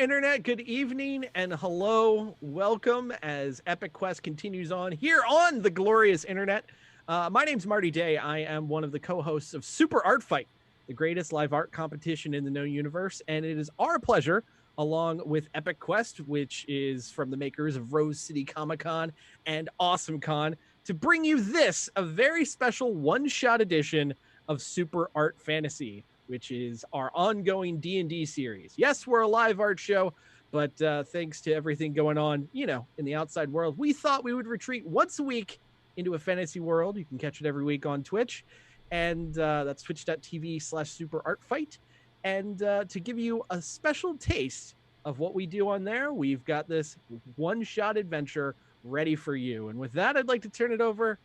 Internet. Good evening and hello. Welcome as Epic Quest continues on here on the glorious Internet. My name's Marty Day. I am one of the co-hosts of Super Art Fight, the greatest live art competition in the known universe. And it is our pleasure, along with Epic Quest, which is from the makers of Rose City Comic Con and Awesome Con, to bring you this, a very special one-shot edition of Super Art Fantasy, which is our ongoing D&D series. Yes, we're a live art show, but thanks to everything going on, in the outside world, we thought we would retreat once a week into a fantasy world. You can catch it every week on Twitch, and that's twitch.tv/superartfight. And to give you a special taste of what we do on there, we've got this one-shot adventure ready for you. And with that, I'd like to turn it over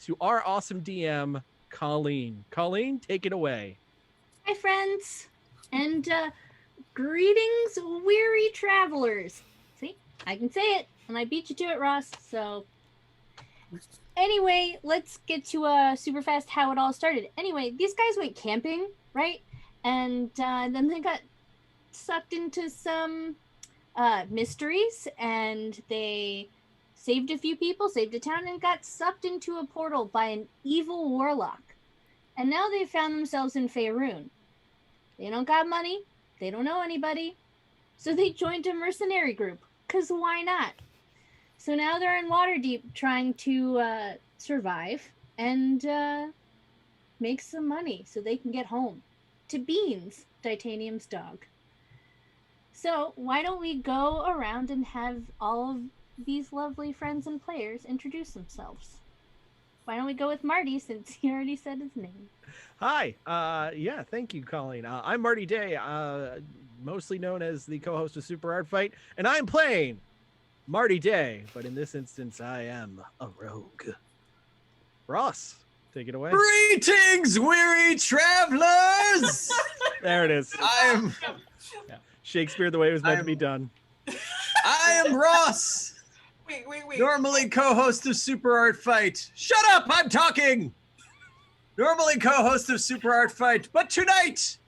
to our awesome DM, Colleen. Colleen, take it away. Hi, friends, and greetings, weary travelers. See, I can say it, and I beat you to it, Ross. So, anyway, let's get to super fast how it all started. Anyway, these guys went camping, right? And then they got sucked into some mysteries, and they saved a few people, saved a town, and got sucked into a portal by an evil warlock. And now they found themselves in Faerun. They don't got money. They don't know anybody. So they joined a mercenary group. Because why not? So now they're in Waterdeep trying to survive and make some money so they can get home to Beans, Titanium's dog. So why don't we go around and have all of these lovely friends and players introduce themselves? Why don't we go with Marty, since he already said his name? Hi. Yeah, thank you, Colleen. I'm Marty Day, mostly known as the co-host of Super Art Fight, and I'm playing Marty Day, but in this instance, I am a rogue. Ross, take it away. Greetings, weary travelers! There it is. Shakespeare the way it was meant to be done. I am Ross. Wait. Normally co-host of Super Art Fight. Shut up, I'm talking! Normally co-host of Super Art Fight, but tonight,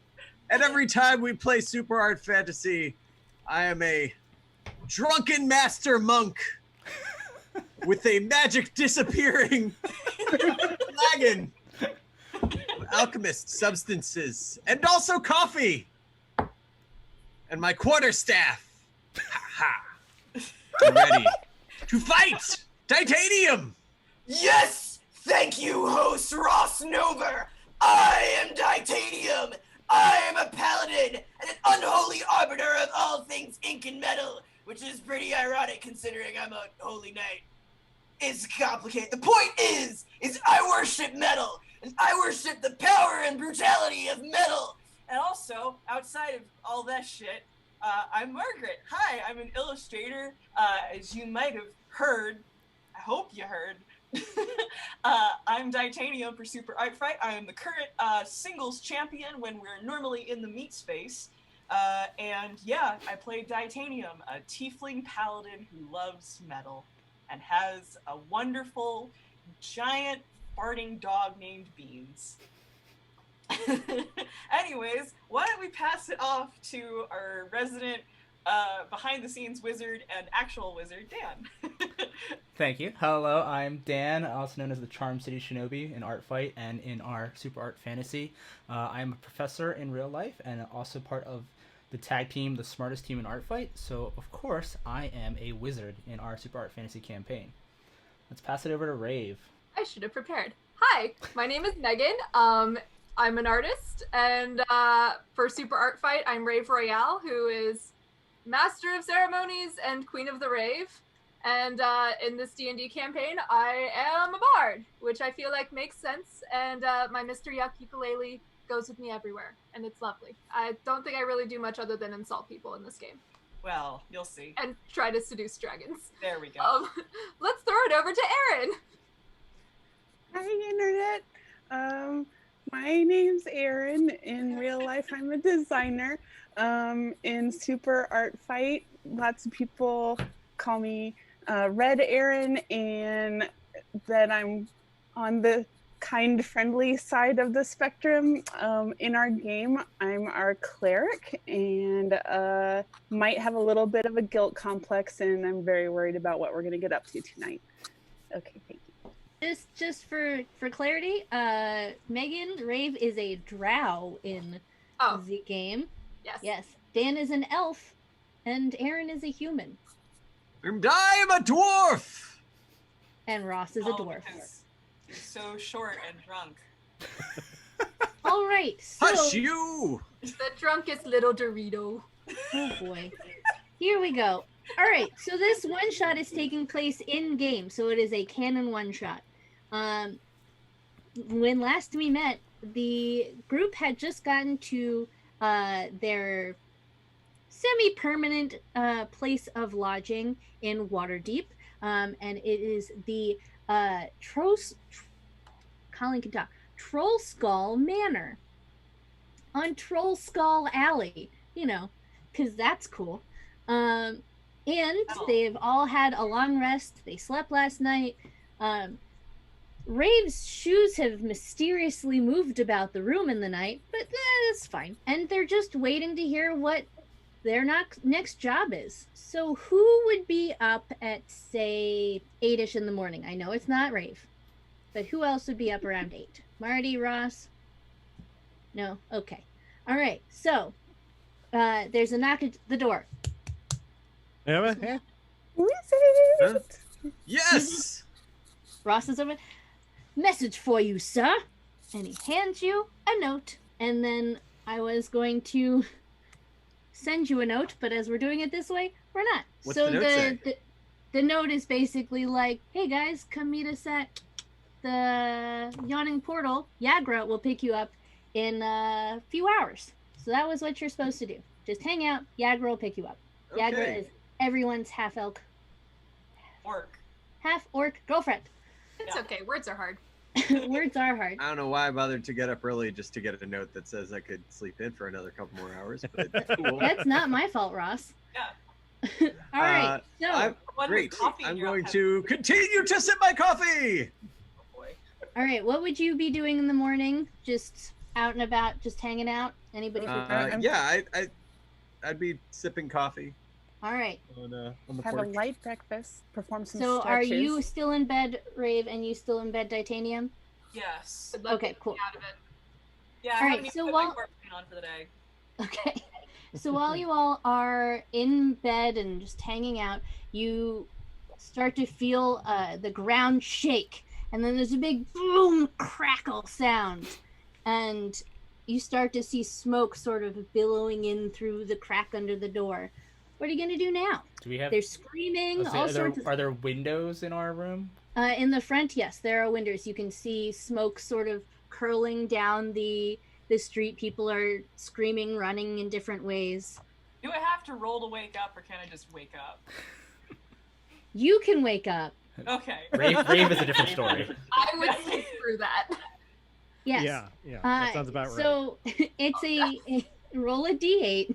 and every time we play Super Art Fantasy, I am a drunken master monk with a magic disappearing flagon of alchemist substances, and also coffee, and my quarterstaff. I'm ready to fight Titanium! Yes! Thank you, host Ross Nover! I am Titanium! I am a paladin and an unholy arbiter of all things ink and metal, which is pretty ironic considering I'm a holy knight. It's complicated. The point is I worship metal, and I worship the power and brutality of metal. And also, outside of all that shit, I'm Margaret. Hi, I'm an illustrator. As you might have heard, I hope you heard, I'm Titanium for Super Art Fight. I am the current singles champion when we're normally in the meat space. And yeah, I play Titanium, a tiefling paladin who loves metal and has a wonderful, giant, farting dog named Beans. Anyways, why don't we pass it off to our resident behind-the-scenes wizard and actual wizard, Dan. Thank you. Hello, I'm Dan, also known as the Charm City Shinobi in Art Fight and in our Super Art Fantasy. I'm a professor in real life and also part of the tag team, the smartest team in Art Fight. So, of course, I am a wizard in our Super Art Fantasy campaign. Let's pass it over to Rave. I should have prepared. Hi, my name is Megan. I'm an artist, and for Super Art Fight, I'm Rave Royale, who is Master of Ceremonies and Queen of the Rave. And in this D&D campaign, I am a bard, which I feel like makes sense, and my Mr. Yuck ukulele goes with me everywhere, and it's lovely. I don't think I really do much other than insult people in this game. Well, you'll see. And try to seduce dragons. There we go. Let's throw it over to Erin. Hi, Internet. My name's Erin. In real life, I'm a designer. In Super Art Fight, lots of people call me Red Erin, and that I'm on the kind, friendly side of the spectrum. In our game, I'm our cleric and might have a little bit of a guilt complex, and I'm very worried about what we're going to get up to tonight. Okay, thank you. Just for clarity, Megan Rave is a drow in the game. Yes. Yes. Dan is an elf, and Aaron is a human. And I'm a dwarf! And Ross is a dwarf. You're so short and drunk. All right. So, Hush you! The drunkest little Dorito. oh boy. Here we go. All right. So this one shot is taking place in game. So it is a canon one shot. When last we met, the group had just gotten to their semi-permanent place of lodging in Waterdeep, and it is the Colin can talk. Troll Skull Manor on Troll Skull Alley, you know, because that's cool. And they've all had a long rest. They slept last night. Rave's shoes have mysteriously moved about the room in the night, but that's fine. And they're just waiting to hear what their next job is. So who would be up at, say, 8-ish in the morning? I know it's not Rave, but who else would be up around 8? Marty, Ross? No? Okay. All right. So there's a knock at the door. Yeah. Who is it? Yes! Ross is over. Message for you, sir. And he hands you a note. And then I was going to send you a note, but as we're doing it this way, we're not. What's so the note say? the note is basically like, hey guys, come meet us at the Yawning Portal. Yagra will pick you up in a few hours. So that was what you're supposed to do. Just hang out. Yagra will pick you up. Okay. Yagra is everyone's half elk, half orc girlfriend. It's okay. Words are hard. Words are hard. I don't know why I bothered to get up early just to get a note that says I could sleep in for another couple more hours, but cool. That's not my fault, Ross. Yeah. All right. So, Great. I'm going to continue to sip my coffee. Oh boy. all right. What would you be doing in the morning? Just out and about, just hanging out? Anybody? Yeah, I'd be sipping coffee. All right. On the Have porch. a light breakfast. Perform some So, are stretches. you still in bed, Rave, and you still in bed, Titanium? Yes. Good luck Okay, getting cool. Out of it. Yeah, I All haven't right, even so put while- my corpse paint on for the day. Okay. So while you all are in bed and just hanging out, you start to feel the ground shake, and then there's a big boom crackle sound, and you start to see smoke sort of billowing in through the crack under the door. What are you gonna do now? Do we have? They're screaming. All sorts of. Are there windows in our room? In the front, yes, there are windows. You can see smoke sort of curling down the street. People are screaming, running in different ways. Do I have to roll to wake up, or can I just wake up? You can wake up. Okay. Rave is a different story. I would sleep through that. Yes. Yeah. That sounds about right. So it's a roll a d8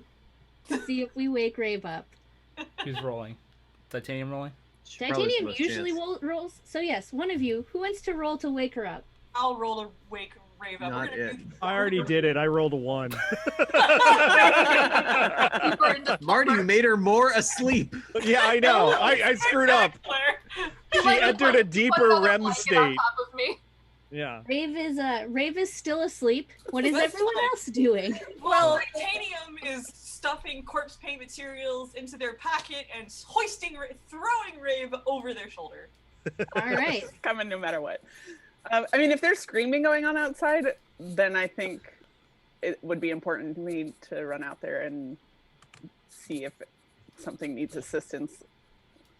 to see if we wake Rave up. Who's rolling? Titanium rolling? Titanium usually rolls. So yes, one of you. Who wants to roll to wake her up? I'll roll to wake Rave up. Not We're gonna it. do. I already did it. I rolled a 1. Marty, you made her more asleep. Yeah, I know. I screwed up. She entered a deeper REM On state. top of me. Yeah. Rave is still asleep. What is That's everyone fine. else doing? Well, Titanium is stuffing corpse paint materials into their packet and throwing Rave over their shoulder. All right. Coming no matter what. I mean, if there's screaming going on outside, then I think it would be important to me to run out there and see if something needs assistance.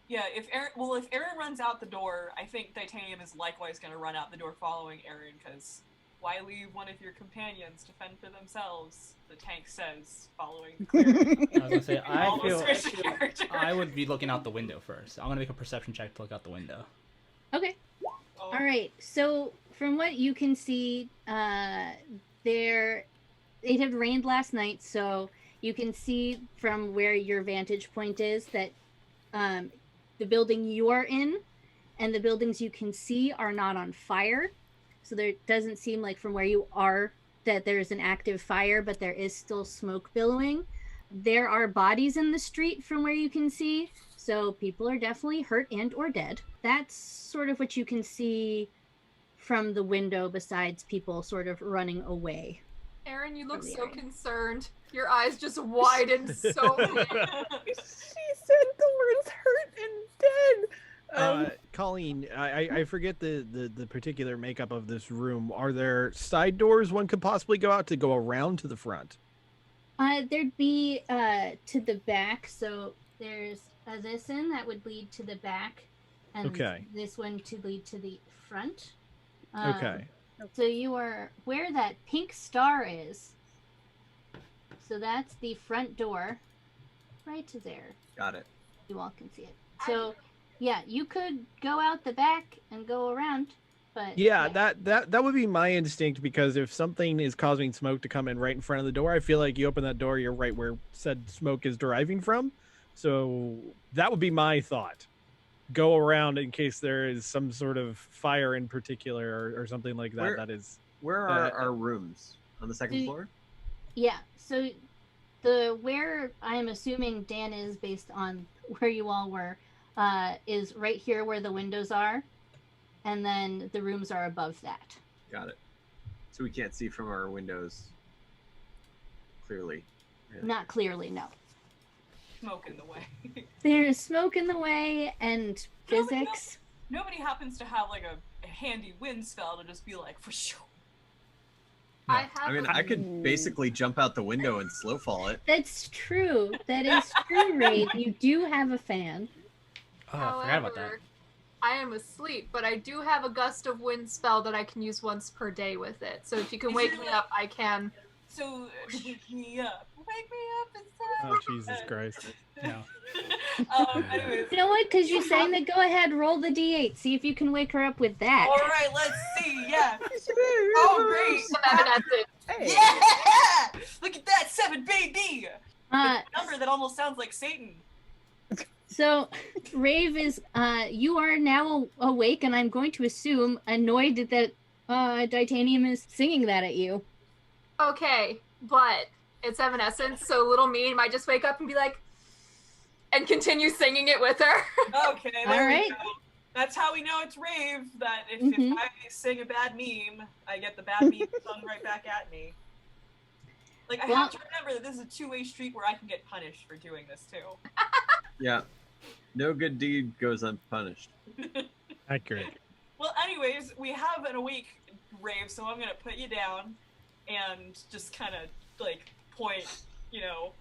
Yeah, if Aaron runs out the door, I think Titanium is likewise going to run out the door following Aaron, because why leave one of your companions to fend for themselves? The tank says, following Claire. I was gonna say All the switch characters. I would be looking out the window first. I'm gonna make a perception check to look out the window. Okay. Oh, All right. So from what you can see, it had rained last night, so you can see from where your vantage point is that the building you are in and the buildings you can see are not on fire. So there doesn't seem like from where you are that there's an active fire, but there is still smoke billowing. There are bodies in the street from where you can see, so people are definitely hurt and or dead. That's sort of what you can see from the window, besides people sort of running away. Aaron, you look From the so area. concerned. Your eyes just widened so big. She said the words hurt and dead. Colleen, I forget the particular makeup of this room. Are there side doors one could possibly go out to go around to the front? There'd be to the back, so there's this one that would lead to the back, and Okay. this one to lead to the front. Okay. So you are where that pink star is. So that's the front door, right to there. Got it. You all can see it. So, yeah, you could go out the back and go around, but Yeah, that would be my instinct, because if something is causing smoke to come in right in front of the door, I feel like you open that door, you're right where said smoke is deriving from. So that would be my thought. Go around in case there is some sort of fire in particular or something like that. Where are our rooms? On the second Do- floor? yeah. So the where I'm assuming Dan is based on where you all were is right here where the windows are, and then the rooms are above that. Got it. So we can't see from our windows clearly. Really. Not clearly, no. Smoke in the way. There's smoke in the way and physics. Nobody happens to have like a handy wind spell to just be like, for sure. I have I mean, a- I could basically jump out the window and slow fall it. That's true. That is true, Ray. You do have a fan. Oh, I forgot about that. However, I am asleep, but I do have a gust of wind spell that I can use once per day with it. So if you can Is wake it me like- up, I can. So wake me up. Wake me up inside. Oh, Jesus Christ. No. Anyways. You know what? Because you sang that, go ahead, roll the d8. See if you can wake her up with that. All right, let's see. Yeah. Oh, great. Some evanescence. Hey. Yeah! Look at that, 7, baby! Uh, A number that almost sounds like Satan. so, Rave is, you are now awake, and I'm going to assume annoyed that Titanium is singing that at you. Okay, but it's evanescence, so little me might just wake up and be like, and continue singing it with her. Okay, All there right. we go. That's how we know it's rave, that if Mhm. I sing a bad meme, I get the bad meme sung right back at me. Like, I Well- have to remember that this is a two-way street where I can get punished for doing this, too. Yeah. No good deed goes unpunished. Accurate. Well, anyways, we have an awake rave, so I'm gonna put you down and just kind of, like, point, you know,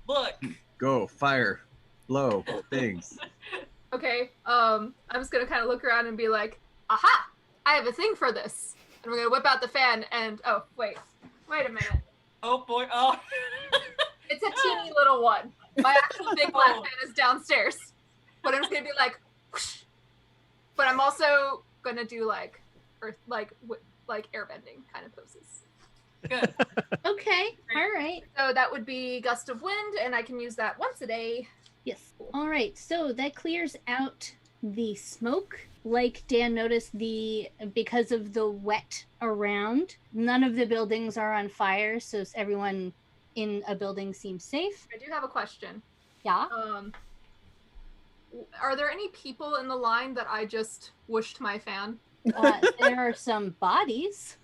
look. Go, fire, blow, things. Okay, I'm just gonna kind of look around and be like, aha! I have a thing for this. And we're gonna whip out the fan and, oh, wait a minute. Oh, boy, oh. It's a teeny little one. My actual big black Oh. fan is downstairs. But I'm just gonna be like, whoosh. But I'm also gonna do like, earth, like airbending kind of poses. Good. Okay, all right. So that would be gust of wind, and I can use that once a day. Yes. All right, so that clears out the smoke. Like Dan noticed, because of the wet around, none of the buildings are on fire, so everyone in a building seems safe. I do have a question. Yeah. Are there any people in the line that I just whooshed my fan? There are some bodies.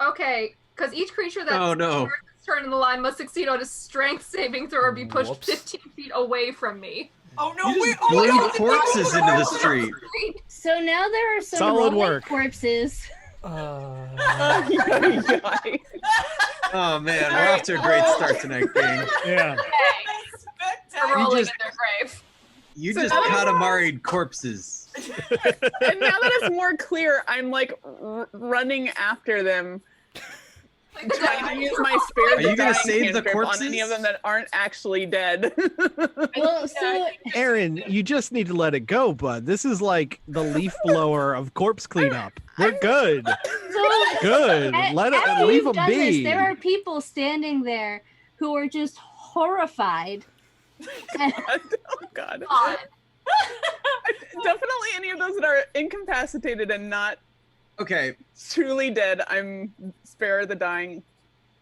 Okay, because each creature that Oh no. turn in the line must succeed on a strength saving throw or be pushed Whoops. 15 feet away from me. Oh, no, You wait, just oh my blew God, corpses into the street. So now there are some Solid rolling work. corpses. Oh man, we're off to a great start tonight, gang. Yeah. They're Spectacular. rolling just- in their grave. You So just now- Katamari'd corpses. And now that it's more clear, I'm like running after them, Like the trying to dying use my spare Are you gonna dying save the cantrip on corpses? any of them that aren't actually dead. Well, so Aaron, you just need to let it go, bud. This is like the leaf blower of corpse cleanup. We're good. Good. Let it after leave you've them done this, be. there are people standing there who are just horrified. And Oh god. God. Definitely any of those that are incapacitated and not Okay. Truly dead. I'm spare the dying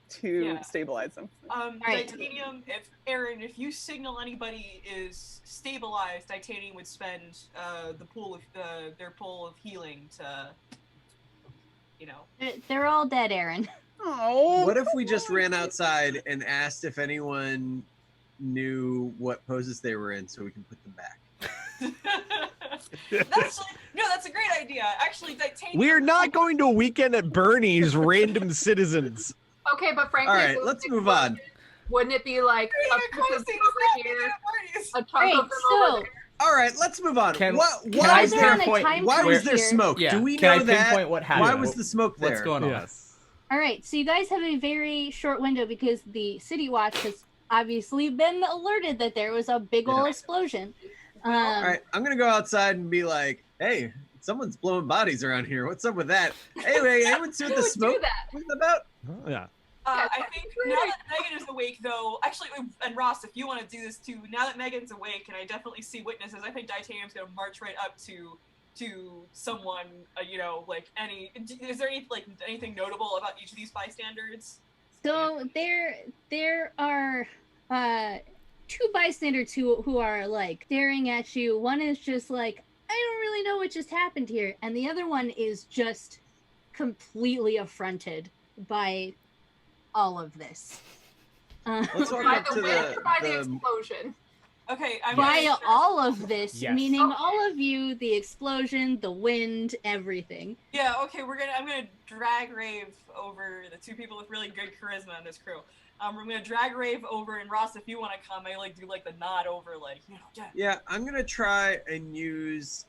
to Yeah. stabilize them. right. Titanium, if you signal anybody is stabilized, Titanium would spend their pool of healing to, you know. They're all dead, Aaron. Oh. What if we just ran outside and asked if anyone knew what poses they were in so we can put them back? That's a great idea. Actually, Titanium. We're not going to a weekend at Bernie's, random citizens. Okay, but frankly, All if right, it was let's an move on. explosion, wouldn't it be like a piece of them over here, a chunk Right, of them so over there? All right, let's move on. Can Why I was they're there on a time why was there here. smoke? Yeah. Do we Can know I that? pinpoint what happened? Why was the smoke there? What's going on? Yes. All right, so you guys have a very short window because the City Watch has obviously been alerted that there was a big ol' explosion. All right, I'm gonna go outside and be like, "Hey, someone's blowing bodies around here. What's up with that? Anyway, anyone see what Who the would smoke do that? was about?" Oh, yeah. I think now that Megan is awake, though, actually, and Ross, if you want to do this too, now that Megan's awake, and I definitely see witnesses, I think Titanium's gonna march right up to someone, like is there anything notable about each of these bystanders? So there are two bystanders who are like staring at you. One is just like, I don't really know what just happened here, and the other one is just completely affronted by all of this. Let's walk By up the to wind or by the the explosion? Okay, I'm By gonna, all of this, Yes. meaning Okay. all of you, the explosion, the wind, everything. Yeah, okay, I'm gonna drag Rave over the two people with really good charisma in this crew. We're gonna drag Rave over, and Ross, if you want to come, I do the nod over, Yeah, I'm gonna try and use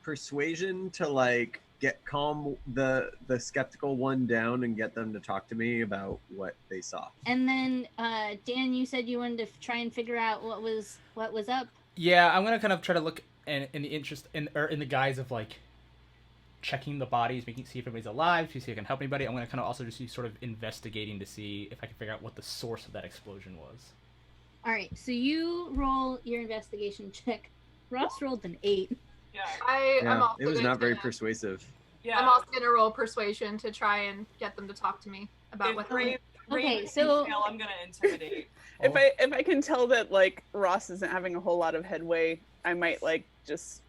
persuasion to get calm the skeptical one down and get them to talk to me about what they saw. And then Dan, you said you wanted to try and figure out what was up. Yeah, I'm gonna kind of try to look in the interest in the guise of checking the bodies, see if everybody's alive, to see if I can help anybody. I'm gonna kind of also just be sort of investigating to see if I can figure out what the source of that explosion was. All right, so you roll your investigation check. Ross rolled an 8. yeah, I'm also it was not very gonna, persuasive. yeah. I'm also gonna roll persuasion to try and get them to talk to me about what. If Rave Okay, and so- fail, I'm gonna intimidate. If I can tell that Ross isn't having a whole lot of headway, I might just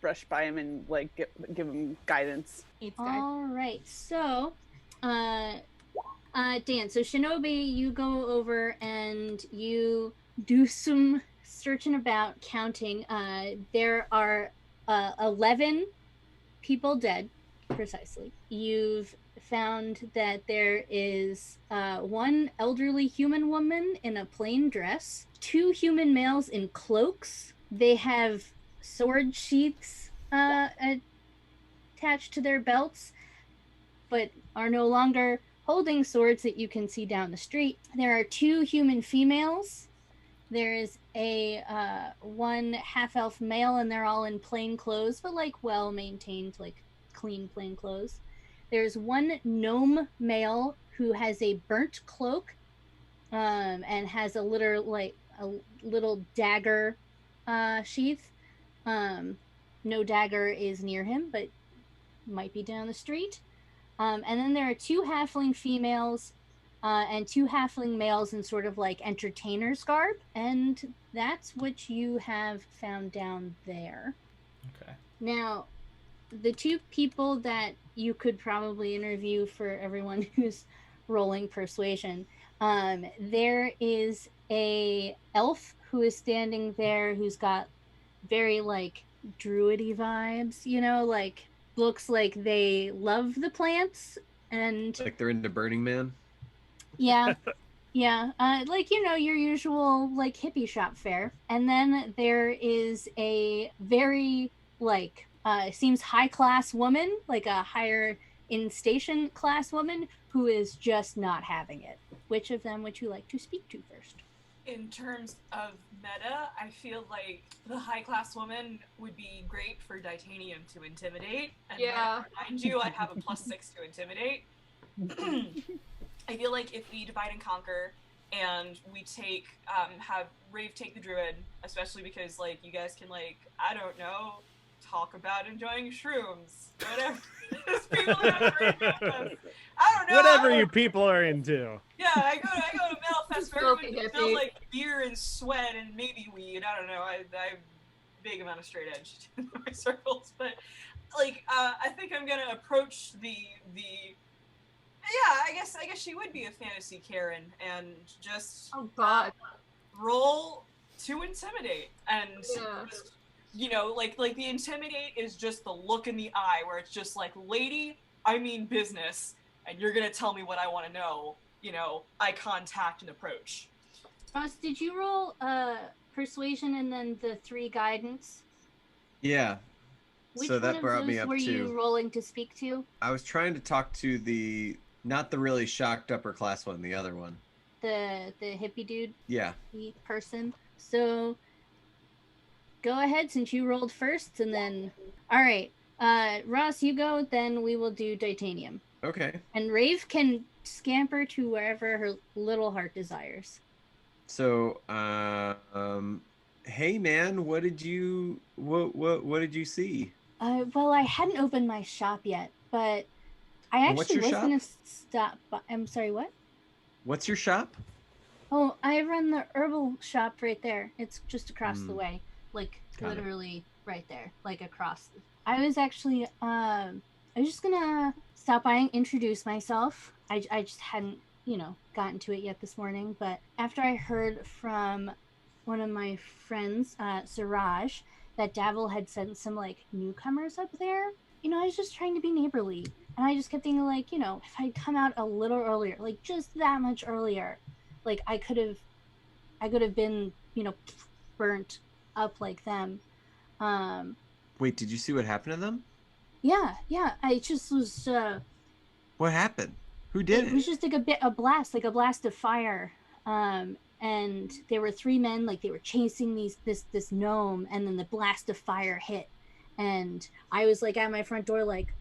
brush by him and give him guidance. Eats guy. All right, so Dan, so Shinobi, you go over and you do some searching about, counting. There are 11 people dead, precisely. You've found that there is one elderly human woman in a plain dress, 2 human males in cloaks. They have sword sheaths attached to their belts, but are no longer holding swords that you can see down the street. There are 2 human females. There is a one half-elf male, and they're all in plain clothes, but well-maintained, clean plain clothes. There's 1 gnome male who has a burnt cloak, and has a little dagger sheath. No dagger is near him, but might be down the street. And then there are 2 halfling females and 2 halfling males in sort of entertainer's garb. And that's what you have found down there. Okay. Now, the 2 people that you could probably interview for everyone who's rolling persuasion, there is a elf who is standing there who's got very druidy vibes, looks like they love the plants, and They're into Burning Man. yeah your usual hippie shop fare. And then there is a very seems high class woman, a higher in station class woman, who is just not having it. Which of them would you like to speak to first? In terms of meta, I feel like the high-class woman would be great for Titanium to intimidate. And Yeah. Mind you, I have a +6 to intimidate. I feel like if we divide and conquer, and we have Rave take the druid, especially because you guys can I don't know, talk about enjoying shrooms. Whatever. People are I don't know. Whatever you people are into. Yeah, I go to Metal Fest where Smoking everyone hippie. smells like beer and sweat and maybe weed. I don't know. I have a big amount of straight edge in my circles, but like I think I'm gonna approach the yeah, I guess she would be a fantasy Karen and just Oh God. roll to intimidate and Yeah. just, you know, like the intimidate is just the look in the eye where it's just like, lady, I mean business, and you're gonna tell me what I want to know. You know, eye contact and approach. Ross, did you roll persuasion and then the 3 guidance? Yeah. Which So one that of brought me those up were to. you rolling to speak to? I was trying to talk to not the really shocked upper class one, the other one. The hippie dude Yeah. person. So go ahead since you rolled first, and then all right, Ross, you go. Then we will do Titanium, Okay. and Rave can scamper to wherever her little heart desires. So, hey man, what did you see? Well, I hadn't opened my shop yet, but I And what's actually your was shop? gonna stop. I'm sorry, what? What's your shop? Oh, I run the herbal shop right there. It's just across the Mm. way, like Got it. literally right there, like across. I was actually, I was just gonna stop by and introduce myself. I just hadn't, gotten to it yet this morning. But after I heard from one of my friends, Siraj, that Davil had sent some like newcomers up there, I was just trying to be neighborly. And I just kept thinking, like, if I'd come out a little earlier, like just that much earlier, like I could have been, burnt up like them. Wait, did you see what happened to them? Yeah. I just was. What happened? Who did It was just like a blast of fire. And there were 3 men, like they were chasing this gnome, and then the blast of fire hit, and I was like at my front door, like,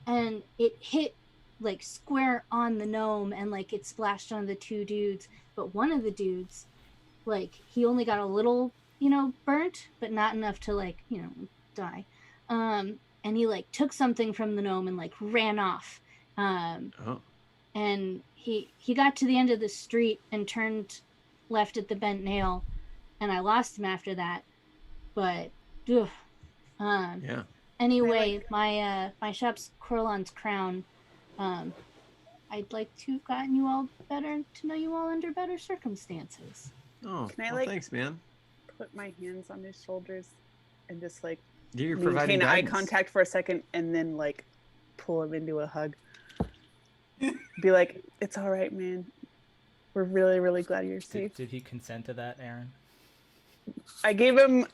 and it hit like square on the gnome, and like it splashed on the 2 dudes. But one of the dudes, like he only got a little, burnt, but not enough to like, die. And he like took something from the gnome and like ran off. And he got to the end of the street and turned left at the bent nail, and I lost him after that. But Yeah. anyway, my shop's Corlon's Crown. I'd like to have gotten you all to know you all under better circumstances. Oh, Can I, well, thanks, man. Put my hands on his shoulders and just like You're providing maintain eye guidance. contact for a second, and then like pull him into a hug. Be like, it's all right, man. We're really, really glad you're safe. Did he consent to that, Aaron? I gave him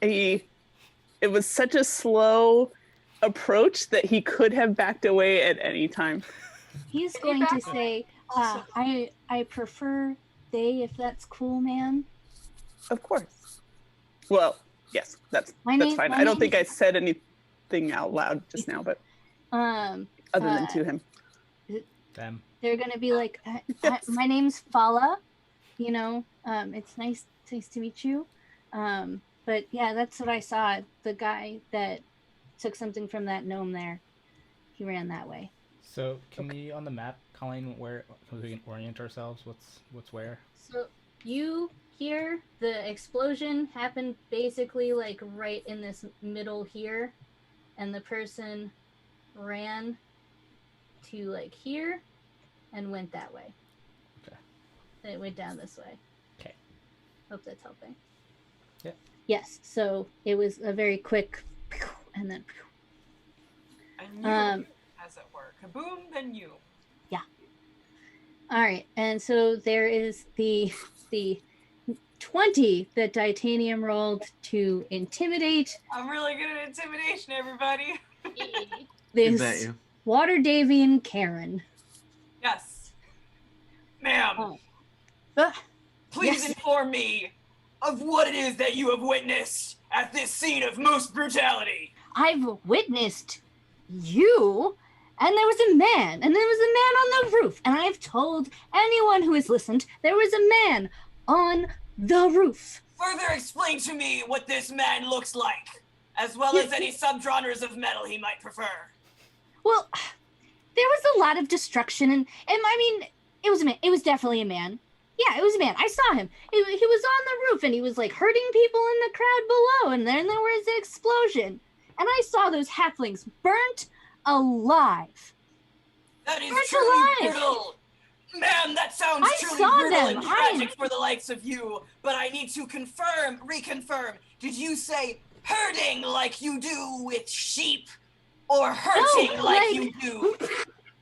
it was such a slow approach that he could have backed away at any time. He's going to say, I prefer they, if that's cool, man. Of course. Well, yes, that's fine. I don't think I said anything out loud just now, but other than to him. Them. They're gonna be like, Yes. my name's Fala, it's nice to meet you. But yeah, that's what I saw. The guy that took something from that gnome there, he ran that way. So can we on the map, Colleen, where we can orient ourselves? What's where? So you hear the explosion happened basically like right in this middle here, and the person ran to like here and went that way. Okay. It went down this way. Okay. Hope that's helping. Yep. Yes, so it was a very quick and then And you, as it were, kaboom, then you. all right, and so there is the 20 that Titanium rolled to intimidate I'm really good at intimidation, everybody. You this bet you. Water Davian Karen. Yes. Ma'am, Oh. please yes. inform me of what it is that you have witnessed at this scene of most brutality. I've witnessed you, and there was a man, and there was a man on the roof, and I've told anyone who has listened, there was a man on the roof. Further explain to me what this man looks like. as well as any subgenres of metal he might prefer. Well, there was a lot of destruction, and I mean, it was a man. It was definitely a man. Yeah, it was a man. I saw him. He was on the roof, and he was like hurting people in the crowd below, and then there was an explosion. And I saw those halflings burnt alive. That is Burnt truly alive. brutal. Ma'am, that sounds I truly saw brutal them. and tragic for the likes of you, but I need to reconfirm. Did you say hurting like you do with sheep, or hurting No, like like- you do?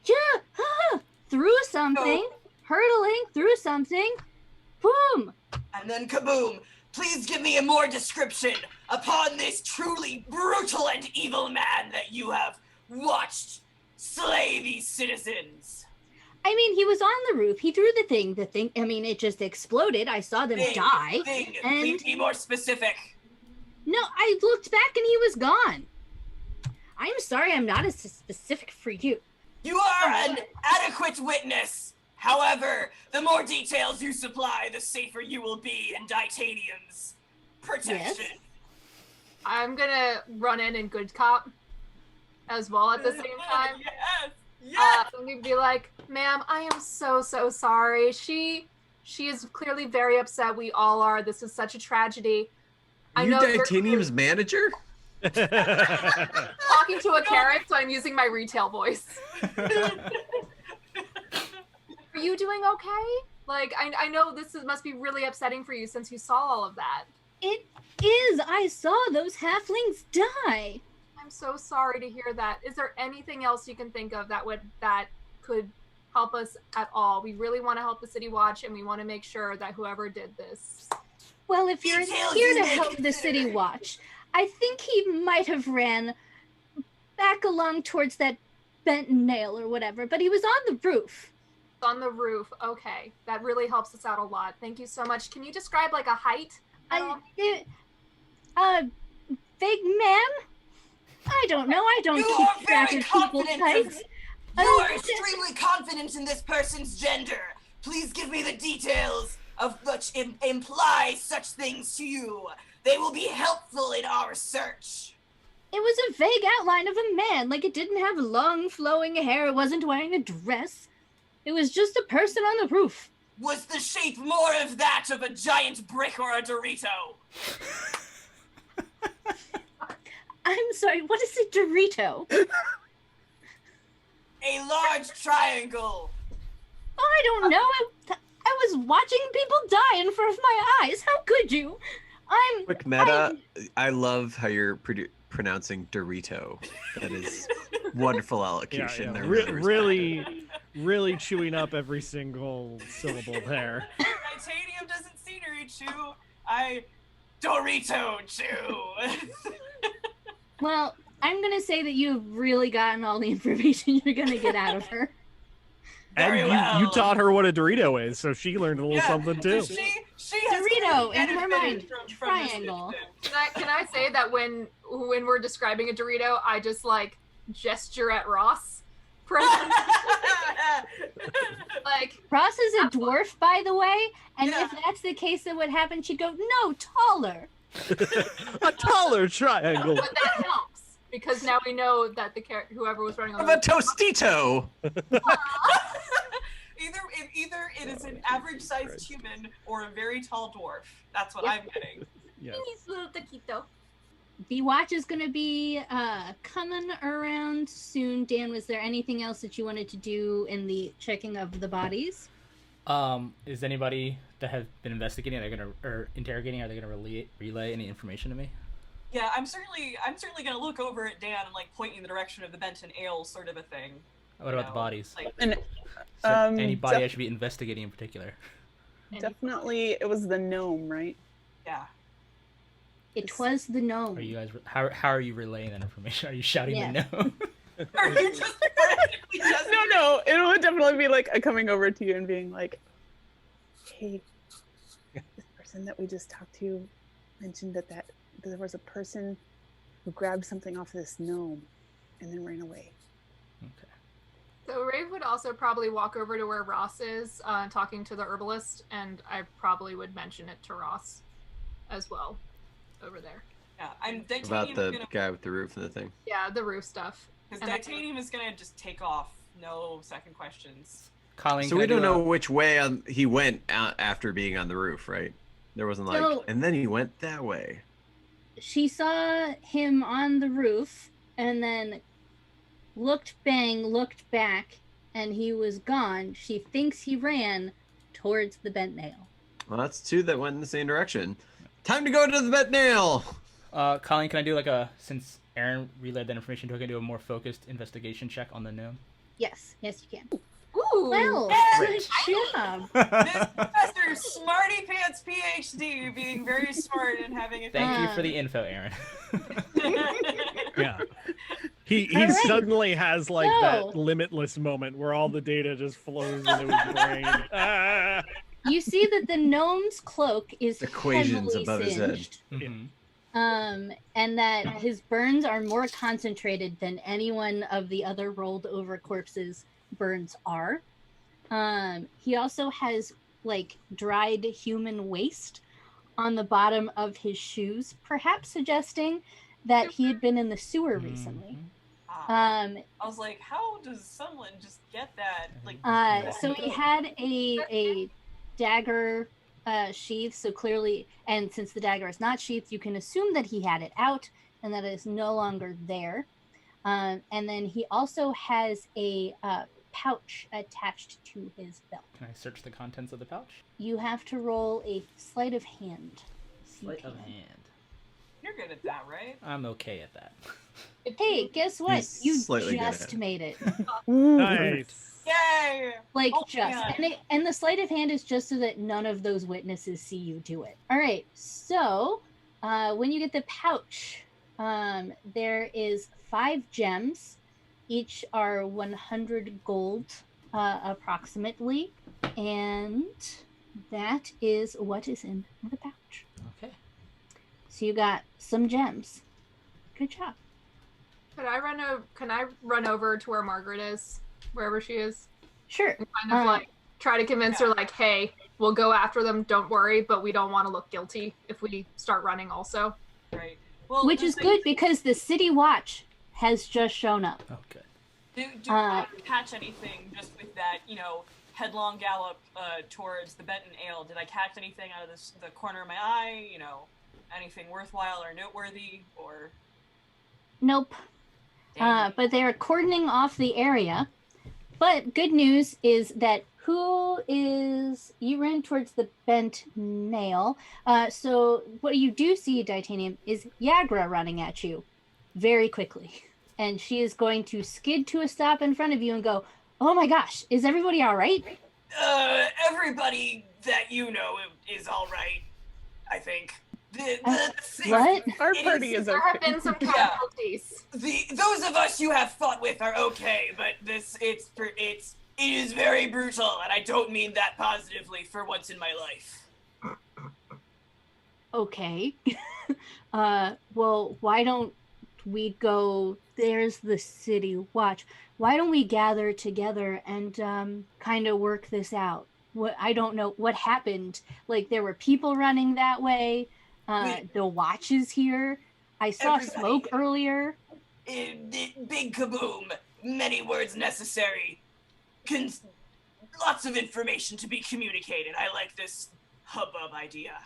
Yeah, through something, hurtling through something, boom. And then kaboom! Please give me a more description upon this truly brutal and evil man that you have watched slay these citizens. I mean, he was on the roof. He threw the thing. I mean, it just exploded. I saw them die. Thing. And Please be more specific. no, I looked back and he was gone. I'm sorry, I'm not as specific for you. You are an adequate witness. However, the more details you supply, the safer you will be in Titanium's protection. Yes. I'm gonna run in good cop as well at the same time. Yes. Yes. I'm gonna be like, ma'am, I am so sorry. She is clearly very upset. We all are. This is such a tragedy. I You know you're Titanium's manager? talking to a Karen, so I'm using my retail voice. Are you doing okay? Like, I know must be really upsetting for you since you saw all of that. It is. I saw those halflings die. I'm so sorry to hear that. Is there anything else you can think of that could help us at all? We really want to help the City Watch, and we want to make sure that whoever did this. Well, if you're Details here you to may help the City consider. Watch, I think he might have ran back along towards that bent nail or whatever, but he was on the roof. On the roof. Okay, that really helps us out a lot. Thank you so much. Can you describe like a height? Big man? I don't know. I don't You keep are track very of people's confident. heights. You are extremely confident in this person's gender. Please give me the details of which imply such things to you. They will be helpful in our search. It was a vague outline of a man. Like, it didn't have long flowing hair. It wasn't wearing a dress. It was just a person on the roof. Was the shape more of that of a giant brick or a Dorito? I'm sorry, what is a Dorito? A large triangle. Oh, I don't know. I was watching people die in front of my eyes. How could you? Quick meta. I love how you're pronouncing Dorito. That is wonderful elocution. There, Really chewing up every single syllable there. Titanium doesn't see Norichu. Dorito chew. Well, I'm going to say that you've really gotten all the information you're going to get out of her. Very And well. you taught her what a Dorito is, so she learned a little something too. She has Dorito, in benefited her mind, from this triangle. incident. Can I say that when we're describing a Dorito, I just like gesture at Ross. Like, Ross is a dwarf, by the way, and Yeah. if that's the case, then what happened? She'd go, no, taller. A taller triangle. but that helps because now we know that whoever was running on Of the a Tostito. Either it is an average-sized human or a very tall dwarf. That's what I'm getting. Yes. He's little taquito. The watch is going to be coming around soon. Dan, was there anything else that you wanted to do in the checking of the bodies? Is anybody that has been investigating, or interrogating, are they gonna relay any information to me? Yeah, I'm certainly gonna look over at Dan and like point in the direction of the Benton Ale sort of a thing. What about the bodies? Like, And Is there um, anybody I should be investigating in particular? definitely, it was the gnome, right? yeah. It was the gnome. Are you guys how are you relaying that information? Are you shouting Yeah. the no? Are you just frantically just No, it would definitely be like a coming over to you and being like, "Hey, this person that we just talked to mentioned that there was a person who grabbed something off this gnome and then ran away." Okay. So Rave would also probably walk over to where Ross is, talking to the herbalist, and I probably would mention it to Ross as well, over there. Yeah, I'm About Titanium the gonna guy with the roof and the thing. Yeah, the roof stuff. because And Titanium is gonna just take off, no second questions. Colleen, So can I we don't do a- know which way he went out after being on the roof, right? There wasn't like, So- and then he went that way. She saw him on the roof and then looked back, and he was gone. She thinks he ran towards the bent nail. Well, that's two that went in the same direction. Time to go to the vet nail. Colleen, can I do like a, since Aaron relayed that information to her, can I do a more focused investigation check on the gnome? Yes, you can. Ooh, Well, Great. good job. This professor, Smarty Pants PhD, being very smart and having a Thank you for the info, Aaron. Yeah. He All right. suddenly has like So- that limitless moment where all the data just flows into his brain. Ah! You see that the gnome's cloak is Equations heavily above his head. singed. Mhm. And that his burns are more concentrated than any one of the other rolled over corpses' burns are. He also has like dried human waste on the bottom of his shoes, perhaps suggesting that he had been in the sewer recently. Mhm. I was like, how does someone just get that? Like, So he had a dagger sheath, so clearly, and since the dagger is not sheathed, you can assume that he had it out and that it is no longer there. And then he also has a pouch attached to his belt. Can I search the contents of the pouch? You have to roll a sleight of hand. Sleight of hand. you're good at that, right? I'm okay at that. Hey, guess what? He's You slightly good just at it. made it. Nice. Yay! Like Oh, just. yeah. And the sleight of hand is just so that none of those witnesses see you do it. All right. So when you get the pouch, there is 5 gems. Each are 100 gold approximately. And that is what is in the pouch. Okay. So you got some gems. Good job. Can I run over to where Margaret is, wherever she is, Sure. and kind of like try to convince her, like, hey, we'll go after them. Don't worry, but we don't want to look guilty if we start running. Also, Right. Well, Which the is thing- good because the city watch has just shown up. Oh, good. Do I catch anything just with that, headlong gallop towards the Benton Ale? Did I catch anything out of the corner of my eye? Anything worthwhile or noteworthy? Or Nope. Dang. But they're cordoning off the area. But good news is that you ran towards the bent nail. So what you do see, Titanium, is Yagra running at you very quickly. And she is going to skid to a stop in front of you and go, oh my gosh, is everybody all right? Everybody that you know is all right, I think. What? Our It party is- is there have okay. been some casualties. Those of us you have fought with are okay, but it is very brutal, and I don't mean that positively for once in my life. Okay. Well, why don't we go? There's the city watch. Why don't we gather together and kind of work this out? I don't know what happened. Like there were people running that way. The watch is here. I saw Everybody. smoke earlier. Big kaboom. Many words necessary. Lots of information to be communicated. I like this hubbub idea.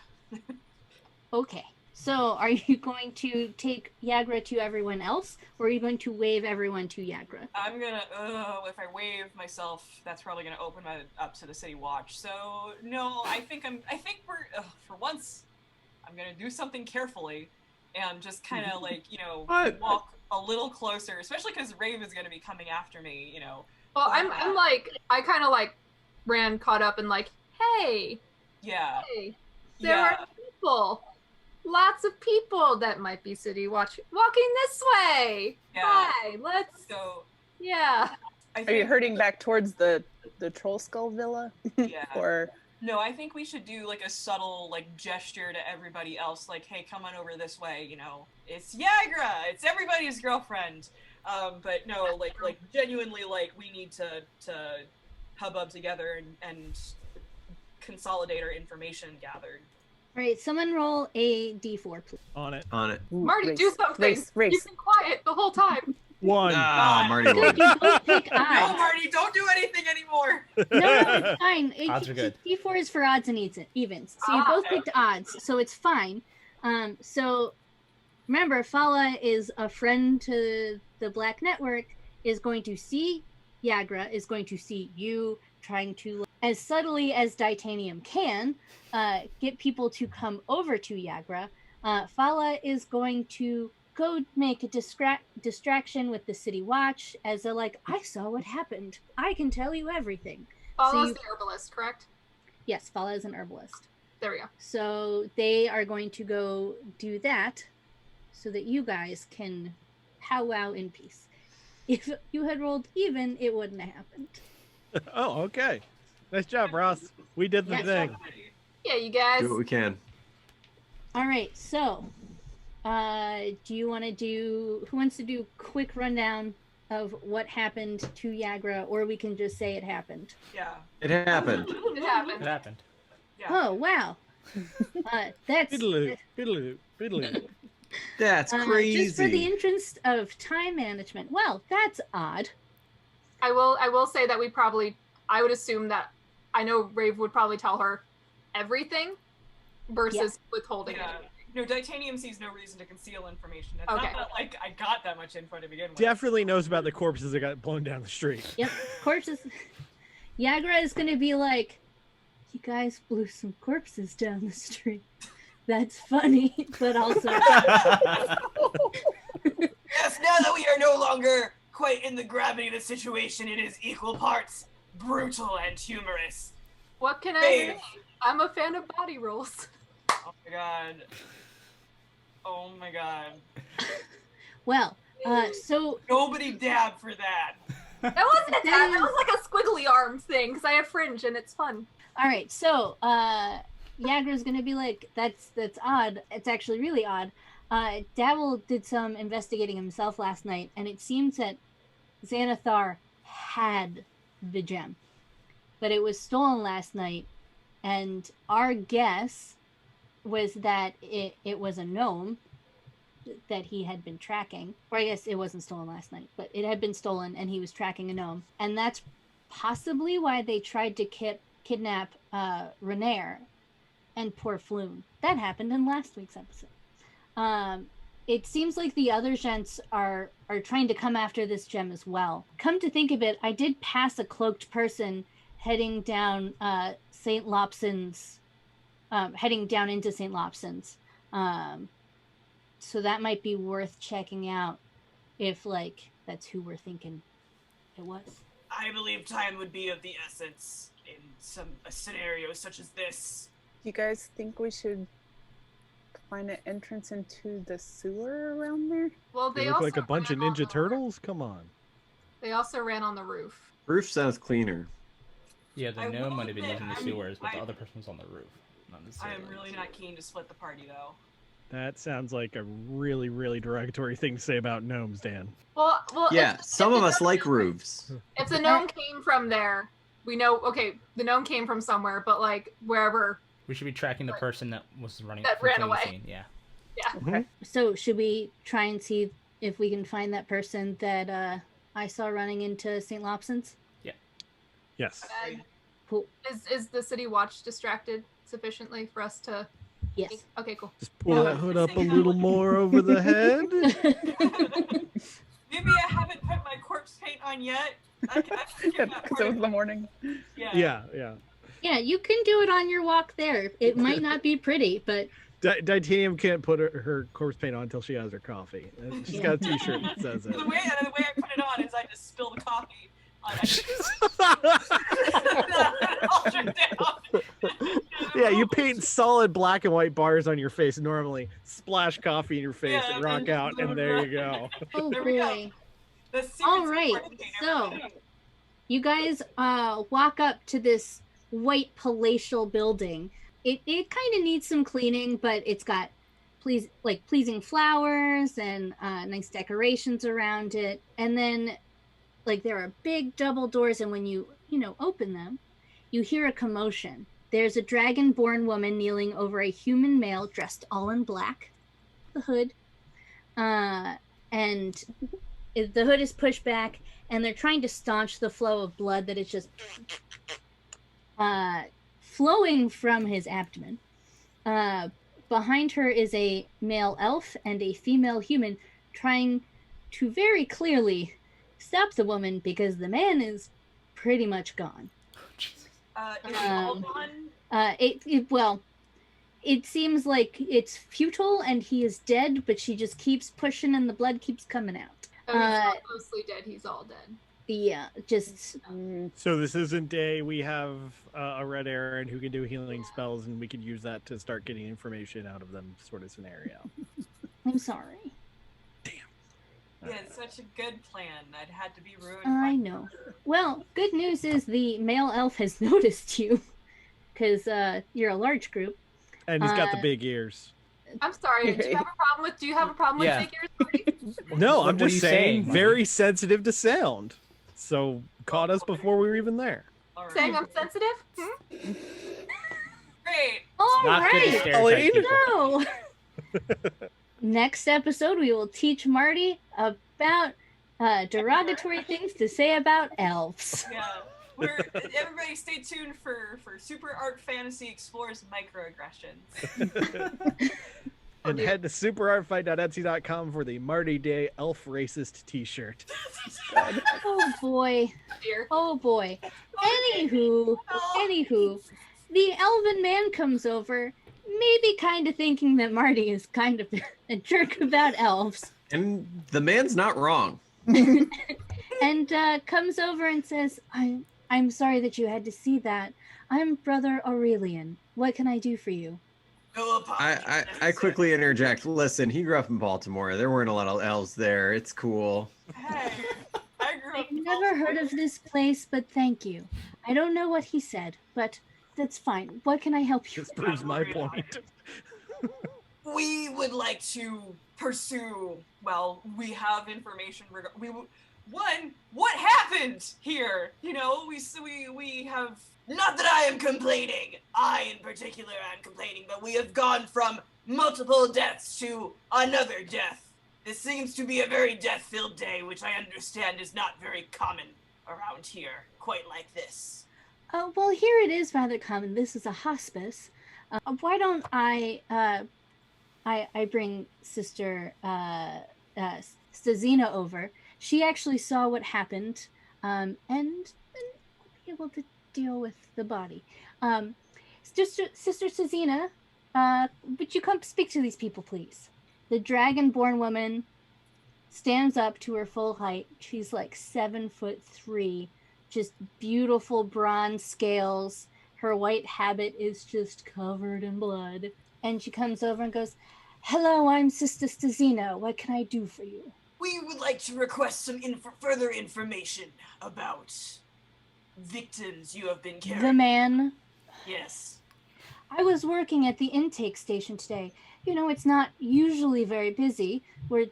Okay. So are you going to take Yagra to everyone else, or are you going to wave everyone to Yagra? I'm gonna, if I wave myself, that's probably gonna open up to the city watch. So no, I think we're for once, I'm gonna do something carefully, and just kind of like What? walk a little closer, especially because Rave is gonna be coming after me. Well, I'm like, I kind of like ran caught up and like, hey, Yeah. there Yeah. are people. Lots of people that might be city watch walking this way. Yeah. Hi, let's. So Yeah. I Are think, you hurting back towards the troll skull villa? Yeah. Or No, I think we should do like a subtle like gesture to everybody else, like, hey, come on over this way, It's Yagra, it's everybody's girlfriend. But no, like genuinely, like we need to hubbub together and consolidate our information gathered. right, someone roll a d4, please. On it. On it. Marty, do something. You've Race. been quiet the whole time. 1. Ah, Marty Good, won. you both pick No, odds. Marty, don't do anything anymore. No, it's fine. Odds are good. D4 is for odds and evens. So you both picked odds, so it's fine. So remember, Fala is a friend to the Black Network, is going to see Yagra, is going to see you trying to, as subtly as Titanium can, get people to come over to Yagra. Fala is going to go make a distraction with the City Watch as a, like, I saw what happened. I can tell you everything. Follows you- the herbalist, correct? Yes, Fala is an herbalist. There we go. So they are going to go do that so that you guys can powwow in peace. If you had rolled even, it wouldn't have happened. Oh, okay. Nice job, Ross. We did the Yes. thing. Yeah, you guys. Do what we can. All right, so do you want to do, who wants to do a quick rundown of what happened to Yagra, or we can just say it happened? Yeah. It happened. It It happened. happened. Yeah. Oh, wow. That's Fiddle-oo, fiddle-oo, fiddle-oo. That's crazy. just for the interest of time management. Well, that's odd. I will say that I would assume that I know Rave would probably tell her everything versus withholding Yeah. it. No, Titanium sees no reason to conceal information. It's Okay. not that, like, I got that much info to begin with. Definitely knows about the corpses that got blown down the street. Yep, corpses. Yagra is going to be like, you guys blew some corpses down the street. That's funny, but also... Yes, now that we are no longer quite in the gravity of the situation, it is equal parts brutal and humorous. What can I Rave. say? I'm a fan of body rolls. Oh my god. Oh my god. Well, so Nobody dab for that. That wasn't a dab. That was like a squiggly arm thing because I have fringe and it's fun. all right, so Yagra's gonna be like, that's odd. It's actually really odd. Davil did some investigating himself last night, and it seems that Xanathar had the gem, but it was stolen last night, and our guess was that it was a gnome that he had been tracking, or I guess it wasn't stolen last night, but it had been stolen and he was tracking a gnome, and that's possibly why they tried to kidnap Renair and poor Floon. That happened in last week's episode. It seems like the other gents are trying to come after this gem as well. Come to think of it, I did pass a cloaked person heading down St. Lobson's, heading down into St. Lobson's. So that might be worth checking out if, like, that's who we're thinking it was. I believe time would be of the essence in a scenario such as this. You guys think we should find an entrance into the sewer around there? Well, They they look also like a bunch of ran on Ninja the- Turtles? Come on. They also ran on the roof. Roof sounds cleaner. Yeah, the I gnome will might have been admit, using the I'm- sewers, but the I- other person was on the roof. Not I necessarily am really on the not sewer. keen to split the party, though. That sounds like a really, really derogatory thing to say about gnomes, Dan. Well, Yeah, if some the of us gnome- like roofs. If the gnome came from there, we know. Okay, the gnome came from somewhere, but like wherever. We should be tracking the person that was running That from ran scene to away. scene, Yeah. Okay. So should we try and see if we can find that person that I saw running into St. Lobson's? Yes. Cool. Is the city watch distracted sufficiently for us to? Yes. Okay, cool. Just pull that hood up a little more over the head. Maybe I haven't put my corpse paint on yet. I can skip that Because part it was of the morning. Yeah. Yeah. Yeah, you can do it on your walk there. It might not be pretty, but Titanium can't put her corpse paint on until she has her coffee. She's got a t-shirt that says it. The way I put it on is I just spill the coffee on Yeah, you paint solid black and white bars on your face normally, splash coffee in your face, Yeah, and rock and out, and there you go. oh There we go. boy. The secrets All of right, corpse paint, so everybody. you guys walk up to this white palatial building. It kind of needs some cleaning, but it's got pleasing flowers and nice decorations around it. And then like there are big double doors, and when you open them, you hear a commotion. there's a dragon-born woman kneeling over a human male dressed all in black. The hood. And the hood is pushed back, and they're trying to staunch the flow of blood that is just flowing from his abdomen. Behind her is a male elf and a female human trying to very clearly stop the woman because the man is pretty much gone. Is he all gone? Well, it seems like it's futile and he is dead, but she just keeps pushing and the blood keeps coming out. Oh, he's not mostly dead. He's all dead. Yeah, just So this isn't we have a red Aaron who can do healing spells, and we could use that to start getting information out of them sort of scenario. I'm sorry. Yeah, it's such a good plan. I'd had to be ruined. I know. Well, good news is the male elf has noticed you because you're a large group. And he's got the big ears. I'm sorry. Do you have a problem with Yeah. figures? No, What I'm are just you saying, saying, very sensitive to sound. So caught us before we were even there. All right. Saying I'm sensitive? Great. All Not good to right. stereotype people. No. Next episode, we will teach Marty about derogatory things to say about elves. Yeah. Everybody stay tuned for Super Art Fantasy Explores Microaggressions. And head to superartfight.etsy.com for the Marty Day Elf Racist t-shirt. Oh boy. Dear. Oh boy. Anywho, the elven man comes over, maybe kind of thinking that Marty is kind of a jerk about elves, And the man's not wrong. and comes over and says, I'm sorry that you had to see that. I'm Brother Aurelian. What can I do for you? No apology. I quickly interject. Listen, he grew up in Baltimore. There weren't a lot of elves there. It's cool. Hey, I grew up. I've never heard of this place, but thank you. I don't know what he said, but that's fine. What can I help you This with? proves my point. We would like to Pursue. Well, we have information. What happened here? You know, we have. Not that I am complaining. I, in particular, am complaining, but we have gone from multiple deaths to another death. This seems to be a very death-filled day, which I understand is not very common around here, quite like this. Well, here it is rather common. This is a hospice. Why don't I bring Sister Stazina over? She actually saw what happened, and be able to deal with the body. Sister Stazina, would you come speak to these people, please? The dragon-born woman stands up to her full height. She's like 7'3", just beautiful bronze scales. Her white habit is just covered in blood. And she comes over and goes, "Hello, I'm Sister Stazina. What can I do for you?" We would like to request some further information about victims you have been carrying. The man. Yes. I was working at the intake station today. You know, it's not usually very busy. We're,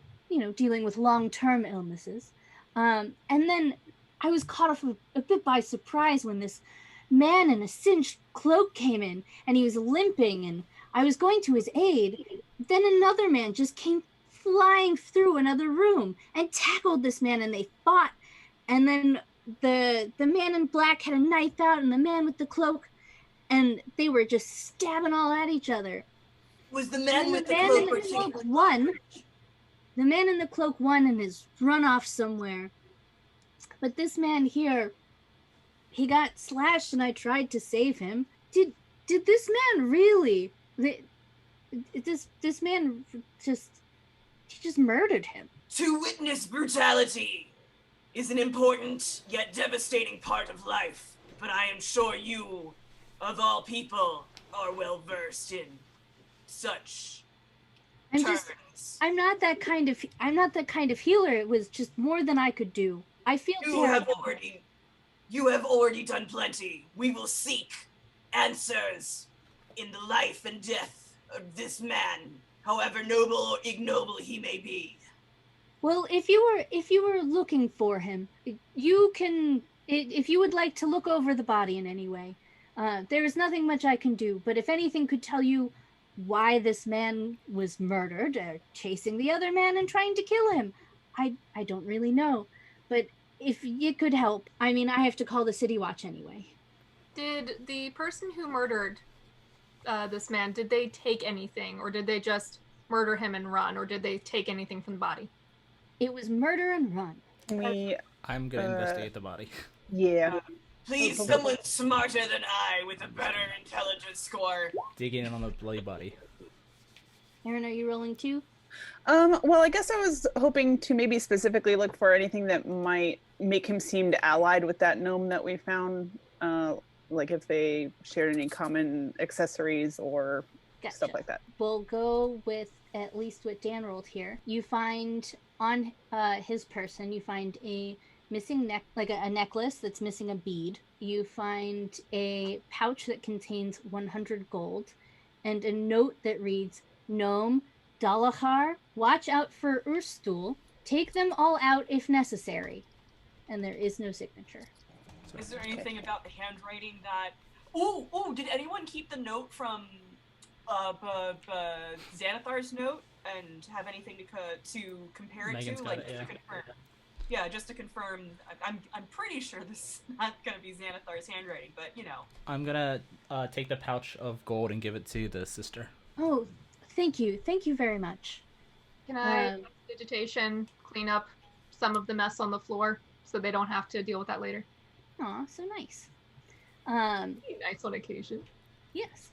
dealing with long-term illnesses. And then I was caught off a bit by surprise when this man in a singed cloak came in, and he was limping, and I was going to his aid. Then another man just came flying through another room and tackled this man, and they fought. And then the man in black had a knife out, and the man with the cloak, and they were just stabbing all at each other. Was the man And with the the man cloak in the particularly- cloak won. The man in the cloak won and has run off somewhere. But this man here, he got slashed, and I tried to save him. Did this man really? This man just murdered him. To witness brutality is an important yet devastating part of life, but I am sure you, of all people, are well versed in such terms. I'm not that kind of healer. It was just more than I could do. I feel You have terrible. already done plenty. We will seek answers in the life and death of this man, however noble or ignoble he may be. Well, if you were looking for him, you can. If you would like to look over the body in any way, There is nothing much I can do, but if anything could tell you why this man was murdered, chasing the other man and trying to kill him, I don't really know. But if you could help, I mean, I have to call the city watch anyway. Did the person who murdered this man, did they take anything, or did they just murder him and run, or did they take anything from the body? It was murder and run. I'm gonna investigate the body. Yeah. Please, someone smarter than I with a better intelligence score. Digging in on the bloody body. Aaron, are you rolling too? Well, I guess I was hoping to maybe specifically look for anything that might make him seem allied with that gnome that we found. Like if they shared any common accessories or stuff like that. We'll go with at least what Dan rolled here. You find on his person, you find a missing a necklace that's missing a bead. You find a pouch that contains 100 gold, and a note that reads, "Gnome, Dalahar, watch out for Urstul. Take them all out if necessary." And there is no signature. Is there anything about the handwriting that... Oh, did anyone keep the note from Xanathar's note and have anything to compare it Megan's to? got Like, it, yeah. to confirm. Yeah, just to confirm. I'm pretty sure this is not gonna be Xanathar's handwriting, but you know. I'm gonna take the pouch of gold and give it to the sister. Oh, thank you very much. Can I digitation clean up some of the mess on the floor so they don't have to deal with that later? Aw, so nice. Nice on occasion. Yes.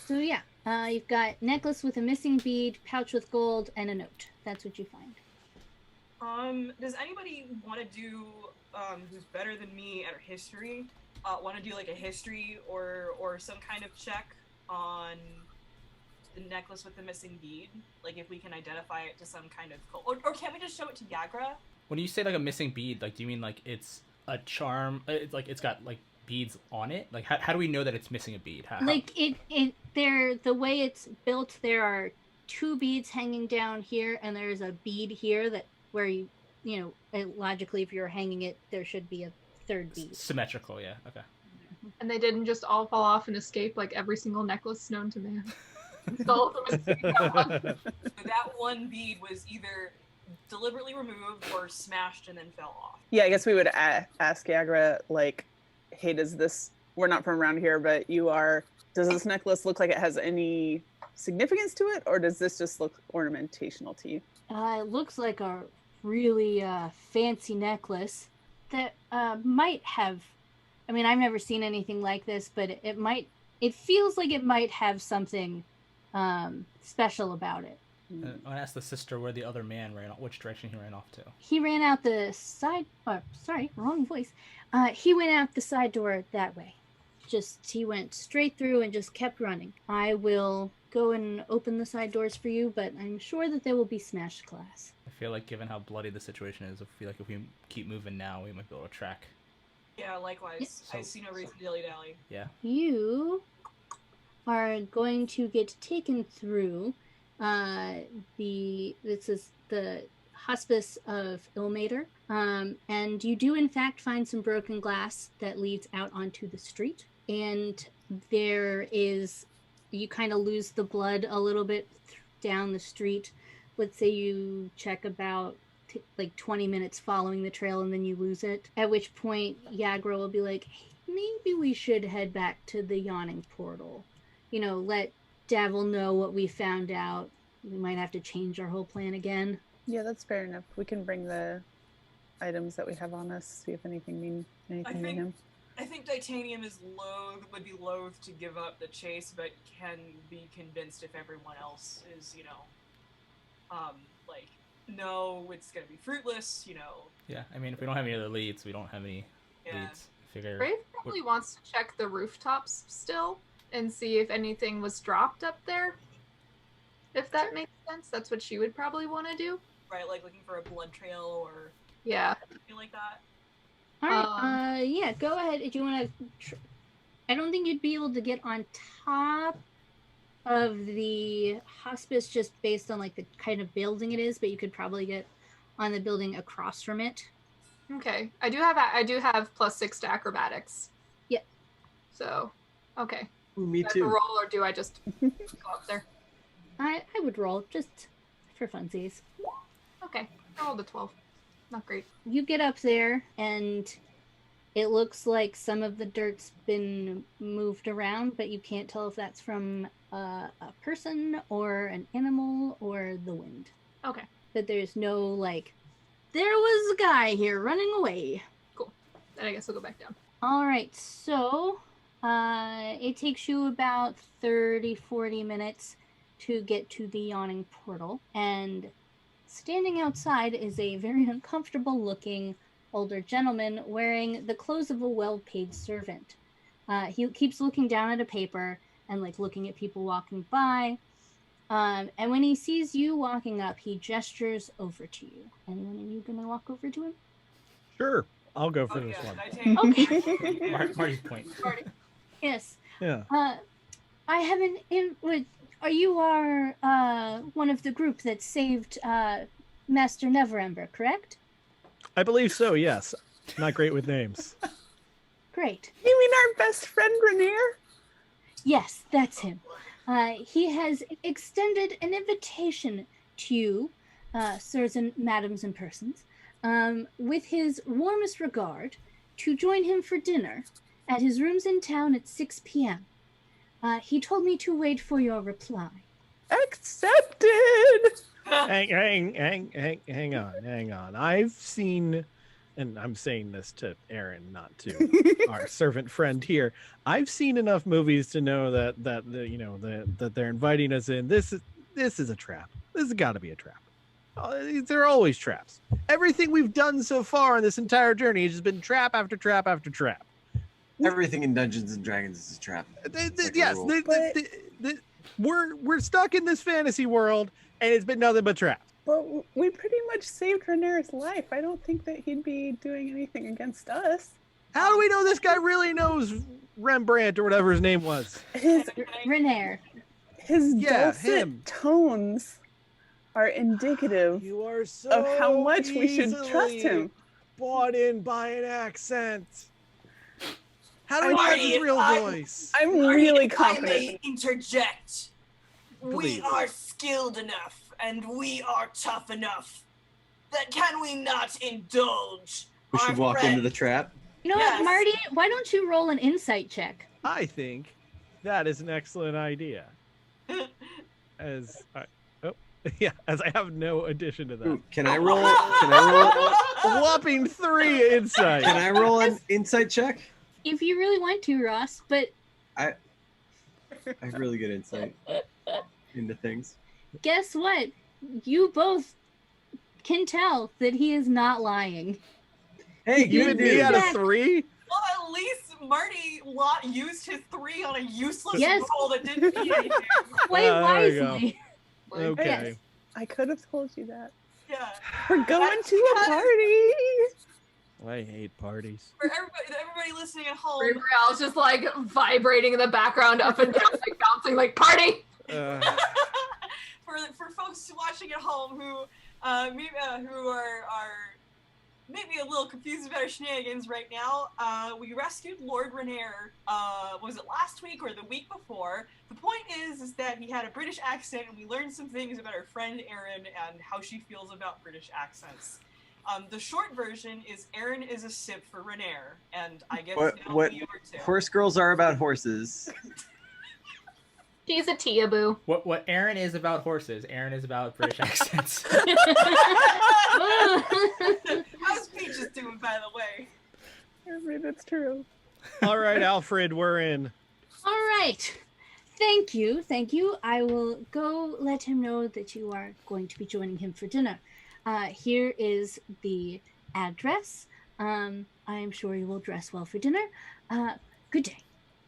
So yeah, you've got necklace with a missing bead, pouch with gold, and a note. That's what you find. Does anybody want to do, who's better than me at history, want to do like a history or some kind of check on the necklace with the missing bead? Like if we can identify it to some kind of cult, or can we just show it to Yagra? When you say like a missing bead, like do you mean like it's a charm? It's like it's got like beads on it. Like how do we know that it's missing a bead? Like the way it's built, there are 2 beads hanging down here, and there's a bead here that where you logically, if you're hanging it, there should be a 3rd bead. Symmetrical, yeah. Okay. And they didn't just all fall off and escape like every single necklace known to man. All of them escaped that one. So that one bead was either deliberately removed or smashed and then fell off. Yeah, I guess we would ask Yagra, like, hey, we're not from around here, but does this necklace look like it has any significance to it, or does this just look ornamentational to you? It looks like a really fancy necklace that might have, I mean, I've never seen anything like this, but it feels like it might have something special about it. I'm gonna ask the sister where the other man ran off, which direction he ran off to. He ran out the side, sorry, wrong voice. He went out the side door that way. He went straight through and just kept running. I will go and open the side doors for you, but I'm sure that they will be smashed glass. I feel like given how bloody the situation is, I feel like if we keep moving now, we might be able to track. Yeah, likewise. I see no reason to dilly-dally. Yeah. You are going to get taken through this is the Hospice of Ilmater, and you do in fact find some broken glass that leads out onto the street, and you kind of lose the blood a little bit down the street. Let's say you check about like 20 minutes following the trail and then you lose it, at which point Yagra will be like, hey, maybe we should head back to the yawning portal, let Davil know what we found out. We might have to change our whole plan again. Yeah, that's fair enough. We can bring the items that we have on us, see if anything mean anything to him. I think Titanium would be loath to give up the chase, but can be convinced if everyone else is, no, it's gonna be fruitless, Yeah, I mean, if we don't have any other leads, we don't have any leads. Brave probably wants to check the rooftops still and see if anything was dropped up there. If that makes sense, that's what she would probably want to do. Right, like looking for a blood trail or something like that. All right, yeah, go ahead. If you want to, I don't think you'd be able to get on top of the hospice just based on like the kind of building it is, but you could probably get on the building across from it. Okay, I do have +6 to acrobatics. Yep. So, okay. Ooh, me Do I have to too. roll, or do I just go up there? I would roll just for funsies. Okay, I rolled a 12. Not great. You get up there, and it looks like some of the dirt's been moved around, but you can't tell if that's from a person or an animal or the wind. Okay. But there's no, like, there was a guy here running away. Then I guess I'll go back down. All right, so it takes you about 30-40 minutes to get to the yawning portal, and standing outside is a very uncomfortable looking older gentleman wearing the clothes of a well-paid servant. He keeps looking down at a paper and like looking at people walking by, and when he sees you walking up, he gestures over to you. And then are you gonna walk over to him? Sure, I'll go for Oh, this yeah, one. Titanium. Okay. Marty's point. Marty. Yes. Yeah. I have an you are one of the group that saved Master Neverember, correct? I believe so, yes. Not great with names. Great. You mean our best friend Rainier? Yes, that's him. He has extended an invitation to you, sirs and madams and persons, with his warmest regard, to join him for dinner at his rooms in town at 6 p.m. He told me to wait for your reply. Accepted! Hang on. I've seen, and I'm saying this to Aaron, not to our servant friend here. I've seen enough movies to know that that they're inviting us in. This is a trap. This has got to be a trap. They're always traps. Everything we've done so far in this entire journey has just been trap after trap after trap. Everything in Dungeons and Dragons is a trap. Like a rule. We're stuck in this fantasy world, and it's been nothing but traps. But we pretty much saved Rainier's life. I don't think that he'd be doing anything against us. How do we know this guy really knows Rembrandt or whatever his name was? His Renair. dulcet tones are indicative You are so of how much we should trust him. Bought in by an accent. How do we know Marty, his real if voice? I'm Marty, really if I confident. may interject. Please. We are skilled enough and we are tough enough that can we not indulge We our should walk friend? into the trap. You know Yes. what, Marty? Why don't you roll an insight check? I think that is an excellent idea. As I have no addition to that. Ooh, can I roll? Can I roll? Whopping 3 insight. Can I roll an insight check? If you really want to, Ross, but I have really good insight into things. guess what? You both can tell that he is not lying. Hey, You good and me news. out of 3? Well, at least Marty used his 3 on a useless Yes. roll that didn't mean anything. Quite there you go. wisely. Okay. Yes. I could have told you that. Yeah. We're going That's to a because- party. I hate parties. For everybody listening at home, Rael's just like vibrating in the background, up and down, like bouncing, like party. for folks watching at home who who are maybe a little confused about our shenanigans right now, we rescued Lord Rainier. Was it last week or the week before? The point is that he had a British accent, and we learned some things about our friend Erin and how she feels about British accents. The short version is Erin is a simp for Rainier, and I guess What now what we are too. horse girls are about horses. She's a Tia-boo. What Aaron is about horses, Aaron is about British accents. How's Peaches doing, by the way? I mean, that's true. All right, Alfred, we're in. All right. Thank you. I will go let him know that you are going to be joining him for dinner. Here is the address. I am sure you will dress well for dinner. Good day.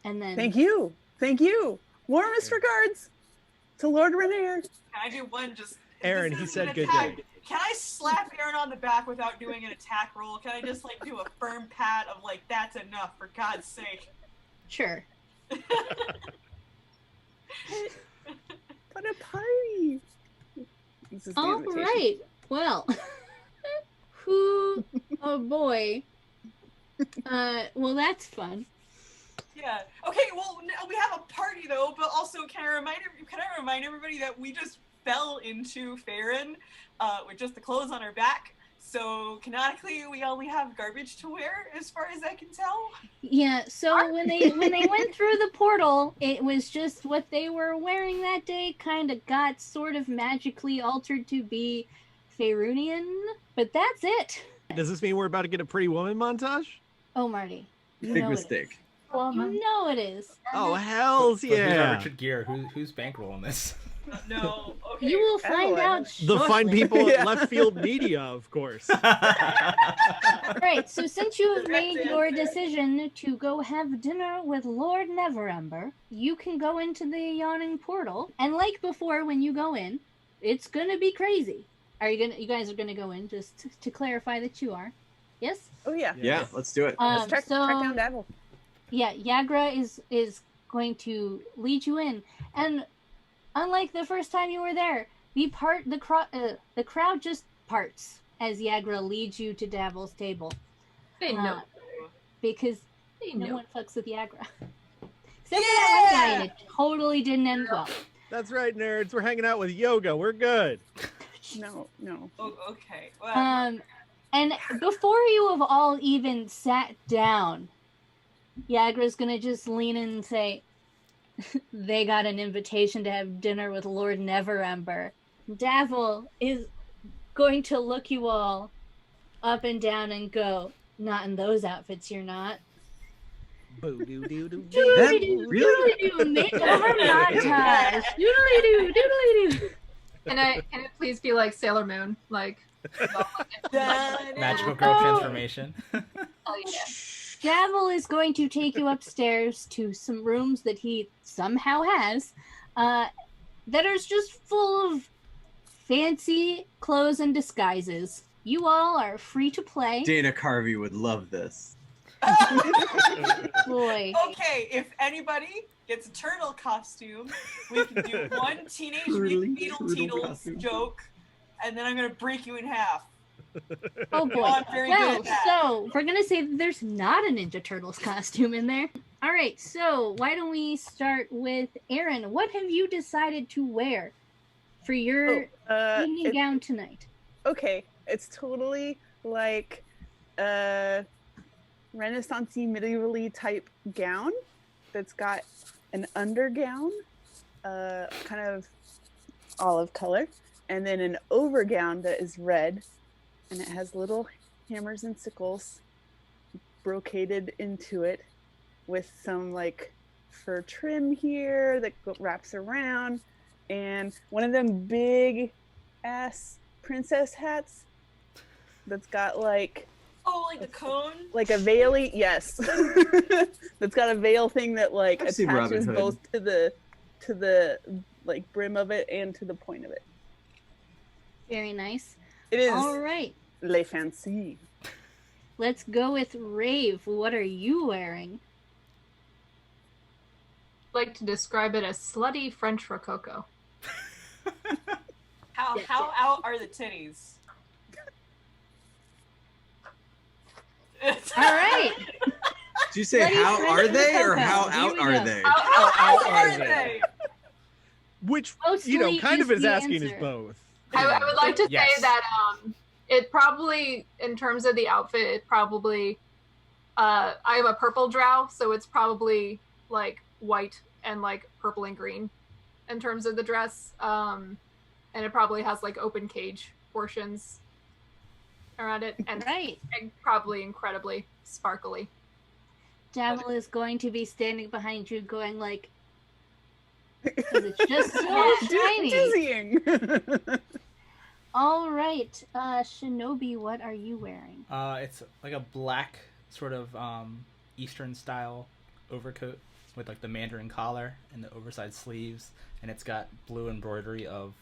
And then Thank you. Warmest regards to Lord Rainier. Can I do one just... Aaron, this he isn't said an good attack. day. Can I slap Aaron on the back without doing an attack roll? Can I just, like, do a firm pat of, like, that's enough, for God's sake? sure. What a party. This is the All invitation. right. Well, oh boy. Well, that's fun. Yeah. Okay. Well, we have a party though, but also can I remind everybody that we just fell into Farron, with just the clothes on our back. So canonically, we only have garbage to wear, as far as I can tell. Yeah, so when they went through the portal, it was just what they were wearing that day kind of got sort of magically altered to be Faerunian, but that's it. Does this mean we're about to get a Pretty Woman montage? Oh, Marty, you Big know mistake. it is. You know it is. Oh, hells But who's our yeah. Richard Gere? Who's bankrolling this? No. Okay. You will find out The fine shortly. people at Left Field Media, of course. Right, so since you have made your decision to go have dinner with Lord Neverember, you can go into the yawning portal. And like before, when you go in, it's gonna be crazy. You guys are gonna go in, just to clarify that you are. Yes? Oh yeah. Yeah, let's do it. Let's track down Devil. Yeah, Yagra is going to lead you in. And unlike the first time you were there, the crowd just parts as Yagra leads you to Davil's table. They know. Because They no know. one fucks with Yagra. Except for that one guy, and it totally didn't end well. That's right, nerds. We're hanging out with Yoga. We're good. No. Oh, okay. Well, And before you have all even sat down, Yagra's gonna just lean in and say, they got an invitation to have dinner with Lord Neverember. Davil is going to look you all up and down and go, not in those outfits, you're not. Boo-doo-doo-doo. Doodly-doo, Really? doodly-doo, makeover montage. Doodly-doo, doodly-doo. Can it please be like Sailor Moon? Like, Magical girl transformation. oh yeah. Davil is going to take you upstairs to some rooms that he somehow has that are just full of fancy clothes and disguises. You all are free to play. Dana Carvey would love this. Boy. okay, if anybody gets a turtle costume, we can do one Teenage Mutant Beetleteetles joke, and then I'm gonna break you in half. Oh boy. I'm very good Well, at that. so we're gonna say that there's not a Ninja Turtles costume in there. All right, so why don't we start with Aaron? What have you decided to wear for your evening gown tonight? Okay, it's totally like a Renaissance-y, medievally type gown that's got an undergown, kind of olive color, and then an overgown that is red, and it has little hammers and sickles brocaded into it with some like fur trim here that wraps around, and one of them big ass princess hats that's got like the cone? like a veil-y, yes. That's got a veil thing that like I've seen Robin attaches Hood. both to the like brim of it and to the point of it. Very nice. It is All right, le fancy. let's go with Rave. What are you wearing? Like to describe it as slutty French Rococo. How Yes, how yes. out are the titties? All right. Did you say Bloody how French are they or Rococo. how Here out we are go. they? How out are are they? Which, Mostly kind of is is the asking is answer. both. I would like to Yes. say that it probably, in terms of the outfit, it probably I am a purple drow, so it's probably like white and like purple and green in terms of the dress. And it probably has like open cage portions around it and, Right. and probably incredibly sparkly. Davil is going to be standing behind you going like, because it's just so shiny. Dizzying. All right, Shinobi, what are you wearing? It's like a black sort of Eastern style overcoat with like the mandarin collar and the oversized sleeves, and it's got blue embroidery of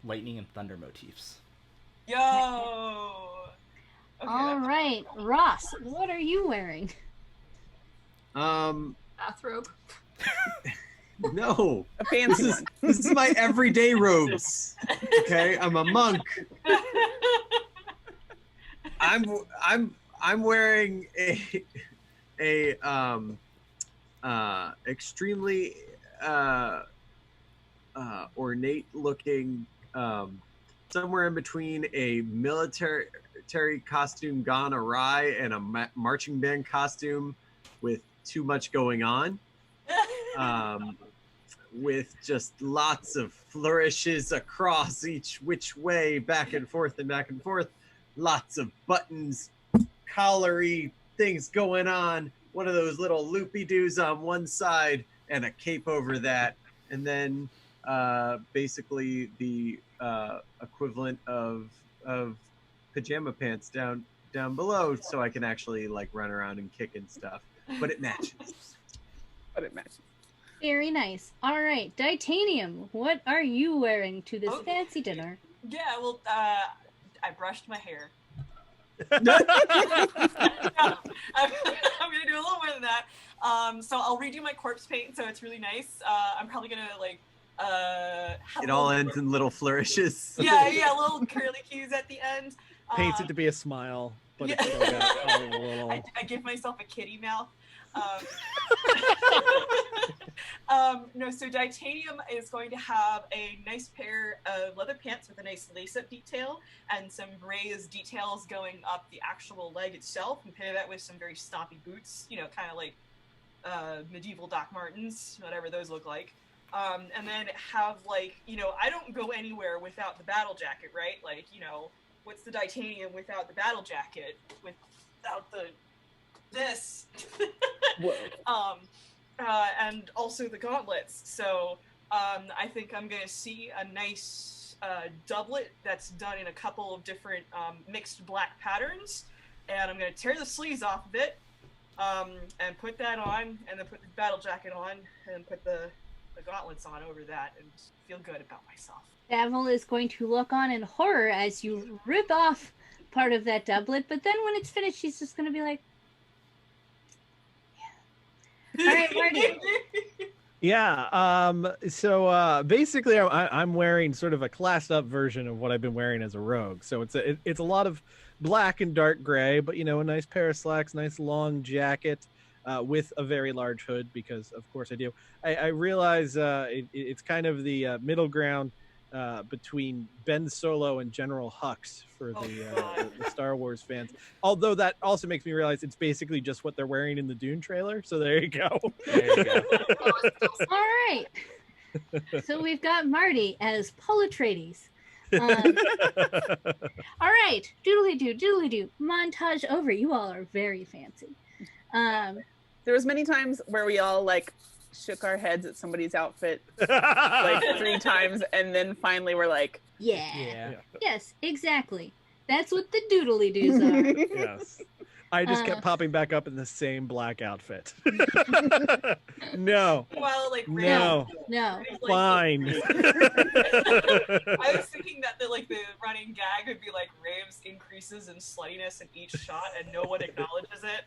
lightning and thunder motifs. Yo. Okay, All right, Ross, what are you wearing? Bathrobe. No. A fancy one. This is my everyday robes. Okay, I'm a monk. I'm wearing a extremely ornate looking, somewhere in between a military costume gone awry and a marching band costume with too much going on. With just lots of flourishes across each which way, back and forth and back and forth. Lots of buttons, collary things going on. One of those little loopy-doos on one side and a cape over that. And then basically the equivalent of pajama pants down below, so I can actually like run around and kick and stuff. But it matches. Very nice. All right, Titanium, what are you wearing to this fancy dinner? Yeah, well, I brushed my hair. I'm gonna do a little more than that. So I'll redo my corpse paint, so it's really nice. I'm probably gonna like it all ends in little flourishes. Yeah, little curly cues at the end. Paints it to be a smile, but it's still got a little. I give myself a kitty mouth. No, so Titanium is going to have a nice pair of leather pants with a nice lace-up detail and some braised details going up the actual leg itself, and pair that with some very stompy boots, you know, kind of like medieval Doc Martens, whatever those look like. And then have, like, you know, I don't go anywhere without the battle jacket, right? Like, you know, what's the Titanium without the battle jacket? Without this. Whoa. And also the gauntlets. So I think I'm going to see a nice doublet that's done in a couple of different mixed black patterns. And I'm going to tear the sleeves off of it and put that on, and then put the battle jacket on, and put the gauntlets on over that, and feel good about myself. Davil is going to look on in horror as you rip off part of that doublet, but then when it's finished, she's just going to be like, yeah. All right, Marty. Yeah. So basically, I'm wearing sort of a classed up version of what I've been wearing as a rogue. So it's a lot of black and dark gray, but you know, a nice pair of slacks, nice long jacket with a very large hood, because of course I do. I realize it's kind of the middle ground between Ben Solo and General Hux for the Star Wars fans. Although that also makes me realize it's basically just what they're wearing in the Dune trailer. So there you go. There you go. All right. So we've got Marty as Paul Atreides. All right. Doodly-doo. Montage over. You all are very fancy. There was many times where we all like shook our heads at somebody's outfit like 3 times, and then finally we're like, yeah. Yes, exactly. That's what the doodly-doos are. Yes. I just kept popping back up in the same black outfit. No. Well, like, No. Fine. I was thinking that the running gag would be like Rave's increases in sluttiness in each shot, and no one acknowledges it.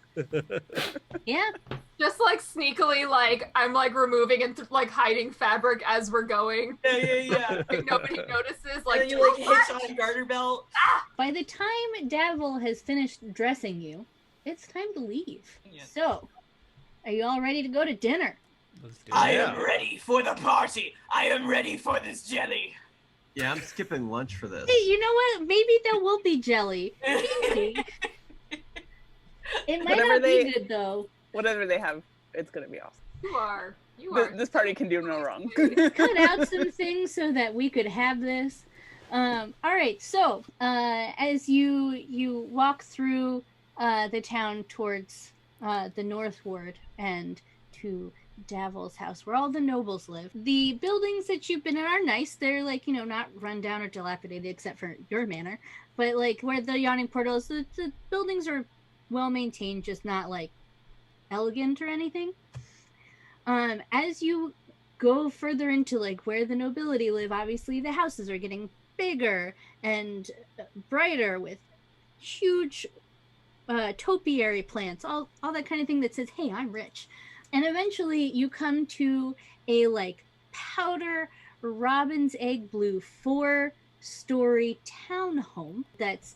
Yeah. Just like sneakily, like I'm like removing and like hiding fabric as we're going. Yeah. Like, nobody notices. Like, and then you like hitch on a garter belt. By the time Davil has finished dressing you, it's time to leave. Yeah. So, are you all ready to go to dinner? Let's do I it. am ready for the party. I am ready for this jelly. Yeah, I'm skipping lunch for this. Hey, you know what? Maybe there will be jelly. Maybe. It might Whatever not they- be good though. whatever they have, it's gonna be awesome. You are. This party can do no wrong. Cut out some things so that we could have this. All right. So, as you walk through the town towards the northward and to Davil's house, where all the nobles live, the buildings that you've been in are nice. They're like, you know, not run down or dilapidated except for your manor, but like where the yawning portal is, the buildings are well maintained, just not like elegant or anything. As you go further into like where the nobility live, obviously the houses are getting bigger and brighter with huge topiary plants, all that kind of thing that says, hey, I'm rich. And eventually you come to a like powder robin's egg blue 4-story townhome that's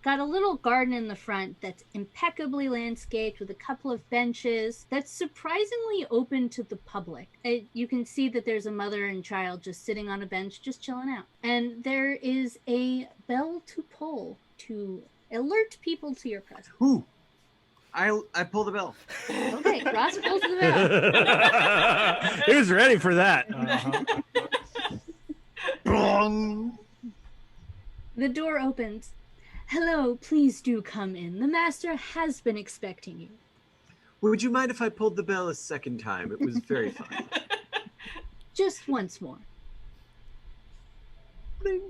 got a little garden in the front that's impeccably landscaped with a couple of benches that's surprisingly open to the public. You can see that there's a mother and child just sitting on a bench, just chilling out. And there is a bell to pull to alert people to your presence. Ooh. I pull the bell. Okay, Ross pulls the bell. He was ready for that. Bong. The door opens. Hello, please do come in. The master has been expecting you. Would you mind if I pulled the bell a second time? It was very fun. Just once more. Bling.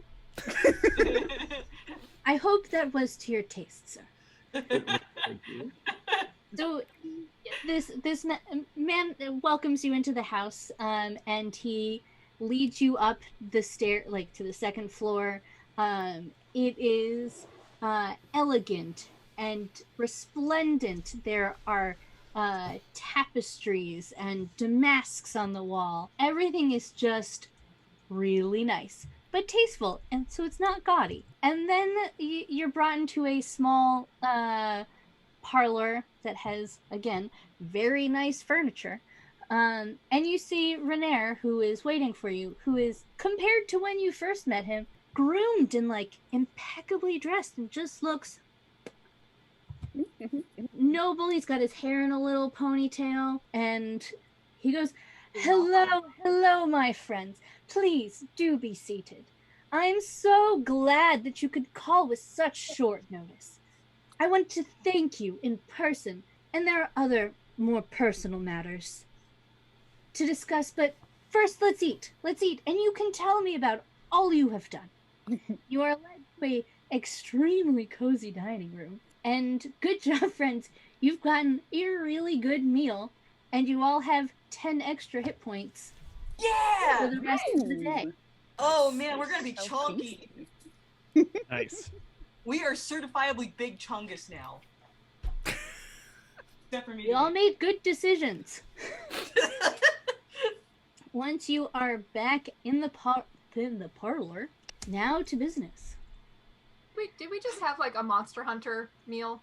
I hope that was to your taste, sir. Thank you. So this man welcomes you into the house, and he leads you up the stair, like to the second floor. It is elegant and resplendent. There are tapestries and damasks on the wall. Everything is just really nice, but tasteful, and so it's not gaudy. And then you're brought into a small parlor that has, again, very nice furniture. And you see Renair, who is waiting for you, who is, compared to when you first met him, groomed and like impeccably dressed and just looks noble. He's got his hair in a little ponytail, and he goes, hello, my friends. Please do be seated. I'm so glad that you could call with such short notice. I want to thank you in person, and there are other more personal matters to discuss, but first let's eat, and you can tell me about all you have done. You are led to a extremely cozy dining room, and good job, friends. You've gotten a really good meal, and you all have 10 extra hit points Yeah! for the rest of the day. Oh man, we're gonna be chunky. Nice. We are certifiably big chungus now. Except for me. You all made good decisions. Once you are back in the parlor, now to business. Wait, did we just have like a Monster Hunter meal?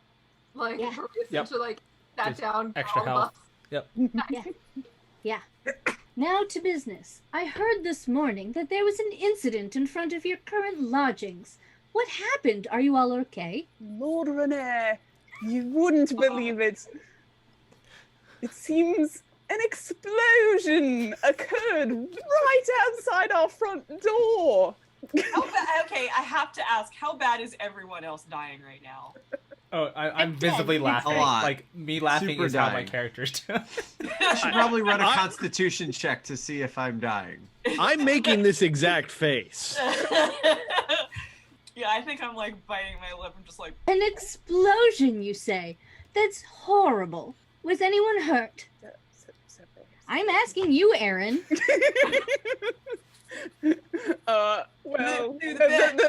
Like, Yeah. where we essentially like sat Just down, extra all of health. us? Yep. Yeah. Now to business. I heard this morning that there was an incident in front of your current lodgings. What happened? Are you all okay? Lord René, you wouldn't believe it. It seems an explosion occurred right outside our front door. Okay, I have to ask, how bad is everyone else dying right now? Oh, I'm visibly laughing. A lot. Like, me laughing Super is how my dying. characters do. I should probably run a constitution check to see if I'm dying. I'm making this exact face. Yeah, I think I'm like biting my lip and just like, An explosion, you say? That's horrible. Was anyone hurt? I'm asking you, Aaron. Well,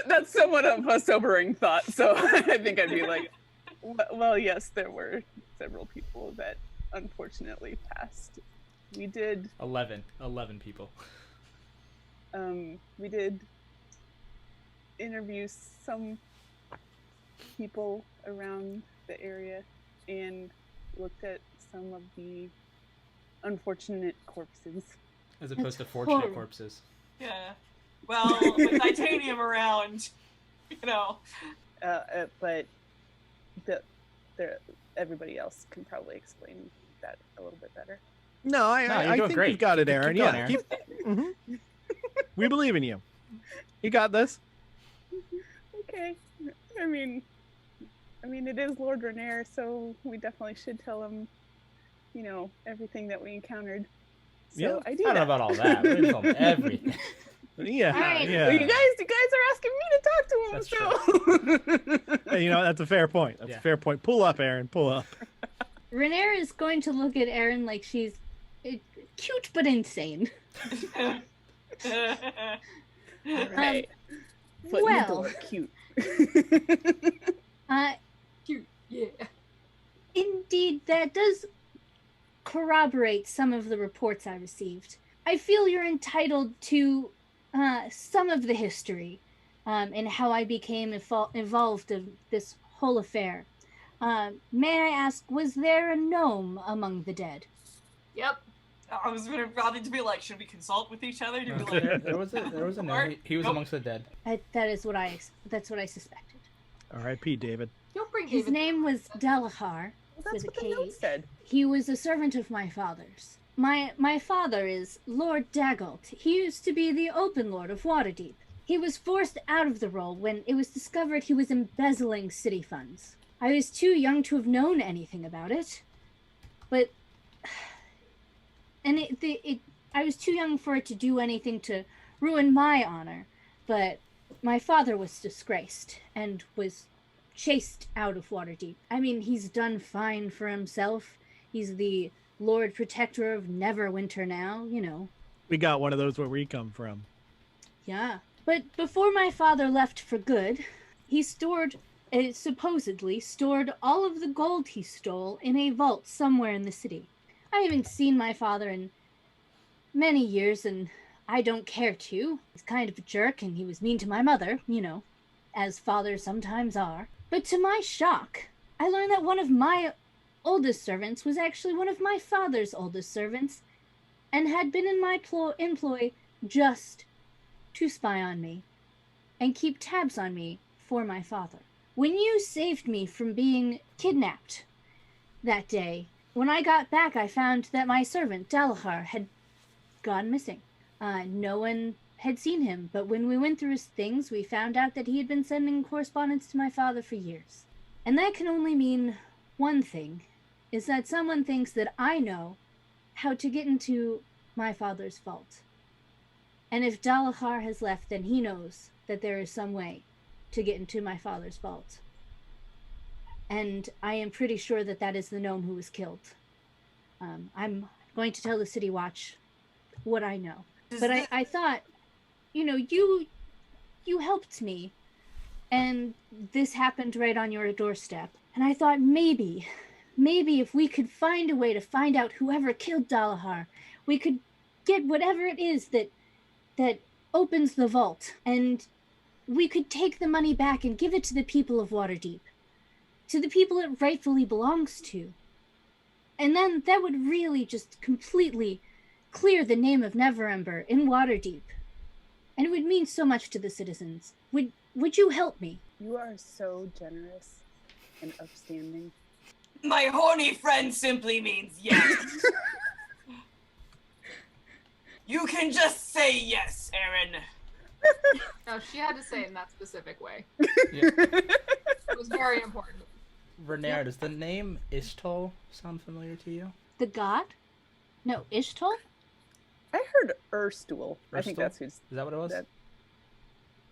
that's somewhat of a sobering thought, so I think I'd be like, well, yes, there were several people that unfortunately passed. We did 11 people. we did interview some people around the area and looked at some of the unfortunate corpses. As opposed to That's fortunate horrible. corpses. yeah. Well, with titanium around, you know. But everybody else can probably explain that a little bit better. No, you're I doing think great. you've got it, Keep Aaron. going, Yeah, Aaron. We believe in you. You got this. Okay. I mean, it is Lord Renair, so we definitely should tell him, everything that we encountered. So Yeah. I do I don't know that. about all that. We told them everything. Yeah, All right. yeah. Well, you guys are asking me to talk to him, That's so. Hey, that's a fair point. That's Yeah. a fair point. Pull up, Aaron. Pull up. Renair is going to look at Aaron like she's cute but insane. Right. Foot in the well, door, cute. Cute, yeah. Indeed, that does corroborate some of the reports I received. I feel you're entitled to some of the history. and how I became involved in this whole affair. May I ask, was there a gnome among the dead? Yep. I was about to be like, should we consult with each other? To be There, like, there was a gnome. He was Nope. amongst the dead. That's what I suspected. R.I.P. David. Don't bring His David. name was Delahar. That's with a what the note K. said. He was a servant of my father's. My father is Lord Dagult. He used to be the Open Lord of Waterdeep. He was forced out of the role when it was discovered he was embezzling city funds. I was too young to have known anything about it, but I was too young for it to do anything to ruin my honor. But my father was disgraced and was chased out of Waterdeep. I mean, he's done fine for himself. He's the Lord Protector of Neverwinter now, you know. We got one of those where we come from. Yeah. But before my father left for good, he supposedly stored all of the gold he stole in a vault somewhere in the city. I haven't seen my father in many years, and I don't care to. He's kind of a jerk, and he was mean to my mother, you know, as fathers sometimes are. But to my shock, I learned that one of my oldest servants was actually one of my father's oldest servants, and had been in my employ just to spy on me and keep tabs on me for my father. When you saved me from being kidnapped that day, when I got back, I found that my servant, Dalahar, had gone missing. No one had seen him, but when we went through his things, we found out that he had been sending correspondence to my father for years. And that can only mean one thing, is that someone thinks that I know how to get into my father's vault. And if Dalahar has left, then he knows that there is some way to get into my father's vault. And I am pretty sure that that is the gnome who was killed. I'm going to tell the City Watch what I know. But I thought, you know, you helped me, and this happened right on your doorstep. And I thought maybe if we could find a way to find out whoever killed Dalahar, we could get whatever it is that opens the vault, and we could take the money back and give it to the people of Waterdeep, to the people it rightfully belongs to. And then that would really just completely clear the name of Neverember in Waterdeep. And it would mean so much to the citizens. Would you help me? You are so generous and upstanding. My horny friend simply means yes. You can just say yes, Aaron. No, she had to say it in that specific way. Yeah. It was very important. Renair, does the name Ishtol sound familiar to you? The god? No, Ishtal? I heard Erstool. I think Erstool? that's who's. Is that what it was? That-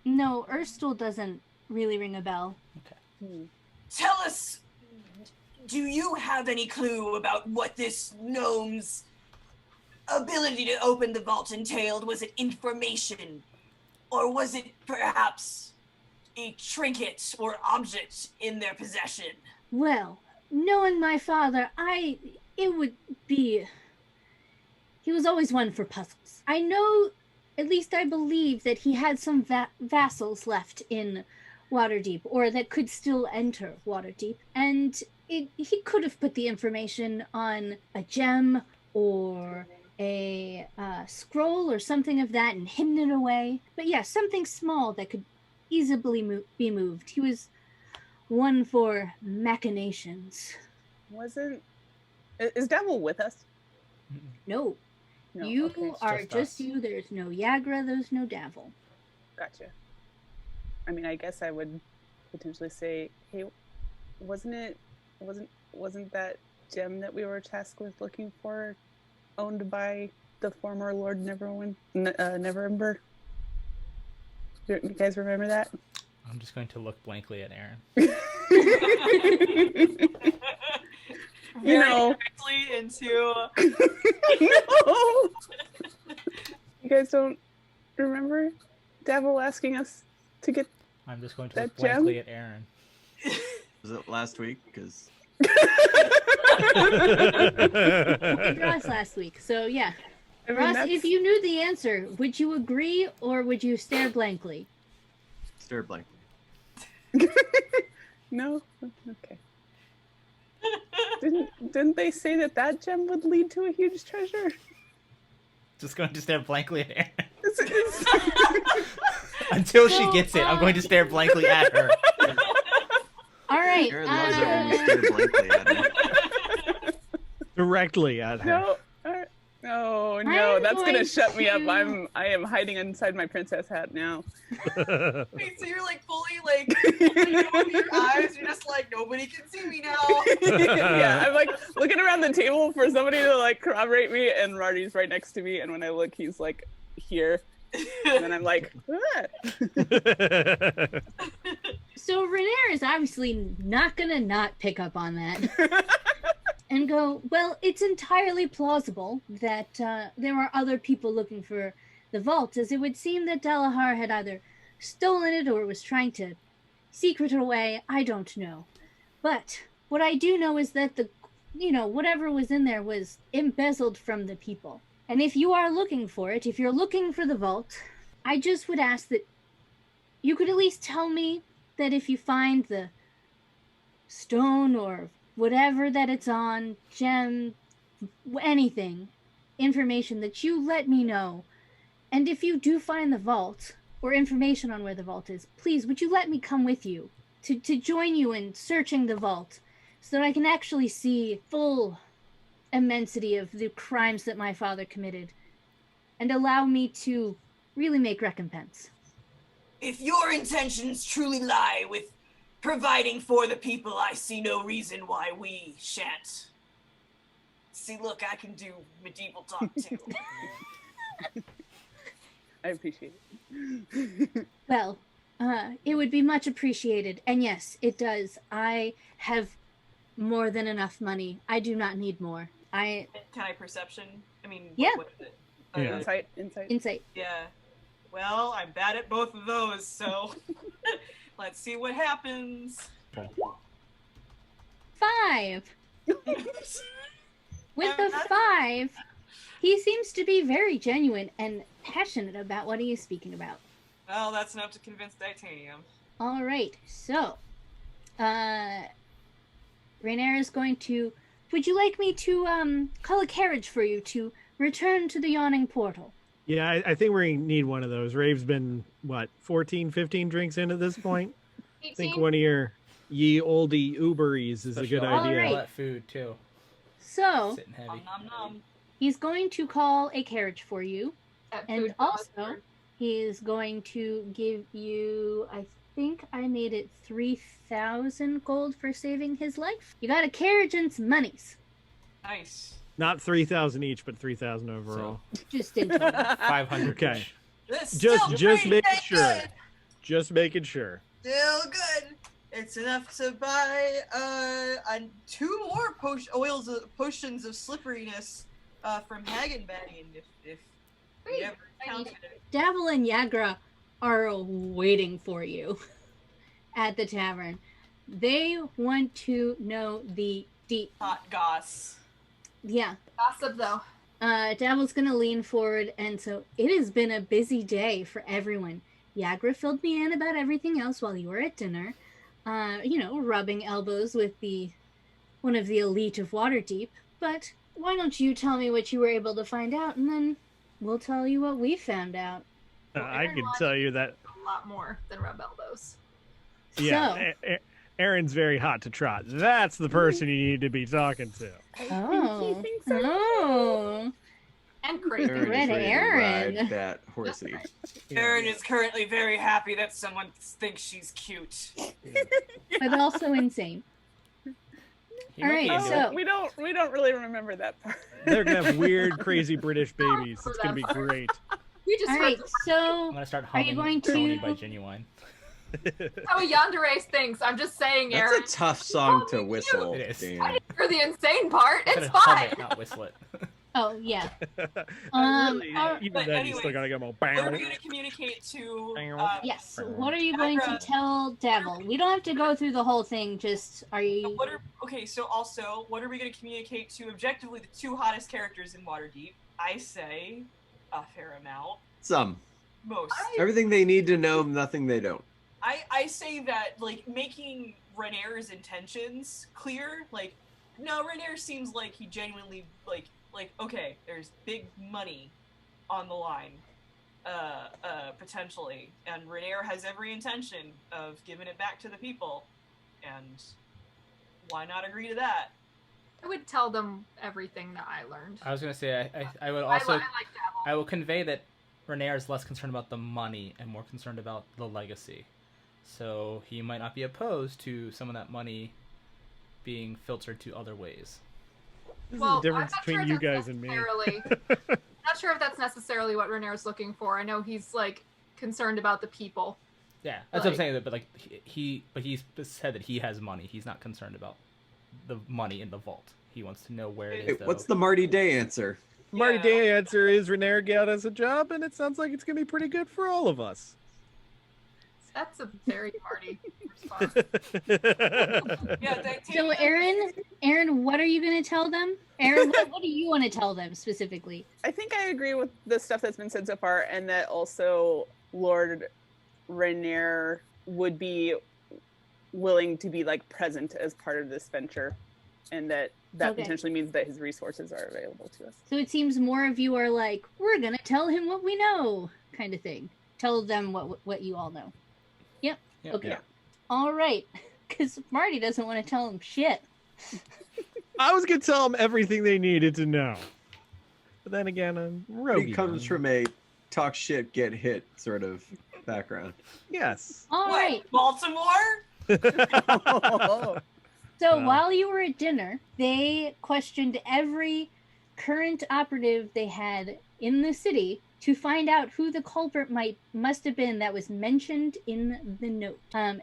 No, Erstal doesn't really ring a bell. Tell us, do you have any clue about what this gnome's ability to open the vault entailed? Was it information? Or was it perhaps a trinket or object in their possession? Well, knowing my father, he was always one for puzzles. I know, at least I believe, that he had some vassals left in Waterdeep, or that could still enter Waterdeep, and he could have put the information on a gem or a scroll or something of that and hidden it away. But yeah, something small that could easily be moved. He was one for machinations. Is Devil with us? No, No. you Okay. are just just us. you. There's no Yagra, there's no Davil. Gotcha. I mean, I guess I would potentially say, hey, wasn't that gem that we were tasked with looking for owned by the former Lord Neverember? You guys remember that? I'm just going to look blankly at Aaron. You know. Directly into. No. You guys don't remember Devil asking us to get I'm just going to That look blankly gem? at Aaron. Was it last week? Because Ross last week. So yeah, I mean, Ross, that's- if you knew the answer, would you agree or would you stare blankly? Stare blankly. No? Okay. Didn't they say that gem would lead to a huge treasure? Just going to stare blankly at Aaron. It's- Until she gets it, I'm going to stare blankly at her. All right. Aaron loves it when you stare blankly at him. Directly at her. No. Oh no, I'm that's gonna going shut me up. to- I am hiding inside my princess hat now. Wait, so you're like fully like opening up your eyes. You're just like nobody can see me now. Yeah, I'm like looking around the table for somebody to like corroborate me, and Marty's right next to me. And when I look, he's like here, and then I'm like, ah. So Renair is obviously not gonna not pick up on that and go, well, it's entirely plausible that there are other people looking for the vault, as it would seem that Dalahar had either stolen it or was trying to secret it away. I don't know. But what I do know is that whatever was in there was embezzled from the people. And if you are looking for it, if you're looking for the vault, I just would ask that you could at least tell me that if you find the stone or whatever that it's on, gem, anything, information, that you let me know. And if you do find the vault or information on where the vault is, please, would you let me come with you to join you in searching the vault so that I can actually see full immensity of the crimes that my father committed and allow me to really make recompense. If your intentions truly lie with providing for the people, I see no reason why we shan't. See, look, I can do medieval talk too. I appreciate it. Well, it would be much appreciated. And yes, it does. I have more than enough money. I do not need more. Can I perception? I mean, Yeah. what is it? Yeah. Insight. Yeah. Well, I'm bad at both of those, so let's see what happens. 5. With the 5, he seems to be very genuine and passionate about what he is speaking about. Well, that's enough to convince Titanium. All right, so, Rainier is going to. Would you like me to call a carriage for you to return to the yawning portal? Yeah, I think we need one of those. Rave's been, 14, 15 drinks in at this point? I think 18? one of your ye olde Uberies is a good Especially all idea. Alright. that food too. So, Sitting heavy. Nom nom nom. he's going to call a carriage for you, At and food also, cost. he is going to give you, I think I made it 3,000 gold for saving his life. You got a carriage and some monies. Nice. Not 3,000 each, but 3,000 overall. Just in total. 500. Okay. This Just still making pretty dang sure. good. Just making sure. Still good. It's enough to buy 2 more potions of slipperiness from Hagenbane if Great. you ever counted it. Davil and Yagra are waiting for you at the tavern. They want to know the deep. Hot goss. Yeah. Gossip though. Davil's gonna lean forward, and so it has been a busy day for everyone. Yagra filled me in about everything else while you were at dinner. Rubbing elbows with one of the elite of Waterdeep. But why don't you tell me what you were able to find out, and then we'll tell you what we found out. I can tell you that. A lot more than rub elbows. Yeah, Aaron's very hot to trot. That's the person you need to be talking to. Oh. You think so? Oh. And crazy. Aaron. Red Aaron. Ride that horsey. Erin is currently very happy that someone thinks she's cute. But also insane. He All might be right, into so- it. We don't really remember that part. They're gonna have weird, crazy British babies. It's gonna be great. We just All heard right, the- I'm so gonna start Are you humming going to- Crony by Genuine. how a yandere thinks. I'm just saying, That's Aaron. a tough song to whistle, It is. Dan. For the insane part, I it's said hum fine. it, not whistle it. oh yeah. Really, all- even But then, you still anyways, gotta go. What are we going to communicate to? Yes. What are you going to tell Davil? We don't have to go through the whole thing. Just are you? So also, what are we going to communicate to objectively the 2 hottest characters in Waterdeep? I say a fair amount. Some. Most. Everything they need to know, nothing they don't. I say that, like, making Renair's intentions clear, like, no, Renair seems like he genuinely, like, okay, there's big money on the line, potentially, and Renair has every intention of giving it back to the people, and why not agree to that? I would tell them everything that I learned. I was gonna say I would also I like Dabble. I will convey that Renair is less concerned about the money and more concerned about the legacy. So he might not be opposed to some of that money being filtered to other ways. This Well, is the difference I'm not between sure you that's guys and me. Not sure if that's necessarily what Renair's looking for. I know he's like concerned about the people. Yeah, that's what I'm saying. But like he's said that he has money. He's not concerned about the money in the vault. He wants to know where it Hey, is. what's the Marty Day answer? Marty Day answer is Renair got us a job, and it sounds like it's gonna be pretty good for all of us. That's a very Marty response. So Aaron, what are you going to tell them? Aaron, what do you want to tell them specifically? I think I agree with the stuff that's been said so far, and that also Lord Rainier would be willing to be like present as part of this venture, and that Okay. potentially means that his resources are available to us. So it seems more of you are like, we're going to tell him what we know, kind of thing. Tell them what you all know. Yep. Okay. Yeah. All right. Because Marty doesn't want to tell him shit. I was gonna tell them everything they needed to know, but then again, I'm rogue. He comes from a talk shit, get hit sort of background. Yes. All right. Baltimore? So while you were at dinner, they questioned every current operative they had in the city to find out who the culprit must have been that was mentioned in the note.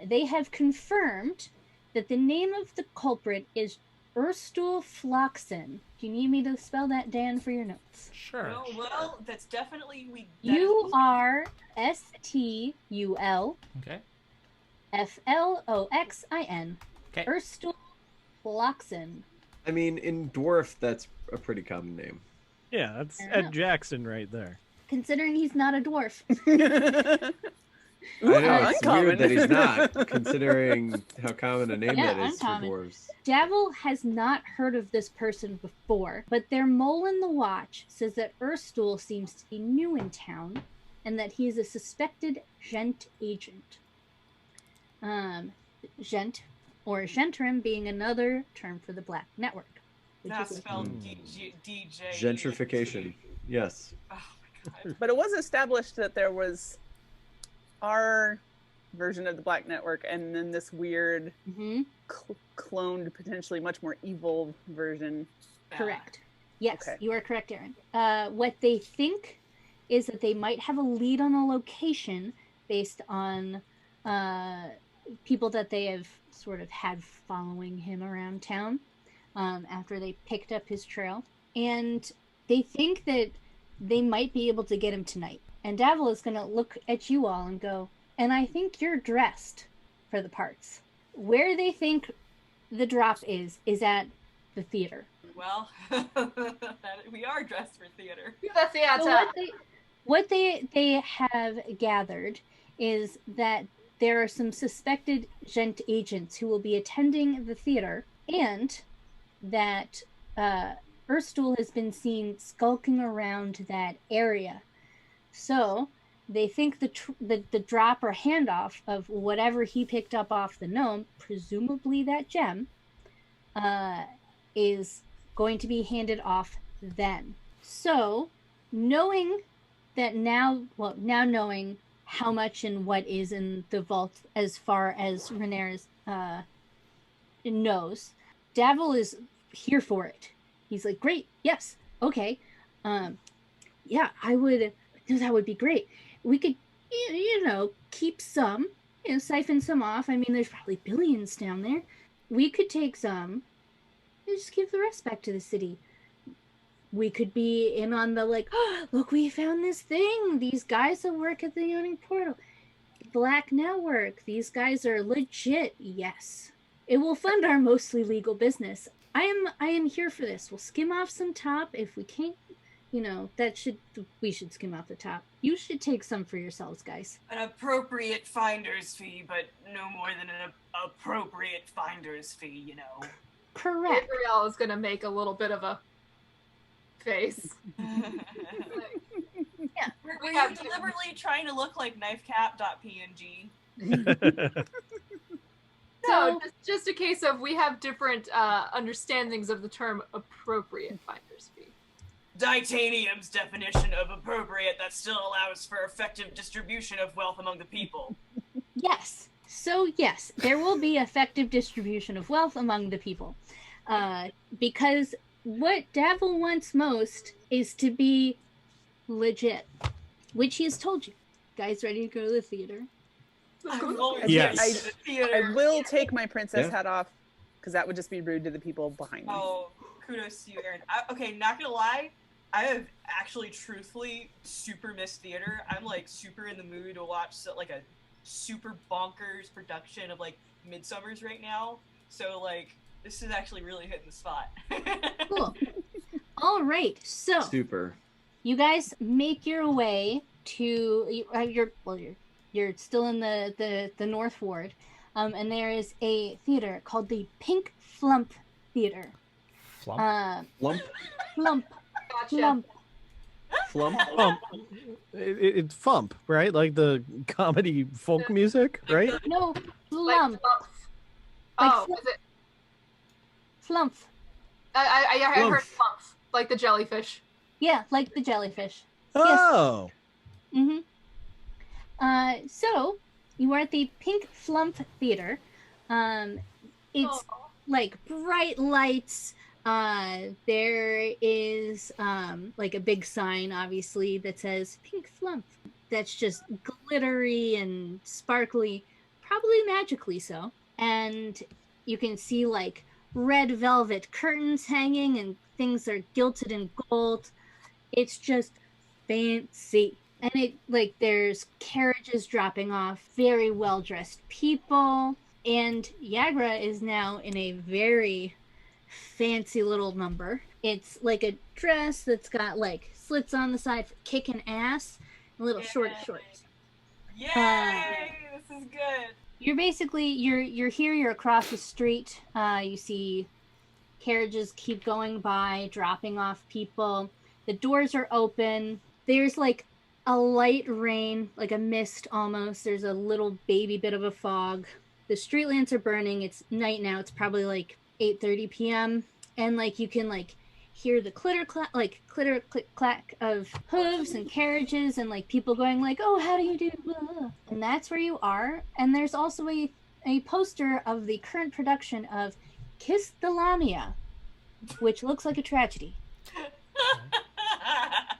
They have confirmed that the name of the culprit is Erstul Floxen. Do you need me to spell that, Dan, for your notes? Sure. Well, that's definitely Urstulfloxin. Okay. Floxin. Okay. Erstul Floxen. I mean, in dwarf, that's a pretty common name. Yeah, that's Fair Ed enough. Jackson right there. Considering he's not a dwarf. I know, it's uncommon. weird that he's not, considering how common a name Yeah, that is uncommon. for dwarves. Davil has not heard of this person before, but their mole in the watch says that Erstul seems to be new in town and that he is a suspected Gent agent. Gent, or Gentrim being another term for the Black Network. which That's is- spelled Mm. DJ. Gentrification. Yes. Oh my god. But it was established that there was our version of the Black Network, and then this weird Mhm, cloned, potentially much more evil version. correct. Yes, Okay. you are correct, Aaron. What they think is that they might have a lead on a location based on people that they have sort of had following him around town after they picked up his trail. And they think that they might be able to get him tonight. And Davil is going to look at you all and go, and I think you're dressed for the parts. Where they think the drop is at the theater. Well, we are dressed for theater. The theater. So what they have gathered is that there are some suspected Gent agents who will be attending the theater, and that Erstul has been seen skulking around that area. So they think the drop or handoff of whatever he picked up off the gnome, presumably that gem, is going to be handed off then. So, knowing that now knowing how much and what is in the vault as far as Renair's knows, Davil is here for it. He's like, great, yes, okay. Yeah, that would be great. We could, keep some, siphon some off. I mean, there's probably billions down there. We could take some and just give the rest back to the city. We could be in on the look, we found this thing. These guys that work at the Yawning Portal. Black Network. These guys are legit. Yes. It will fund our mostly legal business. I am here for this. We'll skim off some top. If we can't we should skim off the top. You should take some for yourselves, guys. An appropriate finder's fee, but no more than an appropriate finder's fee, you know. Correct. Gabrielle is gonna make a little bit of a face. Yeah. Were you deliberately trying to look like knifecap.png? No, just a case of we have different understandings of the term appropriate finder's fee. Titanium's definition of appropriate that still allows for effective distribution of wealth among the people. Yes. So yes, there will be effective distribution of wealth among the people. Because what Davil wants most is to be legit, which he has told you. Guys, ready to go to the theater? Yes. I will take my princess hat off, because that would just be rude to the people behind me. Oh, kudos to you, Aaron. Okay, not gonna lie, I have actually, truthfully, super missed theater. I'm like super in the mood to watch like a super bonkers production of like Midsummer's right now. So like, this is actually really hitting the spot. Cool. All right, so Super. you guys make your way to you're still in the North Ward, and there is a theater called the Pink Flump Theater. Flump? Lump? Flump. Gotcha. Flump. Flump? Fump. It's Fump, right? Like the comedy folk music, right? No, Like Flump. flump. Like Oh, flump. is it? Flump. I heard Flump. flump, like the jellyfish. Yeah, like the jellyfish. Oh. Mm-hmm. So you are at the Pink Flump Theater. It's Oh. like bright lights. There is like a big sign, obviously, that says Pink Flump. That's just glittery and sparkly, probably magically so. And you can see like red velvet curtains hanging, and things are gilded in gold. It's just fancy. And it like there's carriages dropping off, very well dressed people, and Yagra is now in a very fancy little number. It's like a dress that's got like slits on the side for kicking ass, and little short shorts. Yay! This is good. You're basically you're here, you're across the street. You see carriages keep going by, dropping off people. The doors are open. There's like a light rain, like a mist almost. There's a little baby bit of a fog. The street lamps are burning. It's night now. It's probably like 8:30 p.m. And like you can like hear the clitter click clack of hooves and carriages and like people going like, "Oh, how do you do?" Blah. And that's where you are. And there's also a poster of the current production of Kiss the Lamia, which looks like a tragedy.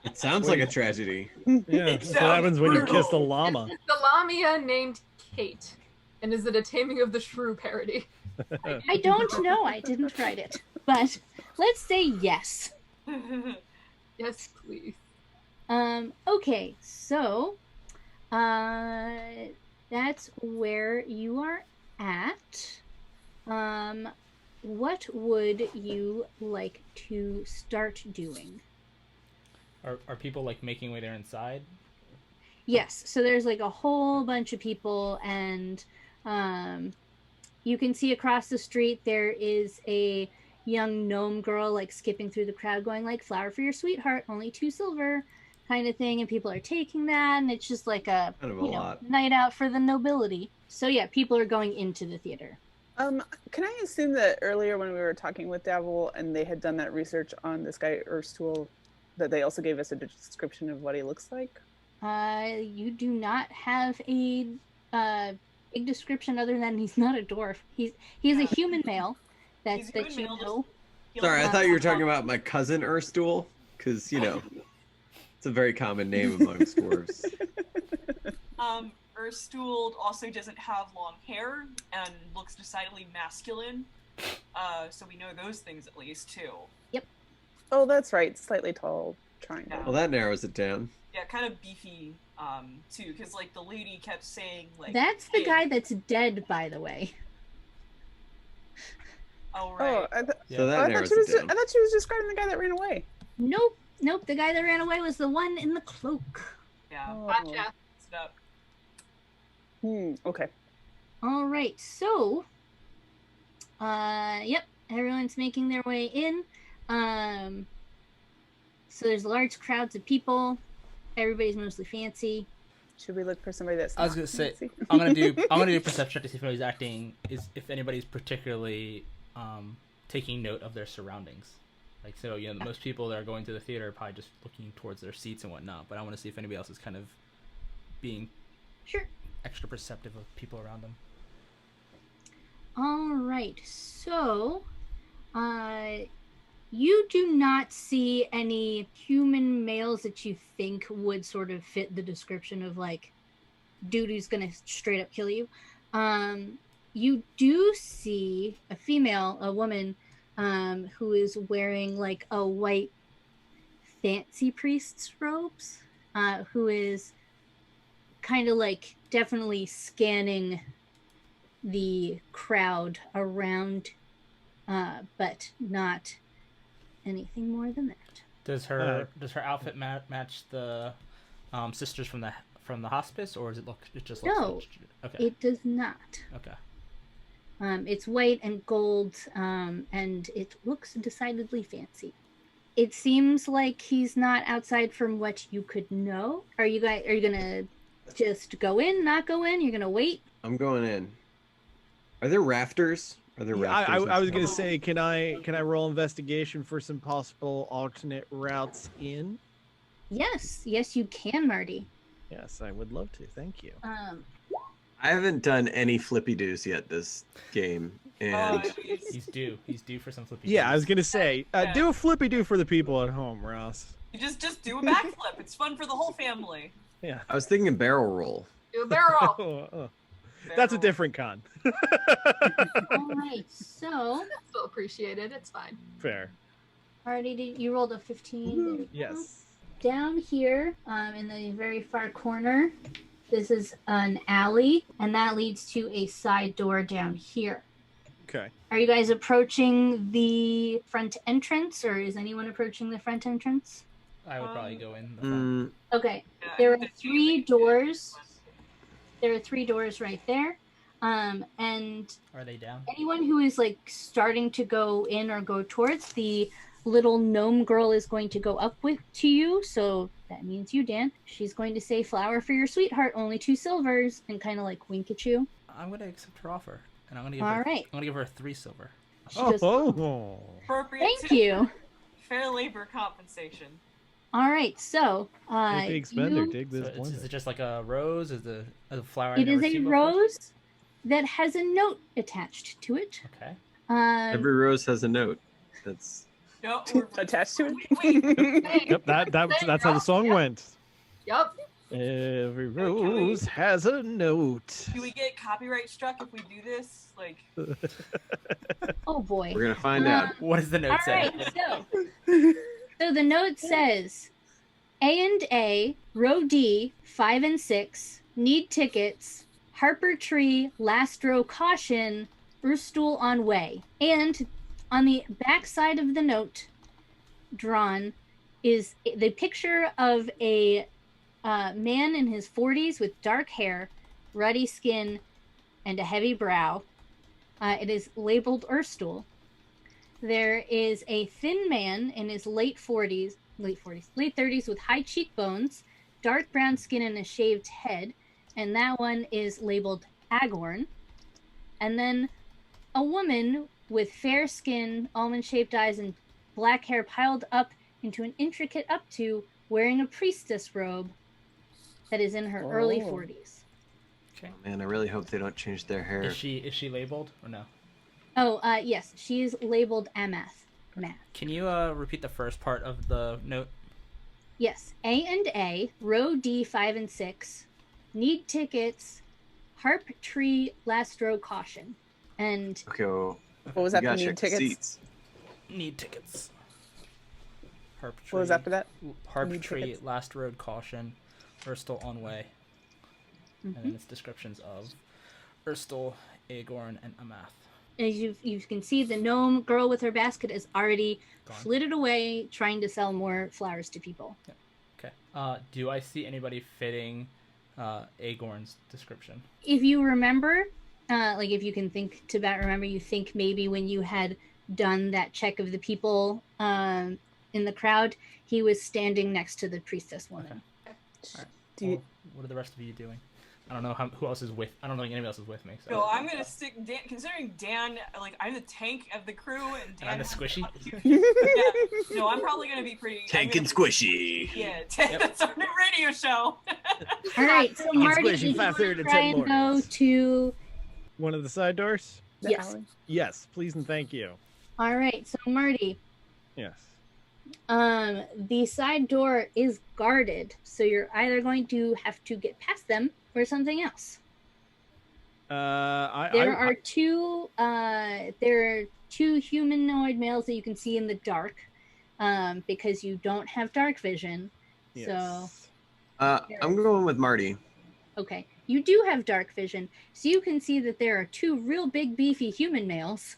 It sounds like a tragedy. Yeah, that's what happens when you kiss the llama. It's the Lamia named Kate. And is it a Taming of the Shrew parody? I don't know. I didn't write it. But let's say yes. Yes, please. Okay, so that's where you are at. What would you like to start doing? Are people like making way there inside? Yes, so there's like a whole bunch of people, and you can see across the street there is a young gnome girl like skipping through the crowd going like, "Flower for your sweetheart, only 2 silver," kind of thing, and people are taking that, and it's just like a, Kind of a lot. night out for the nobility. So yeah, people are going into the theater. Can I assume that earlier when we were talking with Davil and they had done that research on this guy Erstool, that they also gave us a description of what he looks like? You do not have a big description other than he's not a dwarf. He's a human male. He's a That human you male, know. Sorry, I thought you were talking about my cousin Erstool, because, you know, it's a very common name amongst dwarves. Erstool also doesn't have long hair and looks decidedly masculine. So we know those things at least too. Oh, that's right. Slightly tall triangle. Well, that narrows it down. Yeah, kind of beefy too, because like the lady kept saying like. That's the "Hey." guy that's dead, by the way. Oh right. Oh, So that I narrows thought it down. she was describing the guy that ran away. Nope. Nope, the guy that ran away was the one in the cloak. Yeah. Oh. Gotcha. Messed up. Okay. All right, so, yep, everyone's making their way in. So there's large crowds of people. Everybody's mostly fancy. Should we look for somebody that's I was not gonna say fancy? I'm gonna do a perception check to see if anybody's acting if anybody's particularly taking note of their surroundings. Like, so, you know, most people that are going to the theater are probably just looking towards their seats and whatnot, but I want to see if anybody else is kind of being Sure. extra perceptive of people around them. All right, so, you do not see any human males that you think would sort of fit the description of, like, dude who's gonna straight up kill you. You do see a female, a woman, who is wearing, like, a white fancy priest's robes, who is kind of, like, definitely scanning the crowd around, but not anything more than that. Does her outfit match the sisters from the hospice, or does it just looks No, like... Okay. It does not. Okay. It's white and gold, and it looks decidedly fancy. It seems like he's not outside from what you could know. Are you gonna just go in, not go in? You're gonna wait? I'm going in. Are there rafters? Are there rafters? I was gonna say, can I roll investigation for some possible alternate routes in? Yes, you can, Marty. Yes, I would love to. Thank you. I haven't done any flippy doos yet this game, and He's due for some flippy. Yeah, I was doos. gonna say, do a flippy do for the people at home, Ross. You just do a backflip. It's fun for the whole family. Yeah. I was thinking barrel roll. Do a barrel. Oh. That's a different con. All right, so Still appreciated. It's fine. Fair. Marty, you rolled a 15. There we go. Yes. Down here, in the very far corner, this is an alley, and that leads to a side door down here. Okay. Are you guys approaching the front entrance, or is anyone approaching the front entrance? I would probably go in. The front. Okay. Yeah, There I are think three doors. There are 3 doors right there. And Are they down? anyone who is, like, starting to go in or go towards, the little gnome girl is going to go up to you. So that means you, Dan. She's going to say, "Flower for your sweetheart, only 2 silvers," and kind of, like, wink at you. I'm gonna accept her offer, and I'm gonna give All her. right. I'm gonna give her 3 silver. She goes, Appropriate "Thank to you." fair labor compensation. All right, so Big spender, you- dig So this is it just like a rose? Is the flower? it I've is never a seen before? rose that has a note attached to it. Okay. Every rose has a note. That's No, Attached to Wait. it? Yep, that's how the song went. Yup. Every rose has a note. Do we get copyright struck if we do this? Like, Oh boy. we're gonna find out. What does the note All say? right, so the note says, A&A, row D, 5 and 6, need tickets, Harper Tree, last row caution, Brewstool on way. And on the back side of the note, drawn, is the picture of a man in his 40s with dark hair, ruddy skin, and a heavy brow. It is labeled Erstool. There is a thin man in his late 30s with high cheekbones, dark brown skin, and a shaved head. And that one is labeled Agorn. And then a woman with fair skin, almond-shaped eyes, and black hair piled up into an intricate updo, wearing a priestess robe that is in her early 40s. Okay. Man, I really hope they don't change their hair. Is she labeled or no? Oh, yes, she is labeled Amath. Math. Can you repeat the first part of the note? Yes, A&A, row D, 5 and 6, need tickets, Harp Tree, last row caution. And Okay, well, What was we after gotta need check the tickets? seats. Need tickets. Harp What was Tree- after that? Harp Need Tree, tickets. last road caution, Erstal on way. And then it's descriptions of Erstal, Agorn, and Amath. as you can see, the gnome girl with her basket is already Gone. flitted away, trying to sell more flowers to people. Okay. Do I see anybody fitting Agorn's description? If you remember, like if you can think to that, remember you think maybe when you had done that check of the people in the crowd, he was standing next to the priestess woman. Okay. All right. Do you, Well, what are the rest of you doing? I don't know who else is with. I don't think anybody else is with me. So. No, I'm gonna stick Dan. Considering Dan, like I'm the tank of the crew, and Dan. I'm the squishy. Yeah. No, I'm probably gonna be pretty. Tank and squishy. Yeah, that's our new radio show. All right, so Marty, squishy, did you faster want to to try 10 and go lords. to? One of the side doors? the Yes. alley? Yes, please and thank you. All right, so Marty, Yes. the side door is guarded, so you're either going to have to get past them or something else. There are two humanoid males that you can see in the dark, because you don't have dark vision. Yes. I'm going with Marty. Okay, you do have dark vision, so you can see that there are two real big beefy human males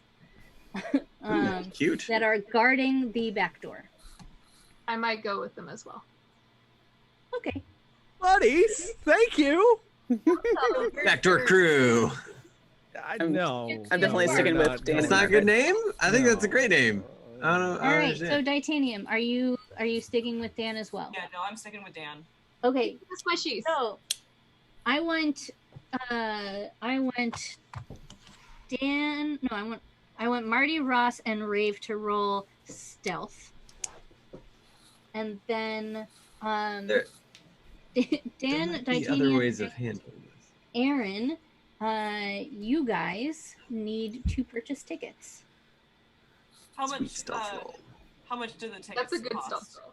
Cute. that are guarding the back door. I might go with them as well. Okay. Buddies, thank you. Backdoor crew. I I'm- know. I'm definitely we're sticking with not Dan. That's going not a good name? I think that's a No. great name. I don't know. All right. understand. So Titanium, are you sticking with Dan as well? Yeah, no, I'm sticking with Dan. Okay. The squishies. So I want Dan. No, I want Marty, Ross, and Rave to roll stealth, and then There- Dan, There might be Titanium, other ways of handling this. Aaron, you guys need to purchase tickets. How Sweet much? stealth roll. How much do the tickets That's a good cost? stealth roll.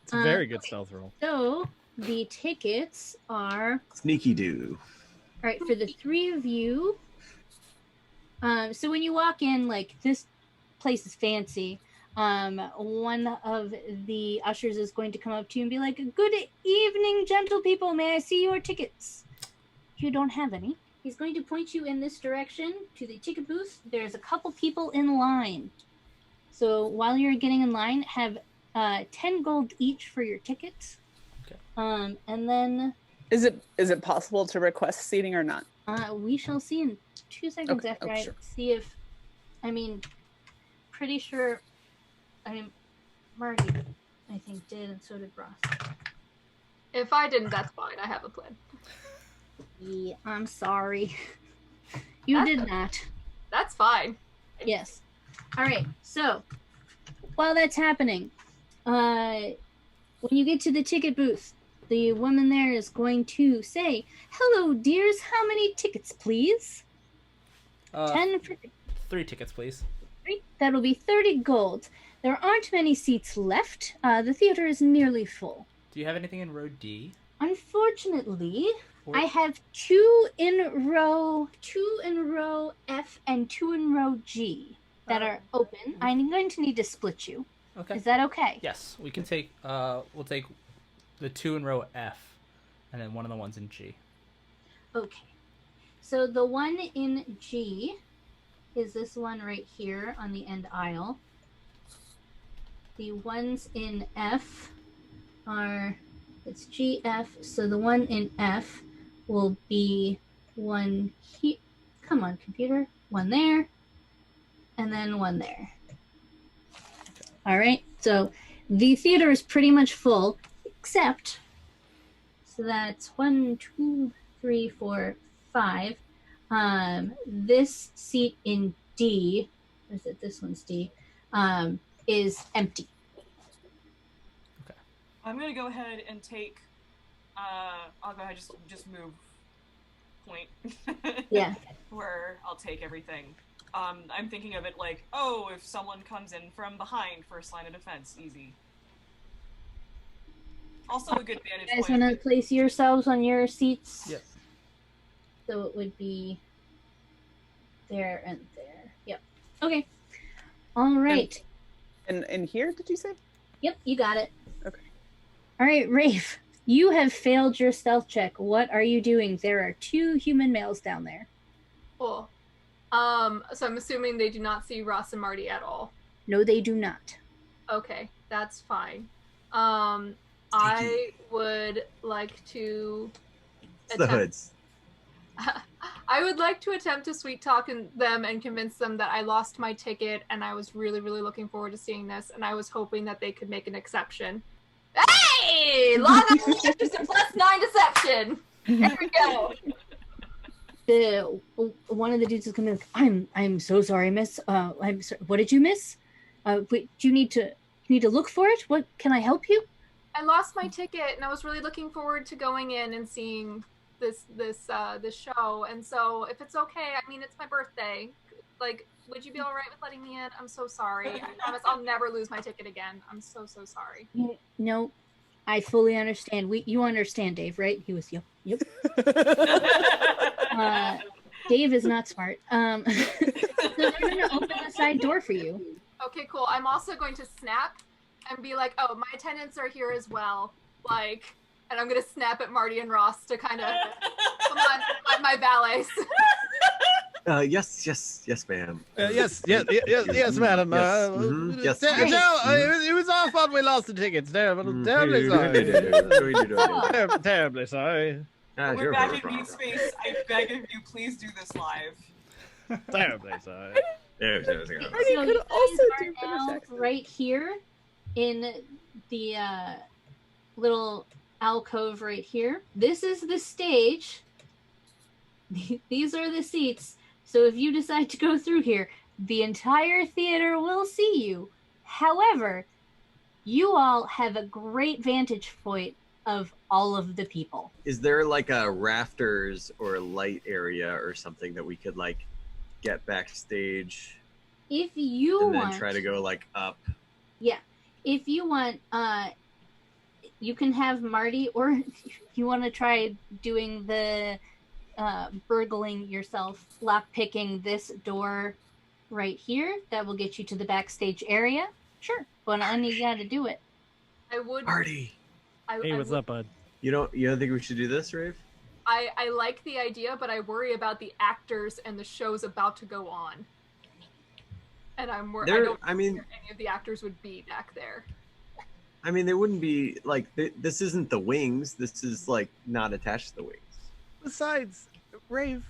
It's a very good okay. stealth roll. So the tickets are Sneaky do. all right for the three of you. So when you walk in, like, this place is fancy. One of the ushers is going to come up to you and be like, "Good evening, gentle people. May I see your tickets?" If you don't have any, he's going to point you in this direction to the ticket booth. There's a couple people in line. So while you're getting in line, have 10 gold each for your tickets. Okay. And then Is it possible to request seating or not? we shall see in 2 seconds Okay. after Oh, I sure. see if, pretty sure, Marty, I think, did, and so did Ross. If I didn't, that's fine. I have a plan. Yeah, I'm sorry. You That's did okay. not. That's fine. Yes. All right. So while that's happening, when you get to the ticket booth, the woman there is going to say, "Hello, dears. How many tickets, please?" 10 for 3 tickets, please. 3. That'll be 30 gold. There aren't many seats left. The theater is nearly full. Do you have anything in row D? Unfortunately, Or- I have 2 in row F and 2 in row G that are open. I'm going to need to split you. Okay. Is that okay? Yes, we can take. We'll take the 2 in row F, and then one of the ones in G. Okay. So the one in G is this one right here on the end aisle. The ones in F are, it's GF, so the one in F will be one here. Come on, computer. One there, and then one there. All right, so the theater is pretty much full, except, so that's 1, 2, 3, 4, 5. This seat in D, or is it this one's D, is empty. I'm gonna go ahead and take. I'll go ahead just move point. Yeah. Where I'll take everything. I'm thinking of it like, oh, if someone comes in from behind, first line of defense, easy. Also a good vantage You guys point. want to place yourselves on your seats? Yes. So it would be there and there. Yep. Okay. All right. And here, did you say? Yep, you got it. Okay. All right, Rafe, you have failed your stealth check. What are you doing? There are 2 human males down there. Cool. So I'm assuming they do not see Ross and Marty at all. No, they do not. Okay, that's fine. I would like to It's the hoods. I would like to attempt to sweet talk them and convince them that I lost my ticket and I was really, really looking forward to seeing this, and I was hoping that they could make an exception. Hey! Log on to +9 deception! There we go. One of the dudes is coming like, I'm so sorry, miss. I'm sorry. What did you miss? Wait, do you need to look for it? What, can I help you? I lost my ticket and I was really looking forward to going in and seeing this show, and so if it's okay, I mean, it's my birthday, like, would you be all right with letting me in? I'm so sorry. I promise I'll never lose my ticket again. I'm so sorry. No, I fully understand. You understand, Dave, right? He was, yep. Dave is not smart. So they're gonna open the side door for you. Okay, cool. I'm also going to snap and be like, oh, my attendants are here as well, like, and I'm gonna snap at Marty and Ross to kind of come on, my valets. Yes, ma'am. Yes, madam. Yes, it was our fault we lost the tickets. Terribly sorry. Terribly sorry. We're back in Meat Space. I beg of you, please do this live. Terribly sorry. Marty So could also are do now British accent. right here in the little alcove right here. This is the stage. These are the seats. So if you decide to go through here, the entire theater will see you. However, you all have a great vantage point of all of the people. Is there like a rafters or light area or something that we could like get backstage If you and want, then try to go like up? yeah. If you want, you can have Marty, or if you want to try doing the burgling yourself, lock picking this door right here, that will get you to the backstage area. Sure, but I need you to do it. I would. Marty, Hey, what's up, bud? you don't think we should do this, Rave? I like the idea, but I worry about the actors and the shows about to go on. And I'm worried. I don't know where any of the actors would be back there. I mean, they wouldn't be like this. Isn't the wings? This is like not attached to the wings. Besides, Rave,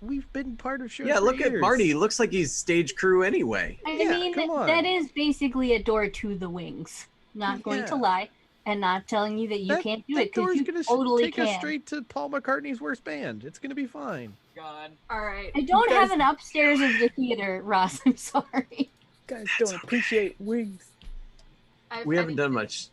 we've been part of shows. Yeah, for look years. at Marty. He looks like he's stage crew anyway. I Yeah, mean, come on. that is basically a door to the wings. Not going to Yeah. lie, and not telling you that you can't do it, because door's you gonna totally take can. us straight to Paul McCartney's worst band. It's gonna be fine. God. All right. I don't have an upstairs of the theater, Ross. I'm sorry. Guys don't appreciate wings. We haven't done much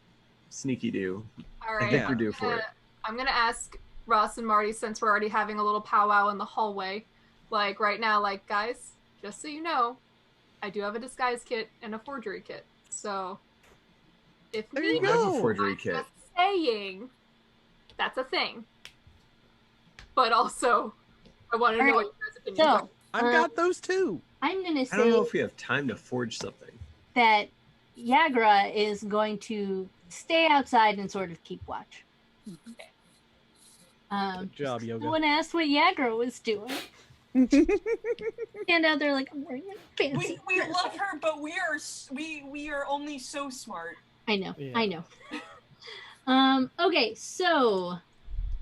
sneaky do. All I right. think we're due for it. I'm gonna ask Ross and Marty, since we're already having a little powwow in the hallway, like right now, like, guys, just so you know, I do have a disguise kit and a forgery kit. So if There you needed, go. I have a forgery I'm kit. just saying that's a thing. But also, I want to know what your guys' opinions are. So, I've got those too. I'm going to I don't know say if we have time to forge something. that Yagra is going to stay outside and sort of keep watch. Good job, No Yoga. one asked what Yagra was doing. And out there like, I'm wearing a fancy We dress. love her, but we are only so smart. I know, Yeah. I know. Okay, so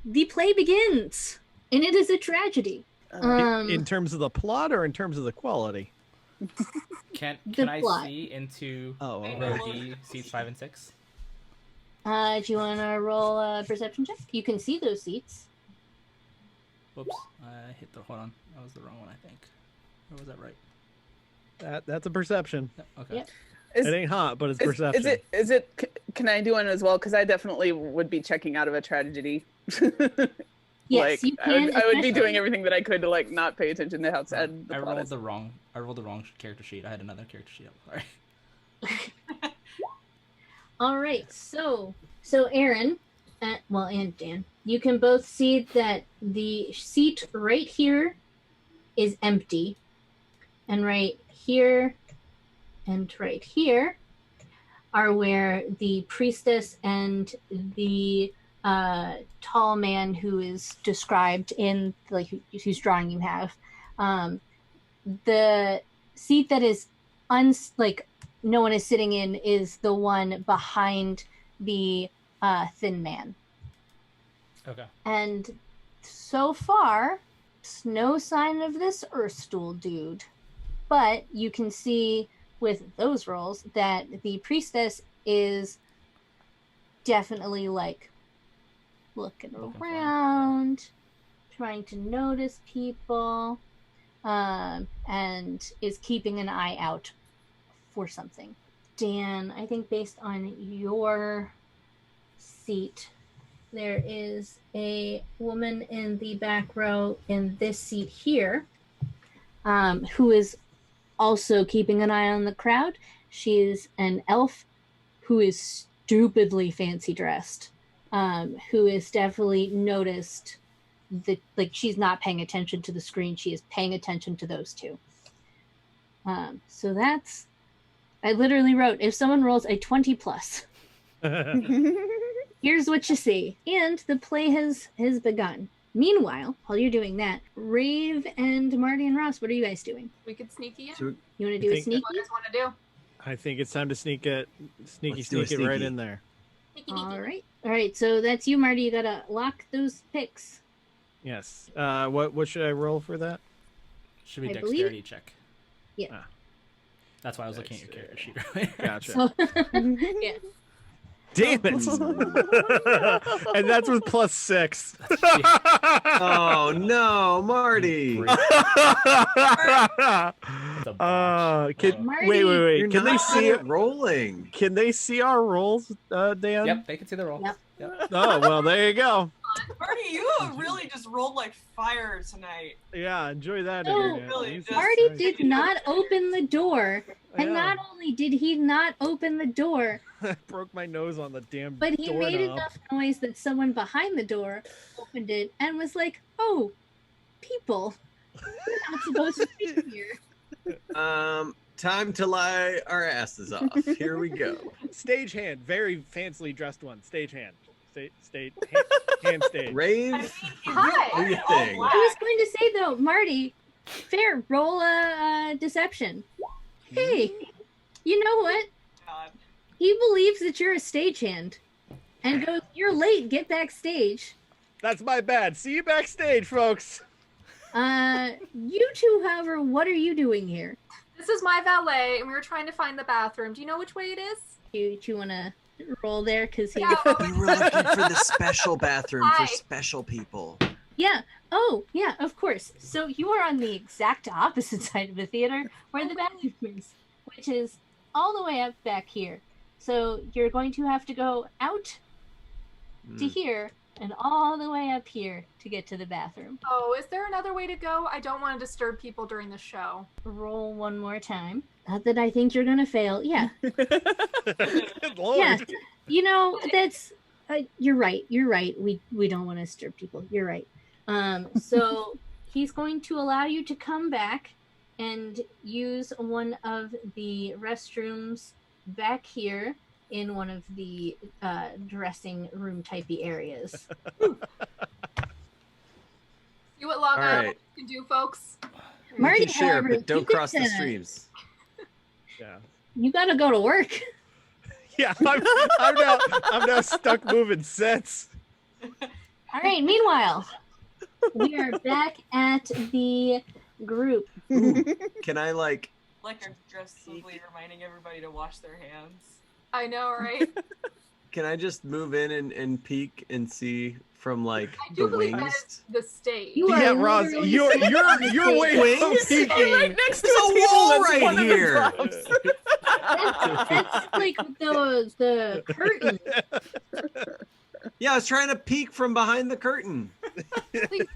the play begins, and it is a tragedy. In terms of the plot or in terms of the quality? Can The I plot. see into Oh, row D, seats 5 and 6? Do you want to roll a perception check? You can see those seats. Whoops, I hit the. Hold on, that was the wrong one, I think. Or was that right? That's a perception. No, okay. Yep. Is, It ain't hot, but it's is, perception. is it? Can I do one as well? Because I definitely would be checking out of a tragedy. Yes, like, you I can. would be especially- doing everything that I could to like not pay attention to outside the I plot rolled is. the wrong. I rolled the wrong character sheet. I had another character sheet up. Sorry. All right, so Aaron, and Dan, you can both see that the seat right here is empty, and right here and right here are where the priestess and the tall man who is described in like whose drawing you have the seat that is like no one is sitting in is the one behind the thin man. Okay. And so far, no sign of this Earthstool dude. But you can see with those rolls that the priestess is definitely like looking around, trying to notice people, and is keeping an eye out for something. Dan, I think based on your seat, there is a woman in the back row in this seat here, who is also keeping an eye on the crowd. She is an elf who is stupidly fancy dressed, who is definitely noticed that, like, she's not paying attention to the screen. She is paying attention to those two. So that's, I literally wrote, if someone rolls a 20 plus, here's what you see. And the play has begun. Meanwhile, while you're doing that, Rave and Marty and Ross, what are you guys doing? We could sneaky in. So You want to do a sneaky? What do you guys want to do? I think it's time to sneak it Let's do a right sneaky. in there. All right. So that's you, Marty. You gotta lock those picks. Yes. What should I roll for that? Should be I dexterity believe- check. Yeah. Ah. That's why I was looking at your character sheet earlier. Gotcha. So, yeah. Damn it! And that's with +6. Oh no, Marty! It's a botch. Marty, wait. You're Can they not see good it? at rolling? Can they see our rolls, Dan? Yep, they can see the roll. Yep. Oh well, there you go. Marty, you really just rolled like fire tonight. Yeah, enjoy that. No, Internet. really, Jesus Marty Christ. did not open the door. And Yeah. not only did he not open the door, I broke my nose on the damn but he made doorknob. enough noise that someone behind the door opened it and was like, "Oh, people, we're not supposed to be here." Time to lie our asses off. Here we go. Stagehand, very fancily dressed one. Stagehand. Hand stage. Rave, I mean, Hi. do your all thing. black. I was going to say though, Marty, fair, roll a deception. Hey, you know what? God. He believes that you're a stagehand, and goes, "You're late. Get backstage." That's my bad. See you backstage, folks. You two, however, what are you doing here? This is my valet, and we were trying to find the bathroom. Do you know which way it is? Do you want to roll there? Because he, Yeah. We were looking for the special bathroom for Hi. special people. yeah. Oh, yeah. Of course. So you are on the exact opposite side of the theater where the bathroom is, which is all the way up back here. So you're going to have to go out to here and all the way up here to get to the bathroom. Oh, is there another way to go? I don't want to disturb people during the show. Roll one more time. Not that I think you're gonna fail. Yeah. Good Lord. Yeah. You know, that's you're right. You're right. We don't want to disturb people. You're right. So he's going to allow you to come back and use one of the restrooms back here in one of the dressing room typey areas. See what Long All Island right. can do, folks. Marty, We can share, however, but don't you cross the get to- streams. Yeah. You gotta go to work. Yeah, I'm now stuck moving sets. All right. Meanwhile, we are back at the group. Ooh, can I Like aggressively reminding everybody to wash their hands. I know, right? can I just move in and peek and see from like I do the believe that wings? is the stage. You are Yeah, Ross, literally you're sitting on the way stage. from Wings? peeking. next There's a wall right here. That's like the curtain. Yeah, I was trying to peek from behind the curtain.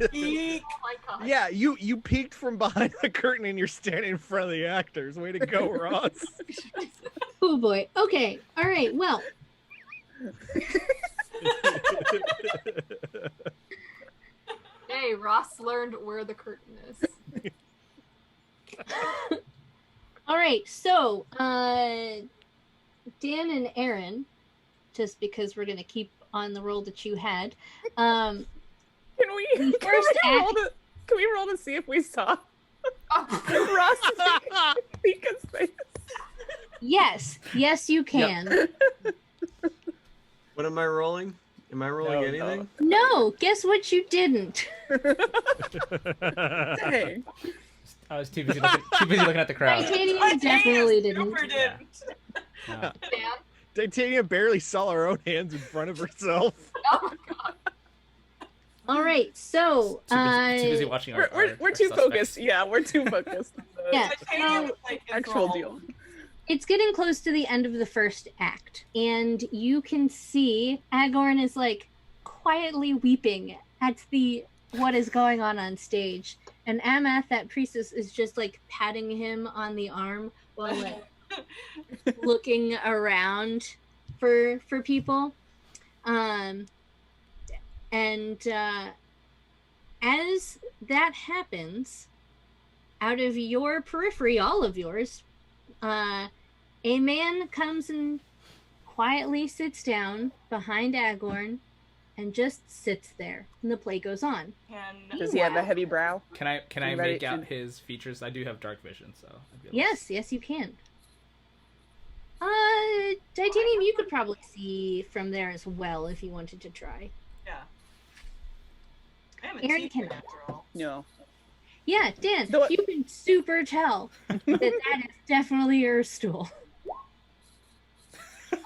Please. Oh my god. Yeah, you peeked from behind the curtain and you're standing in front of the actors. Way to go, Ross. Oh boy. Okay. All right. Well, Hey, Ross learned where the curtain is. all right. So, Dan and Aaron, just because we're gonna keep on the roll that you had, Can we First roll act- to see if we saw? Ross Mika's face. Yes, you can. What am I rolling? Am I rolling No, anything? No, guess what you didn't? Dang. I was too busy looking at the crowd. Titanium definitely didn't. Super Yeah. didn't. No. Dan? Titania barely saw her own hands in front of herself. Oh my god. All right, so Too busy watching our We're our too suspects. focused. Yeah, we're too focused on the Yeah. Titanium so is like actual enthralled. deal. it's getting close to the end of the first act, and you can see Agorn is like quietly weeping at what is going on stage, and Amath, that priestess, is just like patting him on the arm while like looking around for people. And as that happens, out of your periphery, all of yours, a man comes and quietly sits down behind Agorn and just sits there, and the play goes on. And Does he have a heavy brow? Can I Anybody make out should- his features? I do have dark vision, so I'd be able to Yes, you can. Titanium, you could probably see from there as well if you wanted to try. yeah. I am a Aaron teacher cannot. after all. No. Yeah, Dan, No, you can super tell that is definitely your stool.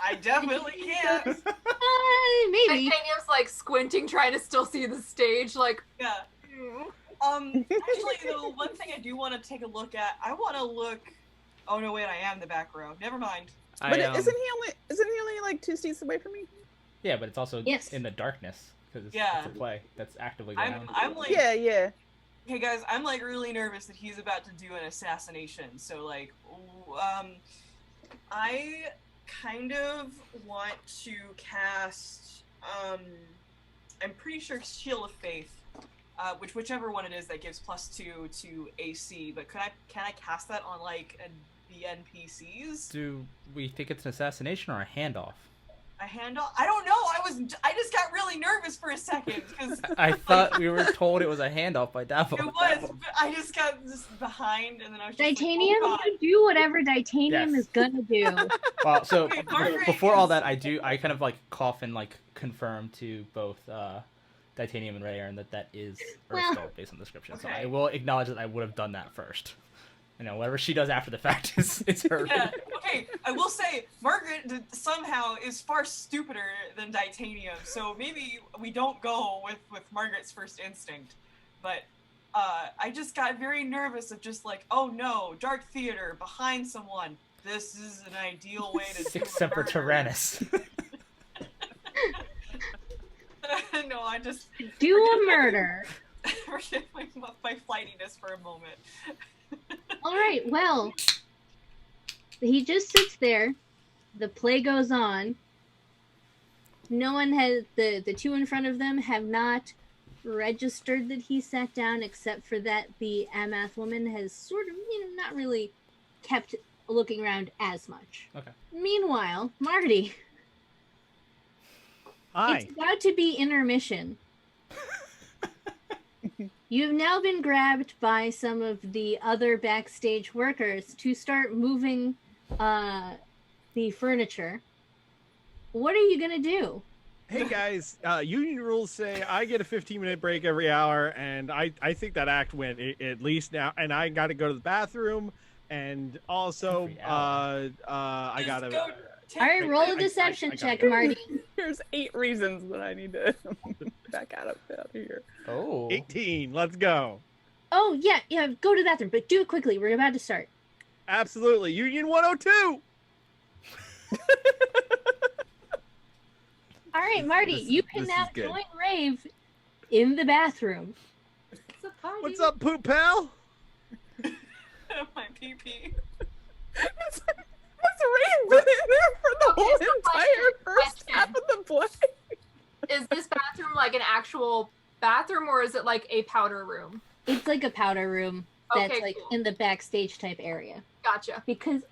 I definitely can't. Maybe. Titanium's like squinting, trying to still see the stage. Like, Yeah. Actually, though, one thing I do want to take a look at. I want to look. Oh no, wait! I am in the back row. Never mind. But isn't he only like 2 seats away from me? Yeah, but it's also Yes. in the darkness because it's, Yeah. it's a play that's actively going on. I'm like. Yeah. Hey guys, I'm like really nervous that he's about to do an assassination. So like, I kind of want to cast. I'm pretty sure Shield of Faith, whichever one it is that gives +2 to AC. But can I cast that on like the NPCs? Do we think it's an assassination or a handoff? A handle? I don't know. I just got really nervous for a second because I thought we were told it was a handoff by Davos. it was. But I just got just behind, and then I was just Titanium, like, oh, God. you do whatever Titanium Yes. is gonna do. Well, so Okay, Margaret before all is- that, I kind of like cough and like confirm to both Titanium and Ray Aaron that is Well- Ursula based on the description. So Okay. I will acknowledge that I would have done that first. You know, whatever she does after the fact is her. Yeah, okay, I will say, Margaret somehow is far stupider than Titanium, so maybe we don't go with Margaret's first instinct. But I just got very nervous of just like, oh no, dark theater, behind someone. This is an ideal way to do Six a Semper murder. Tyrannis. No, I just Do a murder. forget my flightiness for a moment. All right, well, he just sits there. The play goes on. No one has, the two in front of them have not registered that he sat down, except for that the Amath woman has sort of, not really kept looking around as much. Okay. Meanwhile, Marty, Hi. it's about to be intermission. You've now been grabbed by some of the other backstage workers to start moving the furniture. What are you going to do? Hey guys, union rules say I get a 15-minute break every hour, and I think that act went at least now, and I got to go to the bathroom, and also Every hour. I Just got to. go take All right, roll I a deception gotta check, go. Marty. There's 8 reasons that I need to back out of here. Oh. 18. Let's go. Oh, yeah, go to the bathroom, but do it quickly. We're about to start. Absolutely. Union 102. All right, Marty, you can this now is good. join Rave in the bathroom. It's a party. What's up, poop pal? my PP. That's Ray been in there for the Okay, whole so entire first question. half of the play. is this bathroom like an actual bathroom, or is it like a powder room? It's like a powder room that's Okay, like cool. in the backstage type area. Gotcha. Because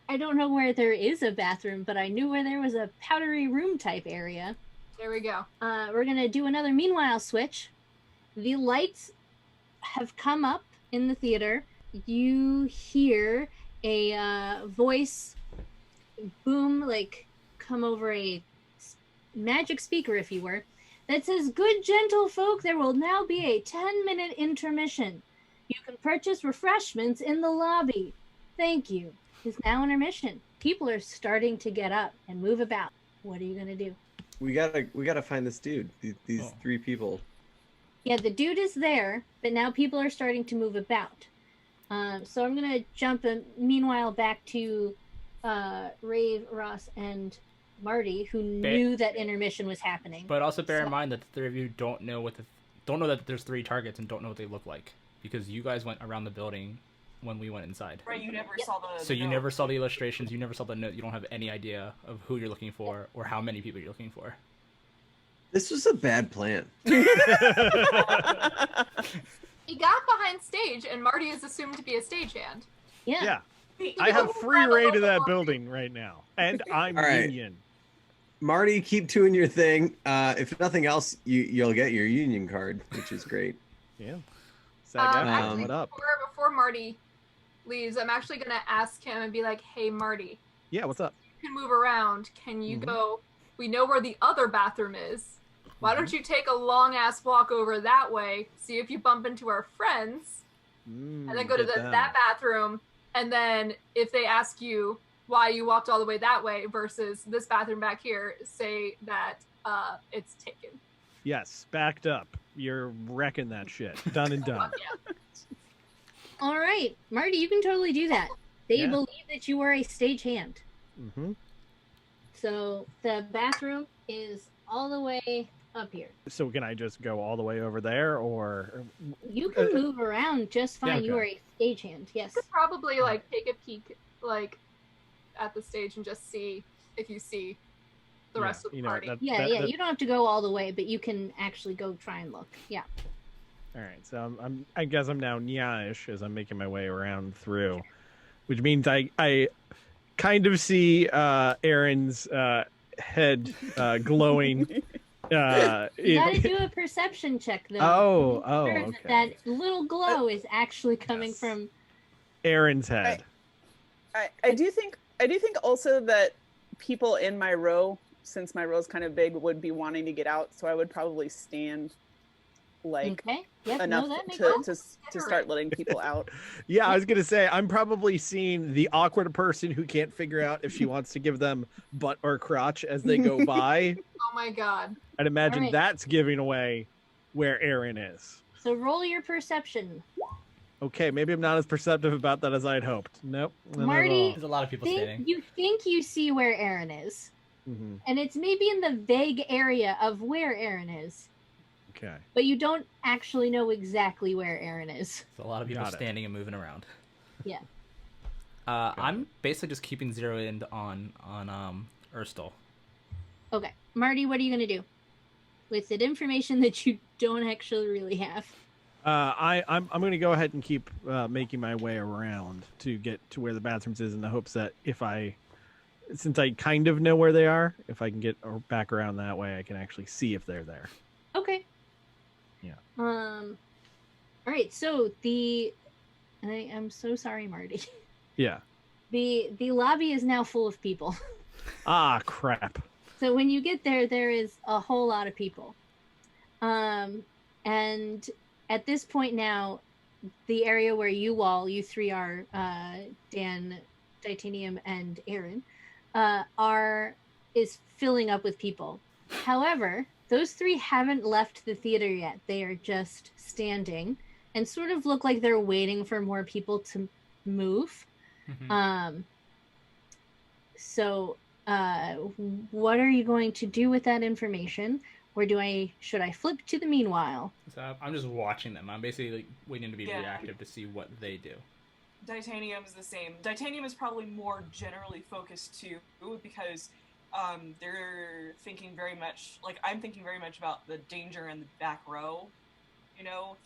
I don't know where there is a bathroom, but I knew where there was a powdery room type area. There we go. We're gonna do another meanwhile switch. The lights have come up in the theater. you hear a voice boom, like come over a magic speaker, if you were, that says, "Good gentle folk, there will now be a 10-minute intermission. You can purchase refreshments in the lobby. Thank you. It's now intermission." People are starting to get up and move about. What are you gonna do? We gotta find this dude. These Oh. 3 people. Yeah, the dude is there, but now people are starting to move about. So I'm gonna jump meanwhile back to Rave, Ross, and Marty, who knew that intermission was happening. But also bear in mind that the 3 of you don't know that there's 3 targets and don't know what they look like, because you guys went around the building when we went inside. Right, you never saw the. So you note. never saw the illustrations, you never saw the note, you don't have any idea of who you're looking for or how many people you're looking for. This was a bad plan. He got behind stage, and Marty is assumed to be a stagehand. Yeah. He I have goes free around the reign of local that lobby. building right now, and I'm All right. union. Marty, keep doing your thing. If nothing else, you'll get your union card, which is great. Yeah. SAG-AFTRA, Actually, what up? before Marty leaves, I'm actually gonna ask him and be like, "Hey, Marty, Yeah, what's up? you can move around. Can you Mhm. go? We know where the other bathroom is. Why don't you take a long ass walk over that way? See if you bump into our friends, and then go to that bathroom. And then if they ask you why you walked all the way that way versus this bathroom back here, say that it's taken." Yes, backed up. You're wrecking that shit. Done and done. Yeah. All right, Marty, you can totally do that. They Yeah. believe that you are a stagehand. Mm-hmm. So the bathroom is all the way up here. So can I just go all the way over there, or You can move around just fine. Yeah, You are okay. a stagehand. Yes. You could probably like take a peek like at the stage and just see if you see the Yeah, rest of the you know, party. that- Yeah, yeah. You don't have to go all the way, but you can actually go try and look. Yeah. All right, so I guess I'm now Nya-ish as I'm making my way around through, which means I kind of see Aaron's head glowing. You gotta do a perception check though. Oh, oh, Sure okay. That little glow is actually coming Yes. from. Aaron's head. I do think also that people in my row, since my row is kind of big, would be wanting to get out. So I would probably stand like Okay. Yep. enough No, that makes to, sense. to start letting people out. Yeah, I was gonna say I'm probably seeing the awkward person who can't figure out if she wants to give them butt or crotch as they go by. Oh my god. I'd imagine Alright. that's giving away where Aaron is. So roll your perception. Okay, maybe I'm not as perceptive about that as I'd hoped. Nope. not at Marty- all. There's a lot of people standing. You think you see where Aaron is, Mhm. and it's maybe in the vague area of where Aaron is, Okay. but you don't actually know exactly where Aaron is. There's a lot of people Got it. standing and moving around. Yeah. I'm basically just keeping zeroed in on Erstal. Okay, Marty, what are you gonna do with the information that you don't actually really have? I'm going to go ahead and keep making my way around to get to where the bathrooms is in the hopes that since I kind of know where they are, if I can get back around that way, I can actually see if they're there. Okay. Yeah. All right. So I'm so sorry, Marty. Yeah. The lobby is now full of people. Ah, crap. So when you get there, there is a whole lot of people. And at this point now, the area where you three are, Dan, Titanium, and Aaron, is filling up with people. However, those 3 haven't left the theater yet. They are just standing and sort of look like they're waiting for more people to move. So what are you going to do with that information? Or should I flip to the meanwhile? So I'm just watching them. I'm basically like waiting to be Yeah. reactive to see what they do. Titanium's the same. Titanium is probably more generally focused too, because they're thinking very much like I'm thinking very much about the danger in the back row,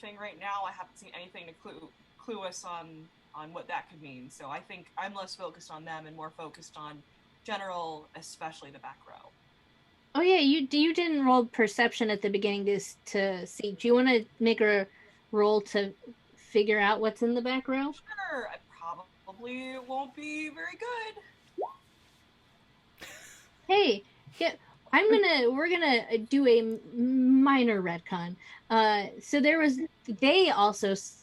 thing right now. I haven't seen anything to clue us on what that could mean. So I think I'm less focused on them and more focused on general, especially the back row. Oh yeah, you didn't roll perception at the beginning to see. Do you want to make a roll to figure out what's in the back row? Sure, I probably won't be very good. Hey, yeah, we're gonna do a minor retcon. So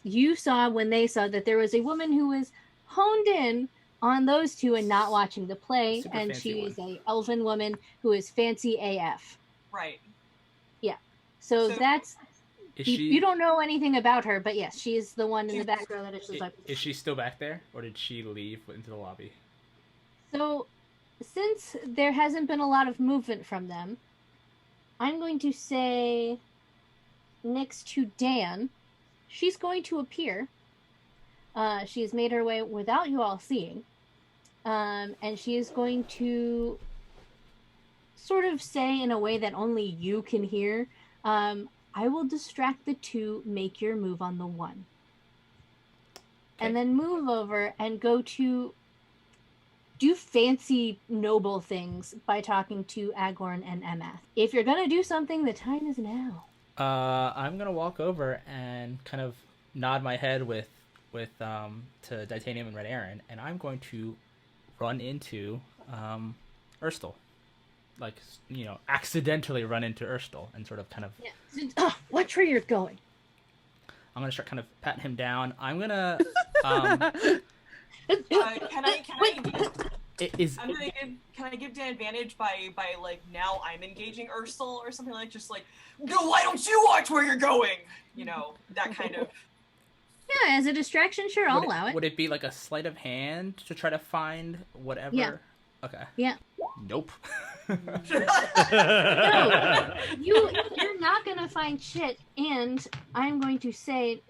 you saw when they saw that there was a woman who was honed in on those two and not watching the play, Super and fancy she one. is a elven woman who is fancy AF. Right. So So- that's Is you don't know anything about her, but yes, she is the one in the back row that is just like. Is she still back there, or did she leave into the lobby? So, since there hasn't been a lot of movement from them, I'm going to say next to Dan, she's going to appear. She has made her way without you all seeing. And she is going to sort of say in a way that only you can hear, I will distract the two, make your move on the one. And then move over and go to do fancy noble things by talking to Agorn and Emath. If you're gonna do something, the time is now. I'm gonna walk over and kind of nod my head with to Titanium and Red Aaron, and I'm going to run into Urstel, like accidentally run into Urstel and sort of kind of. Yeah. Watch where you're going. I'm gonna start kind of patting him down. I'm gonna. Can I give Dan advantage by like now I'm engaging Ursel or something like just like no, why don't you watch where you're going? That kind of. Yeah, as a distraction, sure, I'll allow it. Would it be like a sleight of hand to try to find whatever? Yeah. Okay. Yeah. Nope. No, you're not gonna find shit, and I'm going to say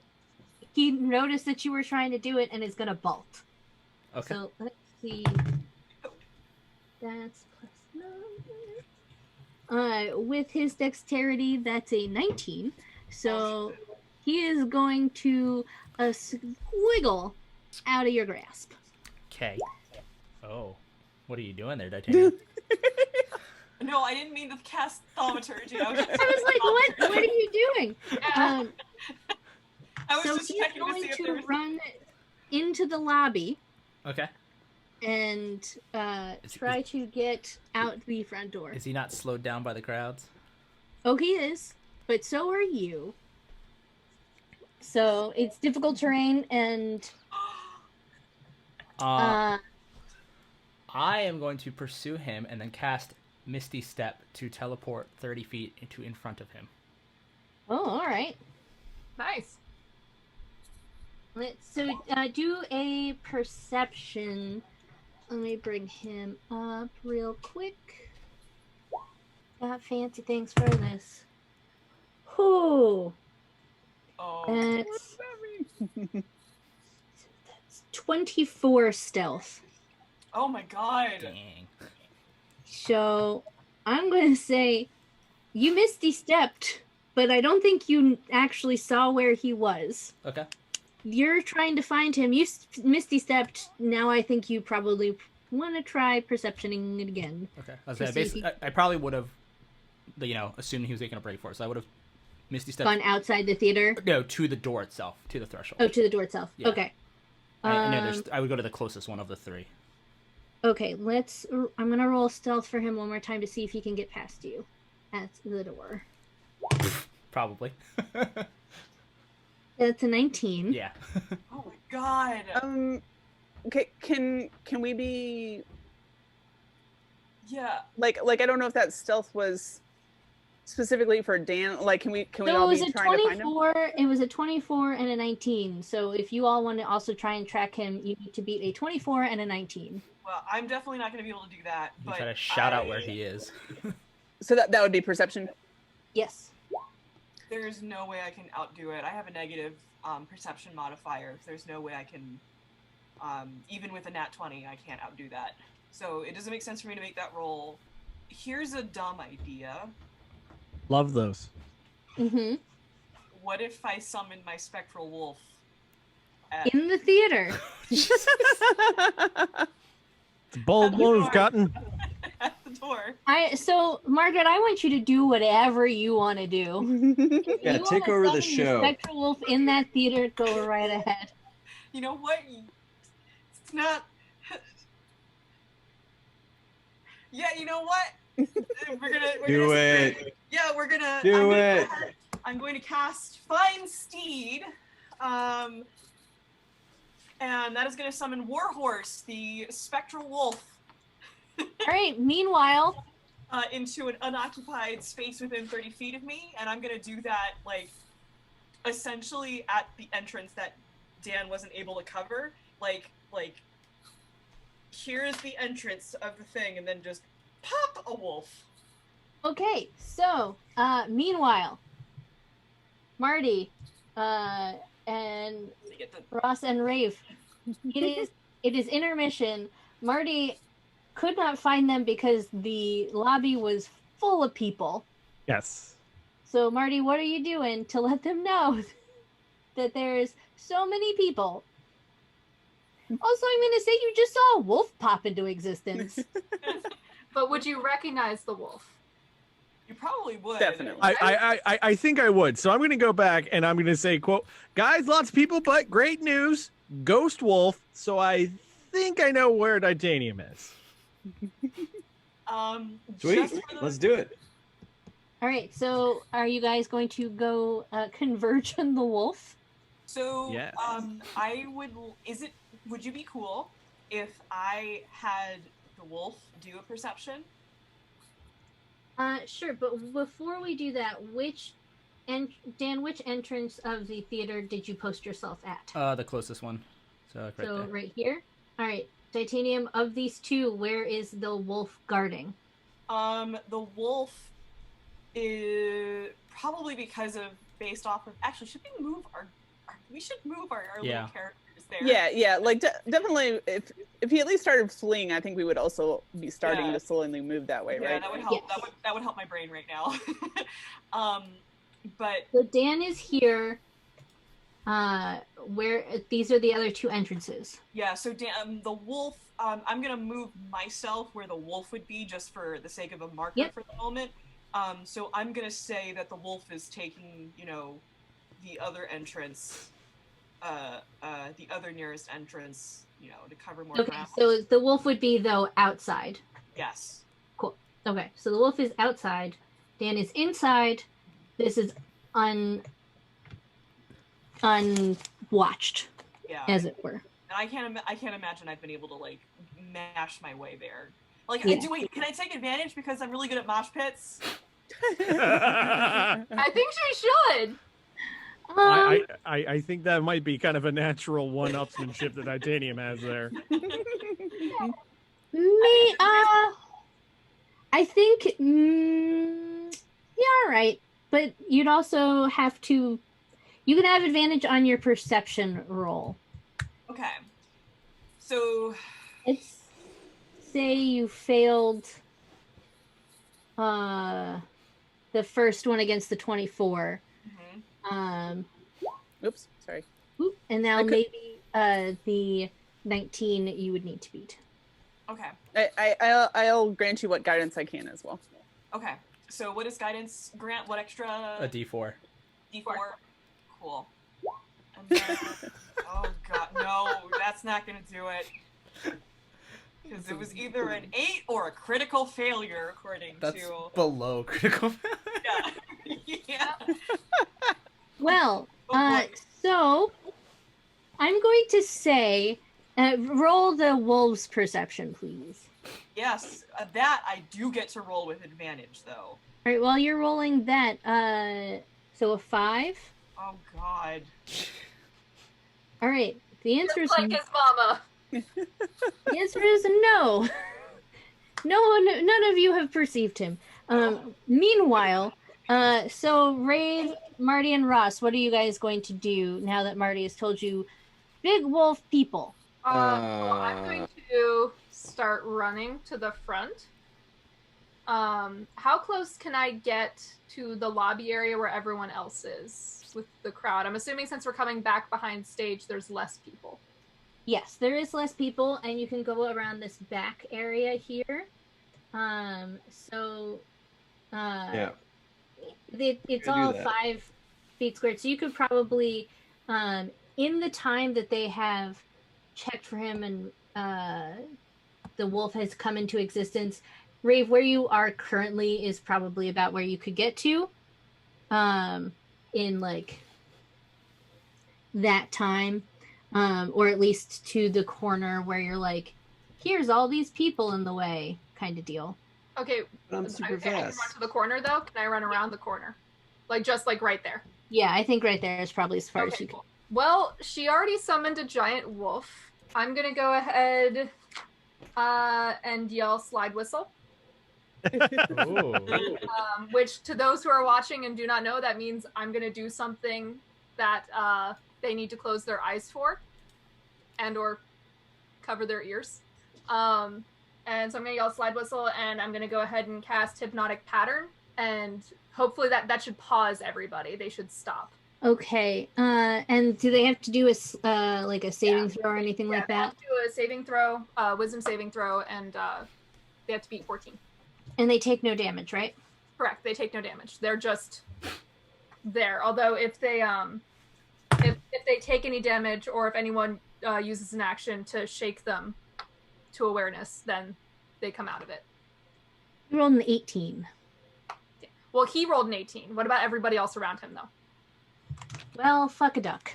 he noticed that you were trying to do it and is gonna bolt. Okay. So let's see. That's plus 9. With his dexterity, that's a 19. So he is going to squiggle out of your grasp. Okay. Oh, what are you doing there, Titanium? No, I didn't mean to cast thaumaturgy. I was like, what are you doing? I was So just he's checking to going see if to there was. run into the lobby Okay. and try to get out the front door. Is he not slowed down by the crowds? Oh, he is, but so are you. So it's difficult terrain, and I am going to pursue him and then cast Misty Step to teleport 30 feet into in front of him. oh, all right. Nice. Let's do a perception. Let me bring him up real quick. Got fancy things for this. Whew. Oh. That's 24 stealth. Oh my god. Dang. So I'm going to say you misty stepped, but I don't think you actually saw where he was. Okay. You're trying to find him. You misty stepped. Now I think you probably want to try perceptioning it again. Okay. I probably would have, assumed he was taking a break for it. So I would have Misty Step. Gone outside the theater? No, to the door itself, to the threshold. Oh, to the door itself. Yeah. Okay. I would go to the closest one of the three. Okay, I'm going to roll stealth for him one more time to see if he can get past you at the door. Probably. That's a 19. Yeah. Oh my god. Okay, can we be Yeah. like I don't know if that stealth was specifically for Dan. Like, can we So all it was be a trying to find him? 24. It was a 24 and a 19. So if you all want to also try and track him, you need to beat a 24 and a 19. Well, I'm definitely not going to be able to do that. You But try to shout out where he is. So that would be perception. Yes. There's no way I can outdo it. I have a negative perception modifier. There's no way I can, even with a nat 20, I can't outdo that. So it doesn't make sense for me to make that roll. Here's a dumb idea. Love those. Mm-hmm. What if I summoned my spectral wolf? In the theater. It's a bold move, Cotton. At the door. So Margaret, I want you to do whatever you want to do. If Yeah, you take wanna over the summon your show. Spectral wolf in that theater, go right ahead. You know what? It's not. Yeah, you know what? We're gonna Do it. Yeah, we're gonna Do it. I'm going to cast Find Steed. And that is going to summon Warhorse, the spectral wolf, All right. Meanwhile, into an unoccupied space within 30 feet of me, and I'm going to do that, like, essentially at the entrance that Dan wasn't able to cover. Like, here's the entrance of the thing, and then just pop a wolf. okay. So, meanwhile, Marty, and Get the Ross and Rave, it is intermission. Marty could not find them because the lobby was full of people. Yes. So, Marty, what are you doing to let them know that there's so many people? Also, I'm going to say you just saw a wolf pop into existence. But would you recognize the wolf? You probably would. Definitely. I think I would. So I'm going to go back and I'm going to say, quote, guys, lots of people, but great news. Ghost wolf. So I think I know where Titanium is. Sweet. Let's do it. All right, so are you guys going to go converge on the wolf? So, Yes. would you be cool if I had the wolf do a perception? Sure, but before we do that, which entrance of the theater did you post yourself at? The closest one. So right there. Right here? All right, Titanium, of these two, where is the wolf guarding? The wolf is probably based off of. Actually, should we move our little characters there? Yeah. Like definitely, if he at least started fleeing, I think we would also be starting to slowly move that way, Yeah, right? that would help. Yes. That would help my brain right now. But So Dan is here. Where these are the other two entrances. yeah, so the wolf. I'm gonna move myself where the wolf would be, just for the sake of a marker for the moment. So I'm gonna say that the wolf is taking, the other entrance, the other nearest entrance, to cover more Okay, ground. so the wolf would be though outside. Yes. Cool. Okay, so the wolf is outside. Dan is inside. This is unwatched, Yeah. as it were. And I can't imagine I've been able to like mash my way there. Like, Yeah. wait, can I take advantage because I'm really good at mosh pits? I think she should. I think that might be kind of a natural one-upsmanship that Titanium has there. I think, yeah, all right. But you'd also have to, you can have advantage on your perception roll. Okay. So Let's say you failed the first one against the 24. Oops, sorry. And now I could- maybe the 19 you would need to beat. okay. I'll grant you what guidance I can as well. Okay. So what does guidance grant? What extra? A D4. D4. Cool. And then, oh god, no, that's not gonna do it. Because it was either an 8 or a critical failure, according That's to. below critical. Yeah. Yeah. Well, Oh, boy. so I'm going to say, roll the wolf's perception, please. Yes, that I do get to roll with advantage, though. All right, while you're rolling that, so a 5. Oh god. All right, the answer is Just like his mama. the answer is no. None of you have perceived him. Meanwhile, so Rave, Marty, and Ross, what are you guys going to do now that Marty has told you big wolf people? Well, I'm going to start running to the front. How close can I get to the lobby area where everyone else is with the crowd? I'm assuming since we're coming back behind stage, there's less people. Yes, there is less people, and you can go around this back area here. So Yeah. it's Could do all that. 5 feet squared. So you could probably, in the time that they have checked for him and the wolf has come into existence, Rave, where you are currently is probably about where you could get to, in like that time, or at least to the corner where you're like, here's all these people in the way, kind of deal. Okay. But I'm super Okay, I can run fast. to the corner though. Can I run around the corner? Like just like right there. Yeah, I think right there is probably as far as Okay, you can. cool. Well, she already summoned a giant wolf. I'm gonna go ahead and yell slide whistle. Ooh. Which to those who are watching and do not know, that means I'm gonna do something that they need to close their eyes for and or cover their ears. And so I'm gonna yell slide whistle, and I'm gonna go ahead and cast hypnotic pattern, and hopefully that should pause everybody. They should stop. Okay. And do they have to do a like a saving throw or anything like They that? have to do a saving throw, wisdom saving throw, and they have to beat 14. And they take no damage, right? Correct. They take no damage. They're just there. Although if they if they take any damage, or if anyone uses an action to shake them to awareness, then they come out of it. You rolled an 18. Well, he rolled an 18. What about everybody else around him, though? Well, fuck a duck.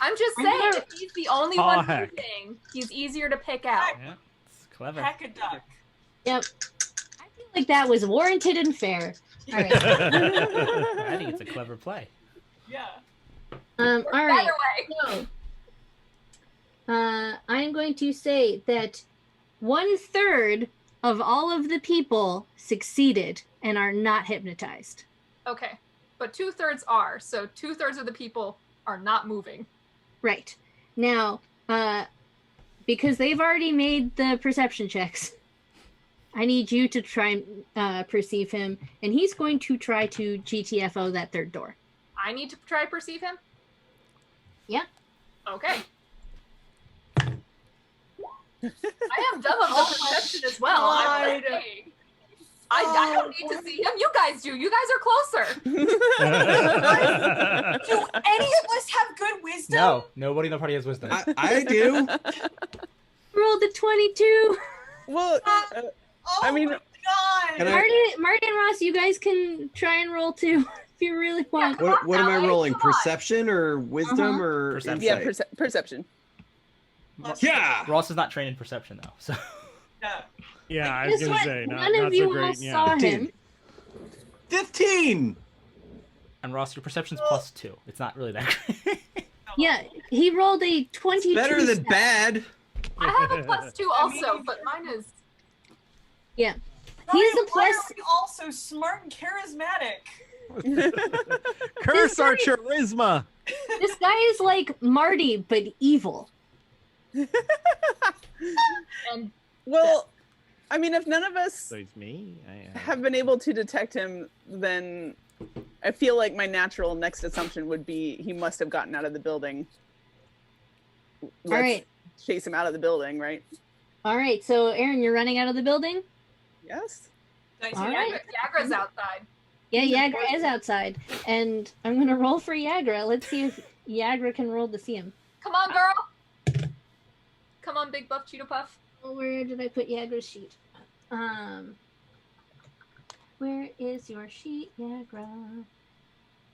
I'm just I'm saying, gonna- if he's the only Aw, one heck. moving, he's easier to pick out. Yeah, it's clever. Heck a duck. Yep. I feel like that was warranted and fair. All right. I think it's a clever play. Yeah. All right. Either way. So, I am going to say that 1/3 of all of the people succeeded and are not hypnotized. Okay. But 2/3 are, so 2/3 of the people are not moving. Right. Now, because they've already made the perception checks, I need you to try and perceive him, and he's going to try to GTFO that third door. I need to try to perceive him? Yeah. Okay. I have double the perception as well. I'm ready. I don't need to see him. You guys do. You guys are closer. Do any of us have good wisdom? No, nobody in the party has wisdom. I do. Rolled a 22. Well, Oh I mean- my God. Can I- Marty and Ross, you guys can try and roll too if you really want. What am I Alex, rolling? come on. Perception or wisdom or Perception. yeah, insight? perception. Yeah. Ross is not trained in perception though, so Yeah. Yeah, I was Guess gonna what? say None not of so you great. all Yeah. saw him. 15. and Ross, your perception's +2. It's not really that great. Yeah, he rolled a 22. Better than bad. I have a +2 also, but mine is... Yeah. Ryan, He's a why plus. are we all so smart and charismatic? Curse our This guy- charisma. This guy is like Marty, but evil. And Well, I mean, if none of us So it's me. have been able to detect him, then I feel like my natural next assumption would be he must have gotten out of the building. Let's right. chase him out of the building, right? All right, so Aaron, you're running out of the building? Yes. Nice. All right. Yagra's outside. Yeah, Yagra is outside. And I'm going to roll for Yagra. Let's see if Yagra can roll to see him. Come on, girl. Come on, big buff Cheeto Puff. Oh, where did I put Yagra's sheet? Where is your sheet, Yagra?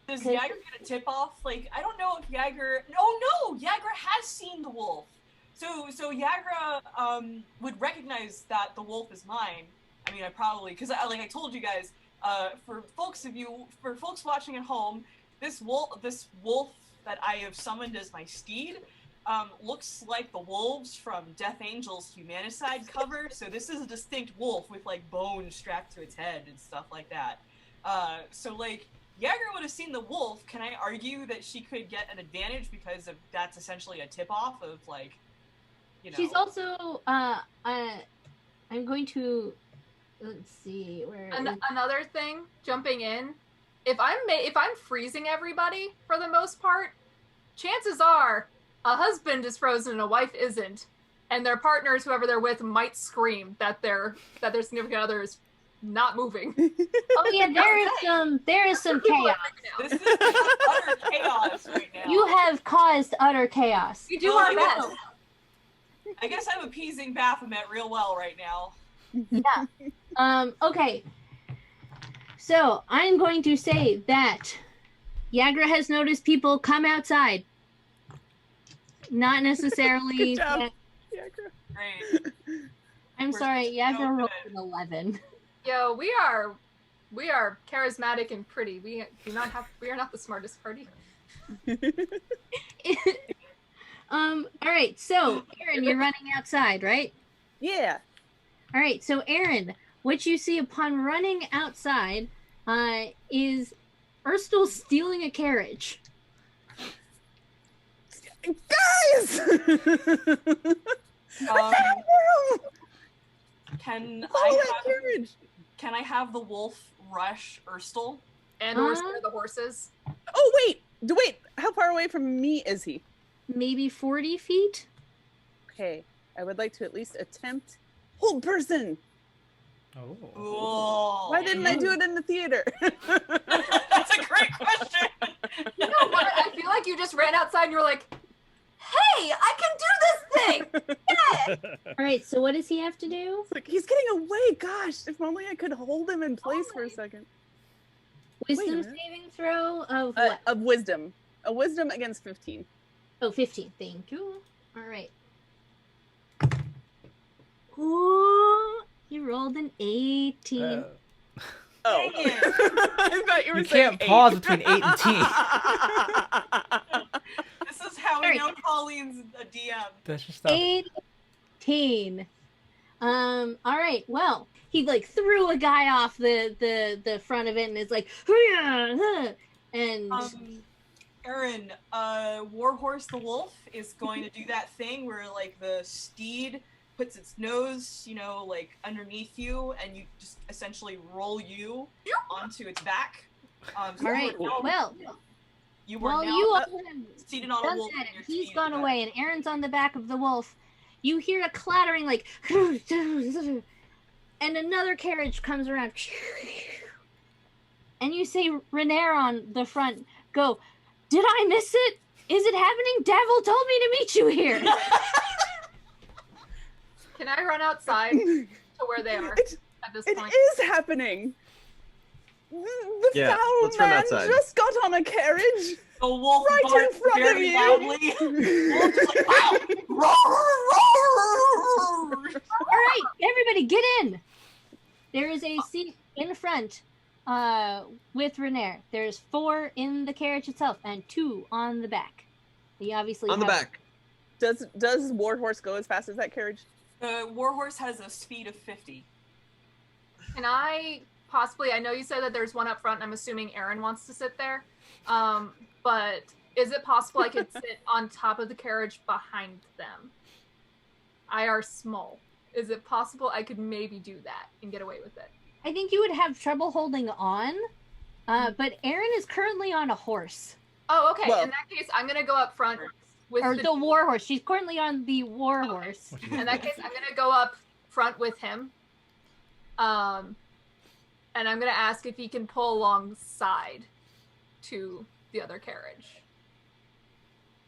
Does Okay. Yager get a tip off? Like, I don't know if Yager. Oh no, Yager has seen the wolf. So Yagra would recognize that the wolf is mine. I mean, I probably because I told you guys. For folks watching at home, this wolf that I have summoned as my steed looks like the wolves from Death Angel's Humanicide cover. So this is a distinct wolf with like bones strapped to its head and stuff like that. So like Yager would have seen the wolf. Can I argue that she could get an advantage because of that's essentially a tip off of like, you know? She's also, I'm going to, let's see, where is... Another thing, jumping in, if I'm freezing everybody for the most part, chances are a husband is frozen and a wife isn't. and their partners, whoever they're with, might scream that their significant other is not moving. Oh yeah, there is some chaos. This is utter chaos right now. You have caused utter chaos. We do Well, our I best. I guess I'm appeasing Baphomet real well right now. Yeah. Okay. So I'm going to say that Yagra has noticed people come outside. Not necessarily. Good job. that- Great. I'm We're sorry, so Yagra rolled good. an 11. Yo, we are charismatic and pretty. We are not the smartest party. All right. So, Aaron, you're running outside, right? Yeah. All right. So, Aaron, what you see upon running outside is Erstal stealing a carriage. Guys! Can Follow that carriage. Can I have the wolf rush Erstal? And or spare the horses. Oh, wait. How far away from me is he? Maybe 40 feet? Okay. I would like to at least attempt hold person. Oh. Whoa. Why didn't I do it in the theater? That's a great question. You know what? I feel like you just ran outside and you were like, hey, I can do this thing! Yeah! All right. So, what does he have to do? It's like, he's getting away. Gosh, if only I could hold him in place for a second. Wisdom minute. saving throw of what? Of wisdom. A wisdom against 15. Oh, 15. Thank you. All right. Ooh, he rolled an 18. Oh. Dang it. I thought you were You saying can't 8. pause between 8 and T. This is how we Alright. know Colleen's a DM. That's just stuff. 18. All right. Well, he like threw a guy off the front of it and is like, "Hoo-yah, huh," and Aaron, Warhorse the wolf is going to do that thing where like the steed puts its nose, like underneath you, and you just essentially roll you onto its back. So all right. you are now- Well, you are while now you all have seated on a done wolf. that, and your and he's steed gone is away, and Aaron's on the back of the wolf. You hear a clattering like, and another carriage comes around, and you see Renair on the front. Go, did I miss it? Is it happening? Devil told me to meet you here. Can I run outside to where they are It at this it point? is happening. The Yeah, foul let's run man outside. just got on a carriage. The wolf Right in barks front of very you. loudly. Wolf's just like, "Wow! Roar, roar." All right, everybody, get in. There is a seat in front with Renair. There's 4 in the carriage itself and 2 on the back. You obviously On the have- back. Does Warhorse go as fast as that carriage? The Warhorse has a speed of 50. Can I possibly? I know you said that there's one up front. And I'm assuming Aaron wants to sit there. But is it possible I could sit on top of the carriage behind them? I are small. Is it possible I could maybe do that and get away with it? I think you would have trouble holding on, but Aaron is currently on a horse. Oh, okay. Well- In that case, I'm gonna go up front with Or the the war horse. She's currently on the war horse. Which is In that case, I'm gonna go up front with him. And I'm gonna ask if he can pull alongside to the other carriage.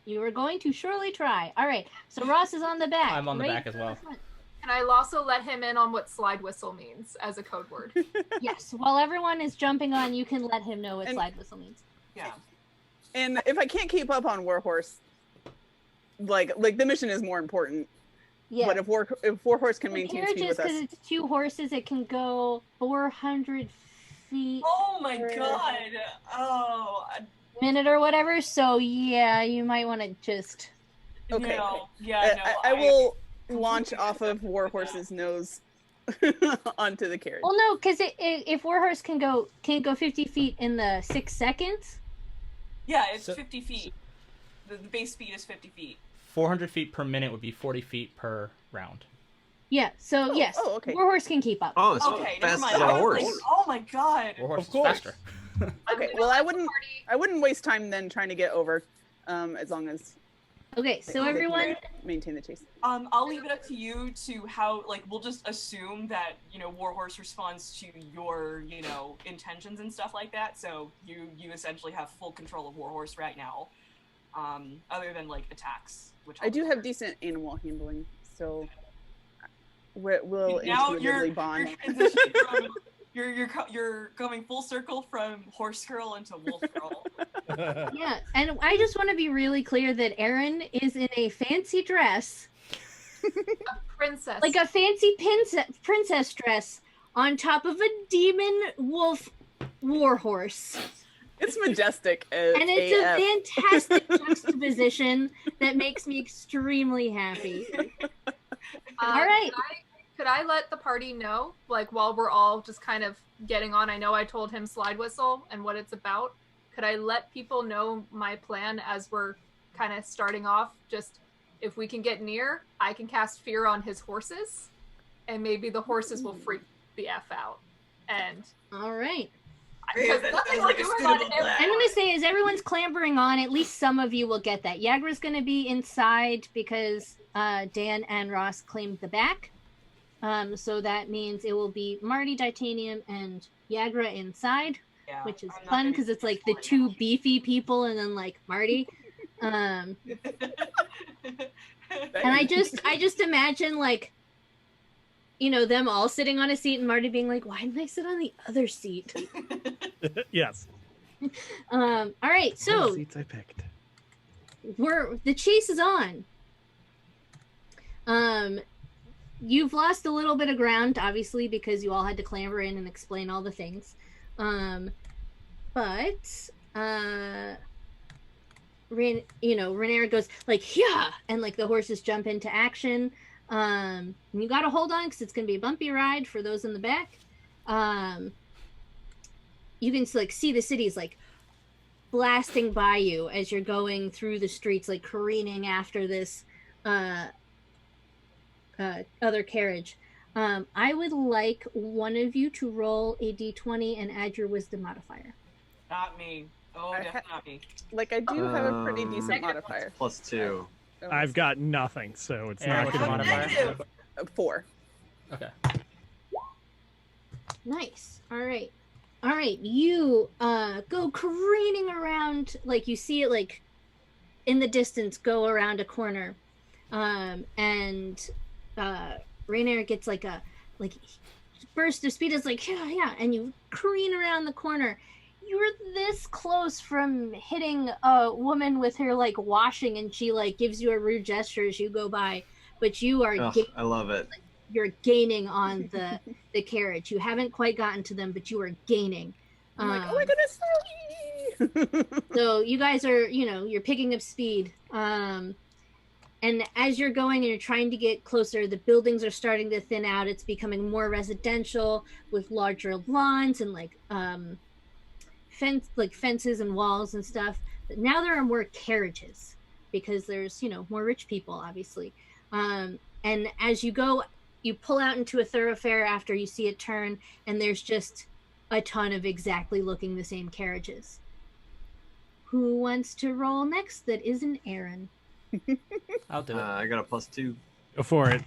You are going to surely try. All right. So Ross is on the back. I'm on the right back as in the well. front. And I also let him in on what slide whistle means as a code word. Yes. While everyone is jumping on, you can let him know what And- slide whistle means. Yeah. And if I can't keep up on Warhorse, like the mission is more important. Yeah. But if Warhorse can The maintain carriage speed is with us, because it's 2 horses. It can go 400 feet Oh my Or- god. Oh. a minute or whatever. So yeah, you might want to just. Okay. No. Yeah, no. I will launch off of Warhorse's nose onto the carriage. Well, no, because if Warhorse can go 50 feet in the 6 seconds. Yeah, it's So- 50 feet. The base speed is 50 feet. 400 feet per minute would be 40 feet per round. Yeah. So yes, oh, okay. Warhorse can keep up. Oh, it's Okay, never fast mind. as a I was horse. like, oh my god. Warhorse Of is course. faster. Okay, well I wouldn't waste time then trying to get over, as long as Okay, so everyone, maintain the chase. I'll leave it up to you to how, like, we'll just assume that, you know, Warhorse responds to your, you know, intentions and stuff like that. So you essentially have full control of Warhorse right now, other than like attacks. Which I do have decent animal handling, so we'll now intuitively bond. You're going full circle from horse girl into wolf girl. yeah, and I just want to be really clear that Erin is in a fancy dress, Princess. like a fancy princess dress, on top of a demon wolf warhorse. It's majestic, and it's AF. a fantastic juxtaposition that makes me extremely happy. All right. Could I let the party know, like, while we're all just kind of getting on? I know I told him Slide Whistle and what it's about. Could I let people know my plan as we're kind of starting off? Just, if we can get near, I can cast Fear on his horses, and maybe the horses will freak the F out. And all right. Because nothing like I'm going to say, as everyone's clambering on, at least some of you will get that. Yagra's going to be inside because Dan and Ross claimed the back. So that means it will be Marty, Titanium, and Yagra inside, which is fun because it's like the two beefy people and then like Marty. And I just imagine, like, you know, them all sitting on a seat and Marty being like, why didn't I sit on the other seat? Yes. All right, so seats I picked. The chase is on. You've lost a little bit of ground, obviously, because you all had to clamber in and explain all the things. Rhaenyra goes like, yeah, and like the horses jump into action. And you got to hold on because it's going to be a bumpy ride for those in the back. You can like see the cities like blasting by you as you're going through the streets, like careening after this other carriage. I would like one of you to roll a d20 and add your wisdom modifier. Not me. Oh, that's not me. Like, I do have a pretty decent modifier. +2. I've got nothing, so it's not what's going the to modifier? 4. Okay. Nice. All right. You go careening around, like you see it like in the distance go around a corner, and Rhaenyra gets like a burst of speed. Is like yeah, and you careen around the corner. You're this close from hitting a woman with her like washing, and she like gives you a rude gesture as you go by, but you are I love it. You're gaining on the carriage. You haven't quite gotten to them, but you are gaining. I'm like, oh my goodness, sorry. So you guys are, you're picking up speed. And as you're going and you're trying to get closer, the buildings are starting to thin out. It's becoming more residential with larger lawns and fences and walls and stuff. But now there are more carriages because there's, more rich people, obviously. And as you go, you pull out into a thoroughfare after you see it turn, and there's just a ton of exactly looking the same carriages. Who wants to roll next that isn't Aaron? I'll do it. I got a +2. Go for it.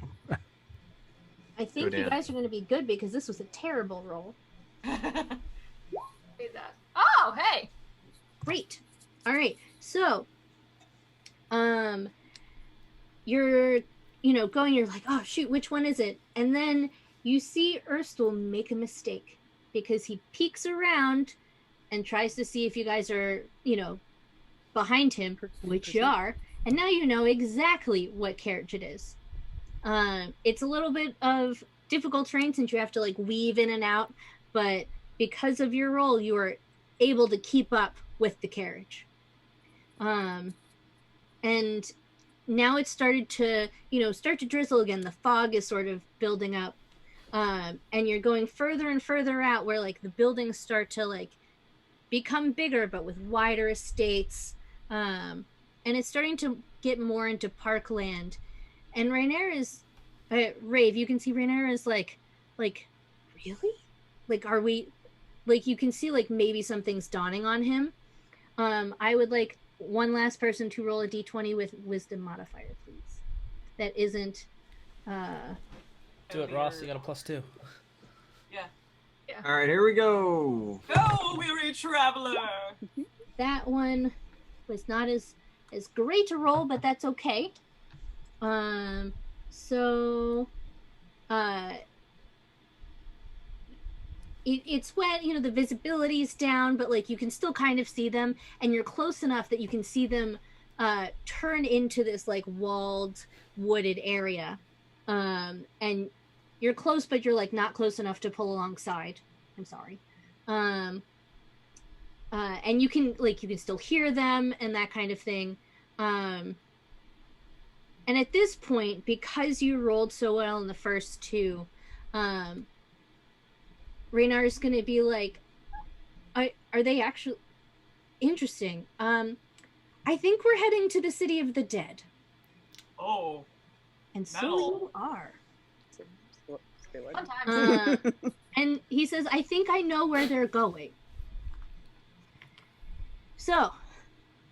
I think you guys are going to be good because this was a terrible roll. Oh, hey! Great. All right. So, you're, going, you're like, oh, shoot, which one is it? And then you see Erstul make a mistake because he peeks around and tries to see if you guys are, behind him, which you are. And now you know exactly what carriage it is. It's a little bit of difficult terrain since you have to weave in and out, but because of your role, you are able to keep up with the carriage. And now it's started to, start to drizzle again. The fog is sort of building up. And you're going further and further out where the buildings start to become bigger, but with wider estates. And it's starting to get more into parkland. And Rhaenyra is, Rave, you can see Rhaenyra is really? Are we, you can see maybe something's dawning on him. I would like one last person to roll a d20 with wisdom modifier, please. That isn't. Do it, Ross. You got a +2. Yeah. All right, here we go. Go, weary traveler! That one was not as great a roll, but that's okay. So, it's wet, you know, the visibility is down, but like you can still kind of see them, and you're close enough that you can see them turn into this like walled, wooded area. And you're close, but you're like not close enough to pull alongside. I'm sorry. And you can still hear them and that kind of thing. And at this point, because you rolled so well in the first two, Raynar's going to be like, are they actually interesting? I think we're heading to the City of the Dead. Oh. And so Metal. you are. Sometimes. And he says, I think I know where they're going. So,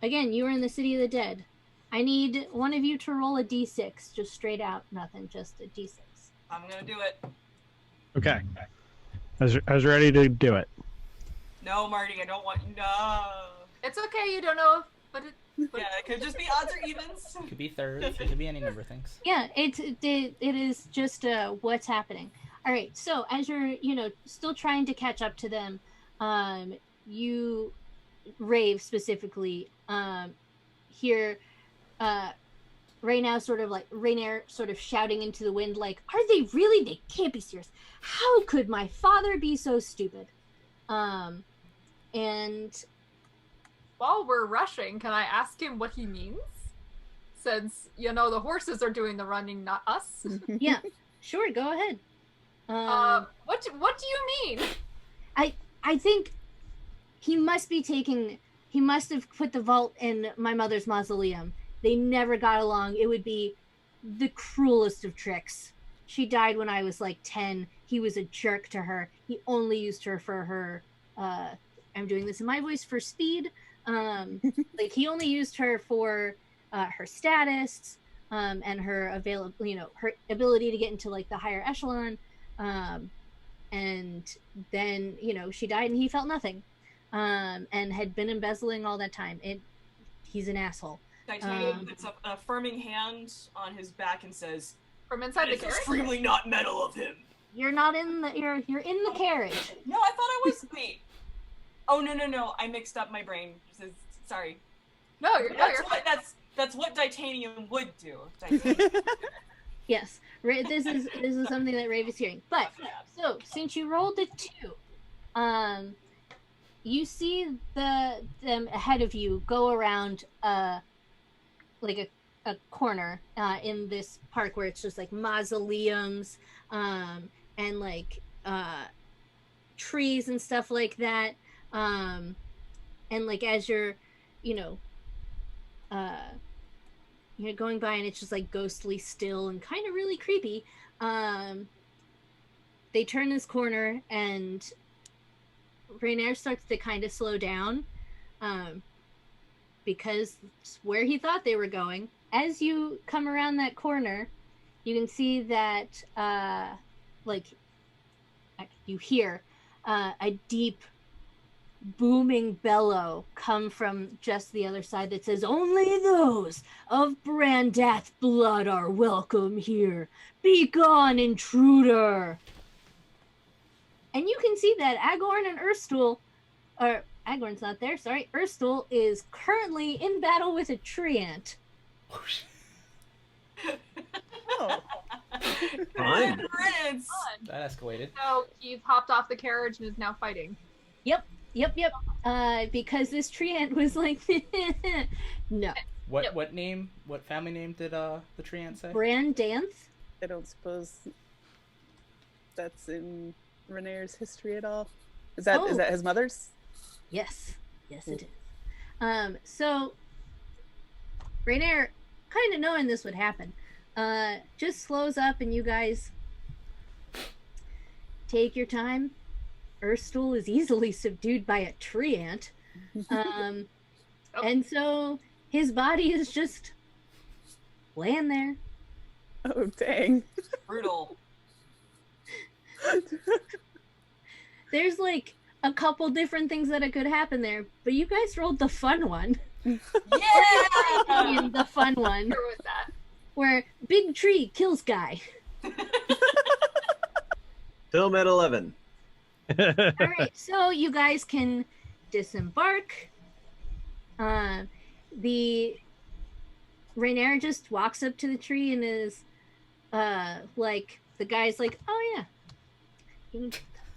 again, you are in the City of the Dead. I need one of you to roll a d6, just straight out, nothing, just a d6. I'm gonna do it. Okay. I was ready to do it. No, Marty, I don't want. No. It's okay, you don't know, but it. Yeah, it could just be odds or evens. It could be thirds. It could be any number of things. Yeah, it is just what's happening. All right, so as you're, still trying to catch up to them, you, Rave specifically, hear Raynor sort of shouting into the wind, like, are they really? They can't be serious. How could my father be so stupid? And While we're rushing, can I ask him what he means? Since, the horses are doing the running, not us. yeah, sure, go ahead. What do you mean? I think he must have put the vault in my mother's mausoleum. They never got along. It would be the cruelest of tricks. She died when I was like 10. He was a jerk to her. He only used her for her, I'm doing this in my voice, for speed. He only used her for her status, and her her ability to get into like the higher echelon. And then, she died and he felt nothing. And had been embezzling all that time. He's an asshole. Titanium puts up an affirming hand on his back and says, From inside the "It's carriage? extremely not metal of him." You're not in the you're in the carriage. No, I thought I was. Wait. Oh no! I mixed up my brain. Sorry. No, you're That's what titanium would do. Yes, this is something that Rave is hearing. But so since you rolled a 2, you see them ahead of you go around like a corner in this park where it's just like mausoleums and like trees and stuff like that. And like as you're going by and it's just like ghostly still and kind of really creepy. They turn this corner and Raynor starts to kind of slow down because it's where he thought they were going. As you come around that corner, you can see that you hear a deep booming bellow come from just the other side that says, "Only those of Brandath blood are welcome here. Be gone, intruder." And you can see that Agorn and Erstool, or Agorn's not there, sorry, Erstool is currently in battle with a tree ant. Oh. Fun. Prince. That escalated. So he's hopped off the carriage and is now fighting. Yep. Because this tree ant was like, no. What family name did the tree ant say? Brandanth? I don't suppose that's in Raynor's history at all. Is that his mother's? Yes, it is. So Raynor, kind of knowing this would happen, just slows up and you guys take your time. Erstool is easily subdued by a tree ant. Oh. And so his body is just laying there. Oh, dang. Brutal. There's like a couple different things that could happen there, but you guys rolled the fun one. Yeah! The fun one Here with that. where big tree kills guy. Film at 11. All right, so you guys can disembark. The Rainier just walks up to the tree and is like, the guy's like, oh yeah,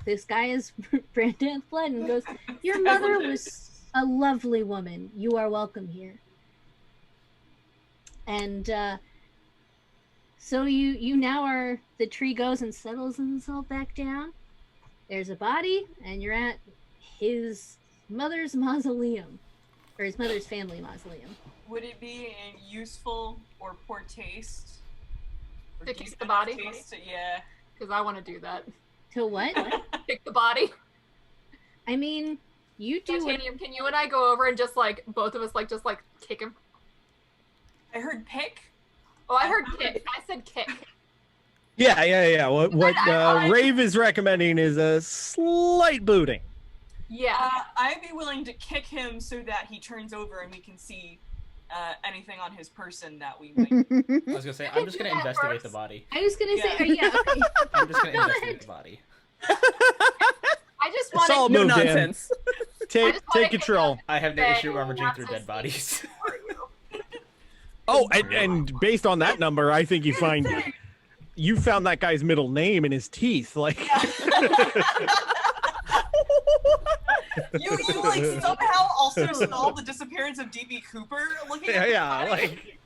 this guy is Brandon Flood, and goes, your mother was a lovely woman. You are welcome here. And so you now are, the tree goes and settles itself back down. There's a body, and you're at his mother's mausoleum, or his mother's family mausoleum. Would it be in useful or poor taste? Or To kick decent the body? taste? Yeah. Because I want to do that. To what? Kick the body. I mean, you do what, Titanium, can you and I go over and just like, both of us like, just like kick him? I heard pick. Oh, I heard kick. I said kick. Yeah. What Rave is recommending is a slight booting. Yeah. I'd be willing to kick him so that he turns over and we can see anything on his person that we might. I was gonna say, I'm just gonna investigate the body. I was gonna say, Yeah. okay. I'm just gonna Go investigate ahead. the body. I just want Solid to No move, Dan. nonsense. Take just wanna control. I have no Okay. issue rummaging through What's dead bodies. Oh, and based on that number, I think you found that guy's middle name in his teeth. Like, You like somehow also solved the disappearance of DB Cooper looking at the yeah, body? like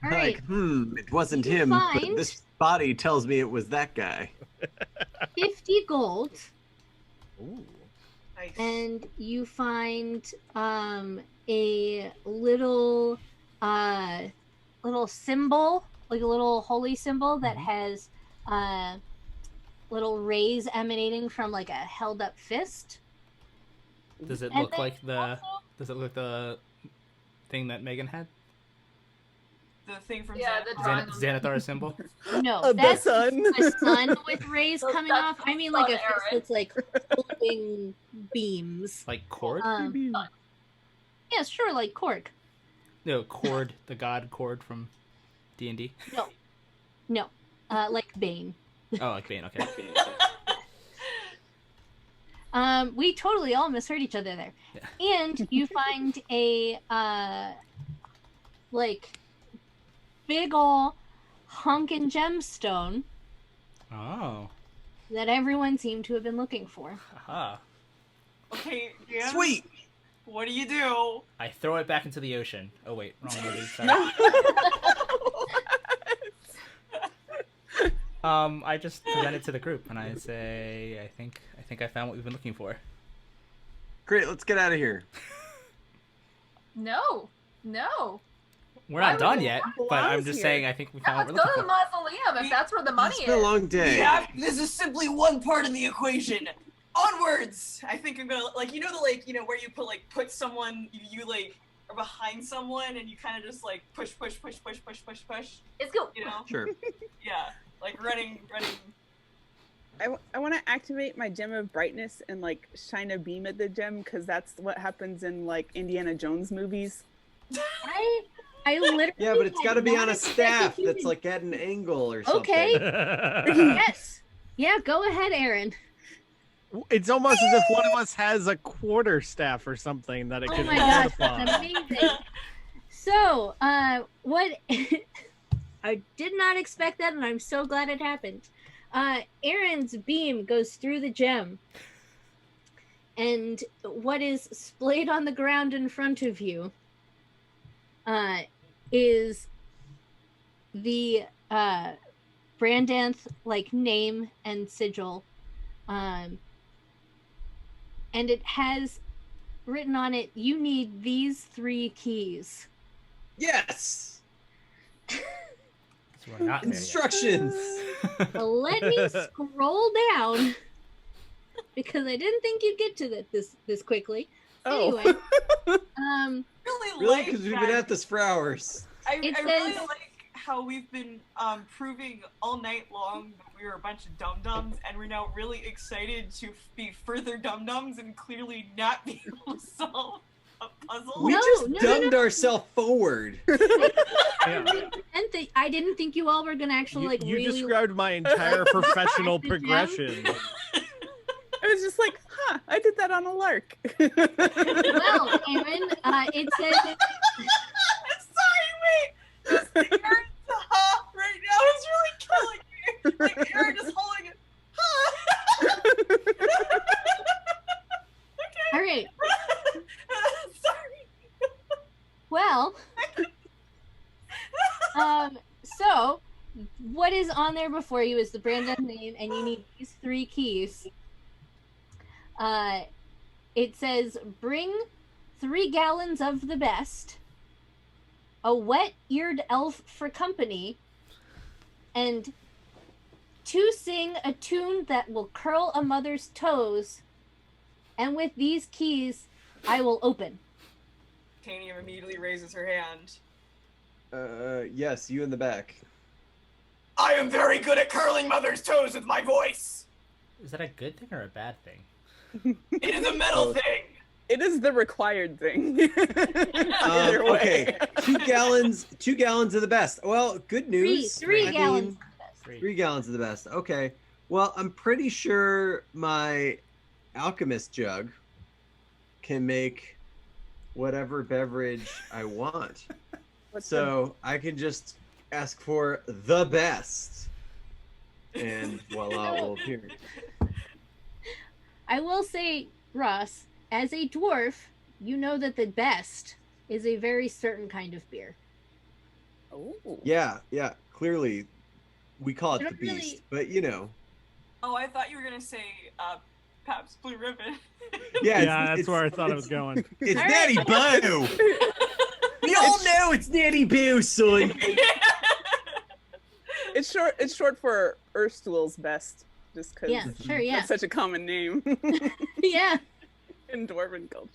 All right, Like, it wasn't You him, but find- this body tells me it was that guy. 50 gold, Nice. and you find a little symbol, like a little holy symbol that has little rays emanating from like a held up fist. Does it And look then like the? Does it look like the thing that Megan had? The thing from Yeah, Xanath. the drawing. Xanathar symbol. No, The that's sun. a sun with rays So coming that's off. I mean, the like a sun, fist Aaron. that's like floating beams. Like Cord? Yeah, sure, like Korg. No, Cord, the god Cord from D&D. No, like Bane. Oh, like Bane. Okay. We totally all misheard each other there. Yeah. And you find a like big ol' honkin' gemstone Oh. that everyone seemed to have been looking for. Haha. Okay, Dan, Sweet! what do you do? I throw it back into the ocean. Oh wait, wrong movie. Sorry. I just present it to the group and I say, I think I found what we've been looking for. Great, let's get out of here. No. We're Why not would done we yet, want but I'm belongs just here? saying I think we Yeah, found let's what go we're to looking the mausoleum if that's where the money It's been a is. long day. Yeah, this is simply one part of the equation. Onwards! I think I'm gonna where you put someone you like are behind someone and you kind of just like push. Let's go. You know? Sure. Yeah, like running. I want to activate my gem of brightness and like shine a beam at the gem because that's what happens in like Indiana Jones movies. I literally Yeah, but it's got to had be not on a expected staff you that's to- like at an angle or something. Okay. Yes. Yeah, go ahead, Aaron. it's almost as if one of us has a quarter staff or something that it Oh could my be gosh, used upon. that's amazing. So, what I did not expect that, and I'm so glad it happened. Aaron's beam goes through the gem, and what is splayed on the ground in front of you is the Brandanth like name and sigil, and it has written on it, you need these 3 keys. Yes! So we're not there yet. Instructions! Let me scroll down because I didn't think you'd get to this quickly. Oh. Anyway, Really, Really? like Because we've that. been at this for hours. I It really says- like how we've been proving all night long that we were a bunch of dum-dums, and we're now really excited to be further dum-dums and clearly not be able to solve a puzzle. We No, just no, no, dumbed ourselves forward. Yeah. and I didn't think you all were gonna actually like You really. described my entire professional Sit down. progression. I was just like, huh, I did that on a lark. Well, Aaron, it says Sorry, wait. Just Aaron's ha right now is really killing me. Like Aaron just holding it. all right. Sorry. Well, so what is on there before you is the Brandon name, and you need these 3 keys. It says bring 3 gallons of the best, a wet-eared elf for company, and to sing a tune that will curl a mother's toes. And with these keys, I will open. Tanium immediately raises her hand. Yes, you in the back. I am very good at curling mother's toes with my voice. Is that a good thing or a bad thing? It is a metal Oh. thing. It is the required thing. Either way. Okay, 2 gallons. 2 gallons of the best. Well, good news. Three I gallons. mean, Three. 3 gallons of the best. Okay. Well, I'm pretty sure my alchemist jug can make whatever beverage I want. What's So I can just ask for the best, and voila, it will appear. I will say, Ross, as a dwarf, you know that the best is a very certain kind of beer. Oh. Yeah, clearly we call it I the don't really- beast, but you know. Oh, I thought you were gonna say Pabst Blue Ribbon. Yeah, That's where I thought it was going. It's All Natty right. Boo! We all know it's Natty Boo, son! It's short for Erstwhil's best, just because Yeah, sure, yeah. that's such a common name Yeah. in dwarven culture.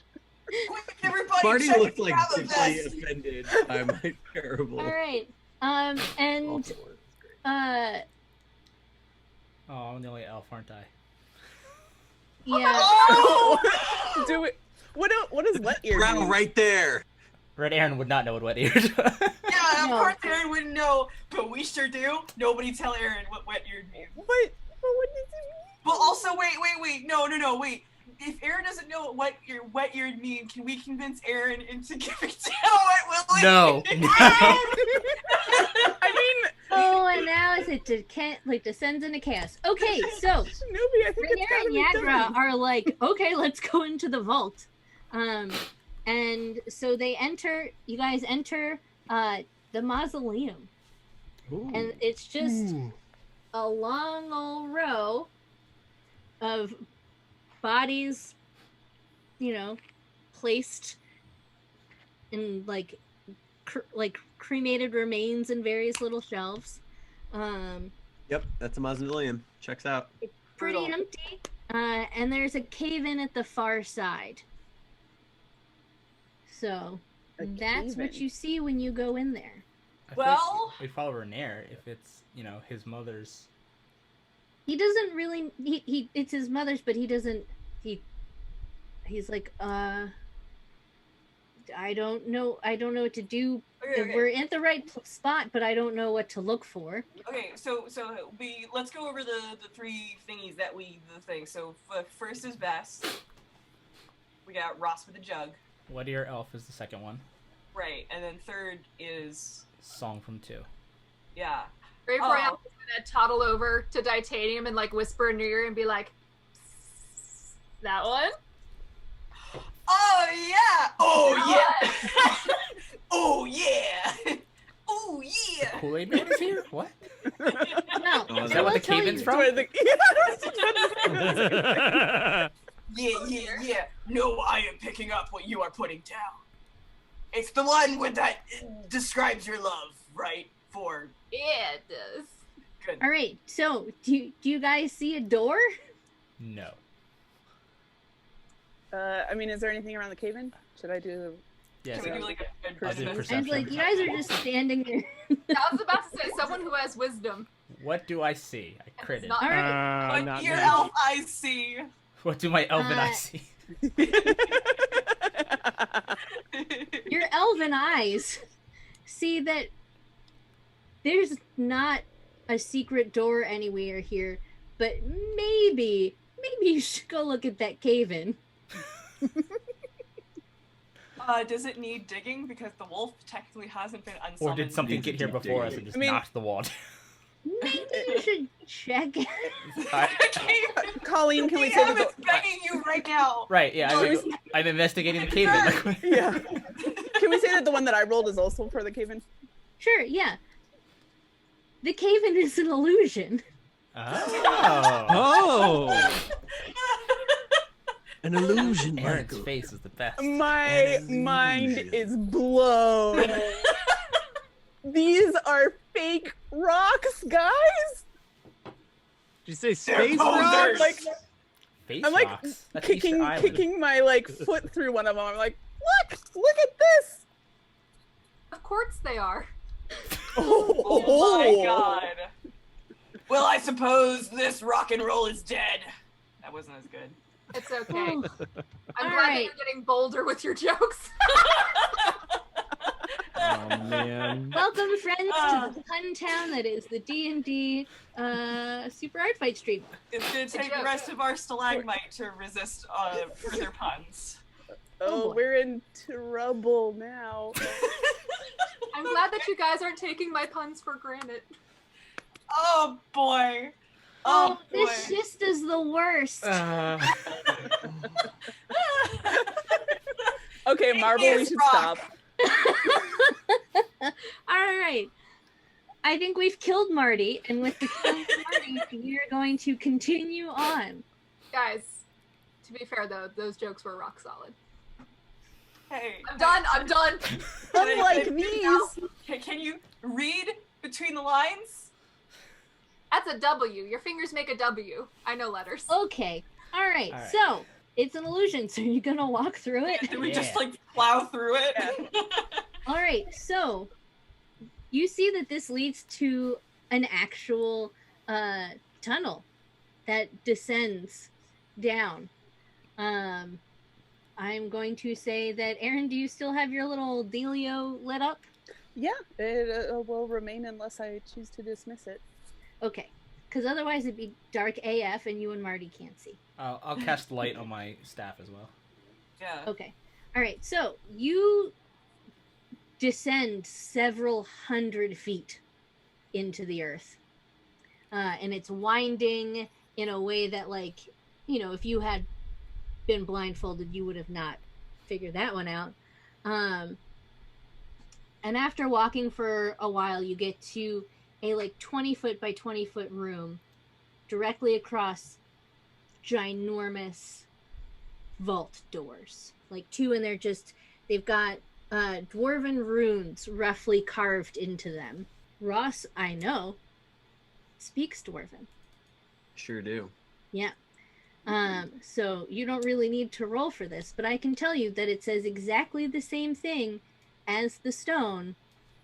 Quick, everybody, Marty check looked if like you have a deeply vest. offended by my terrible. All right. And awful words. Oh, I'm the only elf, aren't I? yeah. Oh! Do it. What does wet ear Brow mean? right there. Red Aaron would not know what wet ears. Yeah, of No. course Aaron wouldn't know, but we sure do. Nobody tell Aaron what wet-eared means. What? What does it mean? But also, wait. No, wait. If Aaron doesn't know what wet-eared mean, can we convince Aaron into giving Dano wet willy? No. I mean, Oh, and now as it descends into chaos. Okay, so Shinobi, I think it's Rainier gotta and be Yagra done. are like, okay, let's go into the vault. And so they enter. You guys enter the mausoleum, and it's just a long old row of bodies, placed in like cremated remains in various little shelves. Yep, that's a mausoleum. Checks out. Pretty Brutal. empty. And there's a cave in at the far side. So A that's what cave-in. you see when you go in there. I feel like Well- we follow Rainier if it's his mother's. He doesn't really. He it's his mother's, but he doesn't. He's like, I don't know. I don't know what to do. Okay. We're at the right spot, but I don't know what to look for. Okay, so let's go over the 3 thingies that the thing. So first is best. We got Ross with the jug, Wet Ear Elf is the second one. right? And then third is Song from 2. yeah. Ray Oh. Royale is gonna toddle over to Titanium and like whisper in your ear and be like, "That one." Oh yeah! Oh yeah! Oh yeah! Oh yeah! Kool-Aid Man is here? What? No, Oh, is I that what will the tell cave-in's you- from? That's what I think- Yeah. No, I am picking up what you are putting down. It's the one with that describes your love, right? For Yeah, it does. good. All right. So do you guys see a door? No. I mean, is there anything around the cave-in? Should I do? Yes. Can we do like a I'll do I was perception. like, you guys are just standing there. I was about to say someone who has wisdom. What do I see? I It's critted. not- All right. What not your me. elf eyes see. What do my elven Uh, eyes see? Your elven eyes see that there's not a secret door anywhere here, but maybe you should go look at that cave-in. Does it need digging? Because the wolf technically hasn't been unsummoned. Or did something Needs a get here deep before dig. us and just I mean- knocked the wall down? Maybe you should check. Colleen, can we The say DM that? is begging you right now. Right, yeah. No, I'm investigating the cave-in. Yeah. Can we say that the one that I rolled is also for the cave-in? Sure, yeah. The cave-in is an illusion. Oh. Oh, an illusion, Aaron's Michael. face is the best. My mind is blown. These are fake rocks, guys. Did you say They're space posers. rock? Like Face I'm like rocks. That's Easter kicking Island. my like foot through one of them. I'm like, look at this. Of course they are. Oh my god. Well, I suppose this rock and roll is dead. That wasn't as good. It's okay. I'm All glad that right. you're getting bolder with your jokes. Oh man. Welcome, friends, to the fun town that is the D&D Super Art Fight stream. It's gonna take the rest of our stalagmite to resist further puns. Oh, boy. we're in trouble now. I'm glad that you guys aren't taking my puns for granted. Oh boy. Oh, Oh this boy. just is the worst. Okay, Marble, we is should rock. stop. All right. I think we've killed Marty, and with the kill of Marty, we are going to continue on. Guys, to be fair though, those jokes were rock solid. Hey. I'm done. I'm done. Unlike Can- these. Can you read between the lines? That's a W. Your fingers make a W. I know letters. Okay. All right. All right. So it's an illusion. So you're gonna walk through it. Did we just Yeah. like plow through it? All right. So you see that this leads to an actual tunnel that descends down. I'm going to say that, Aaron, do you still have your little dealio lit up? Yeah, it will remain unless I choose to dismiss it. Okay. Because otherwise it'd be dark AF and you and Marty can't see. I'll cast light on my staff as well. Yeah. Okay. All right. So you descend several hundred feet into the earth. And it's winding in a way that, like, you know, if you had been blindfolded, you would have not figured that one out. And after walking for a while, you get to a like 20-foot by 20-foot room directly across ginormous vault doors. Like two, and they've got dwarven runes roughly carved into them. Ross, I know, speaks dwarven. Sure do. Yeah. So you don't really need to roll for this, but I can tell you that it says exactly the same thing as the stone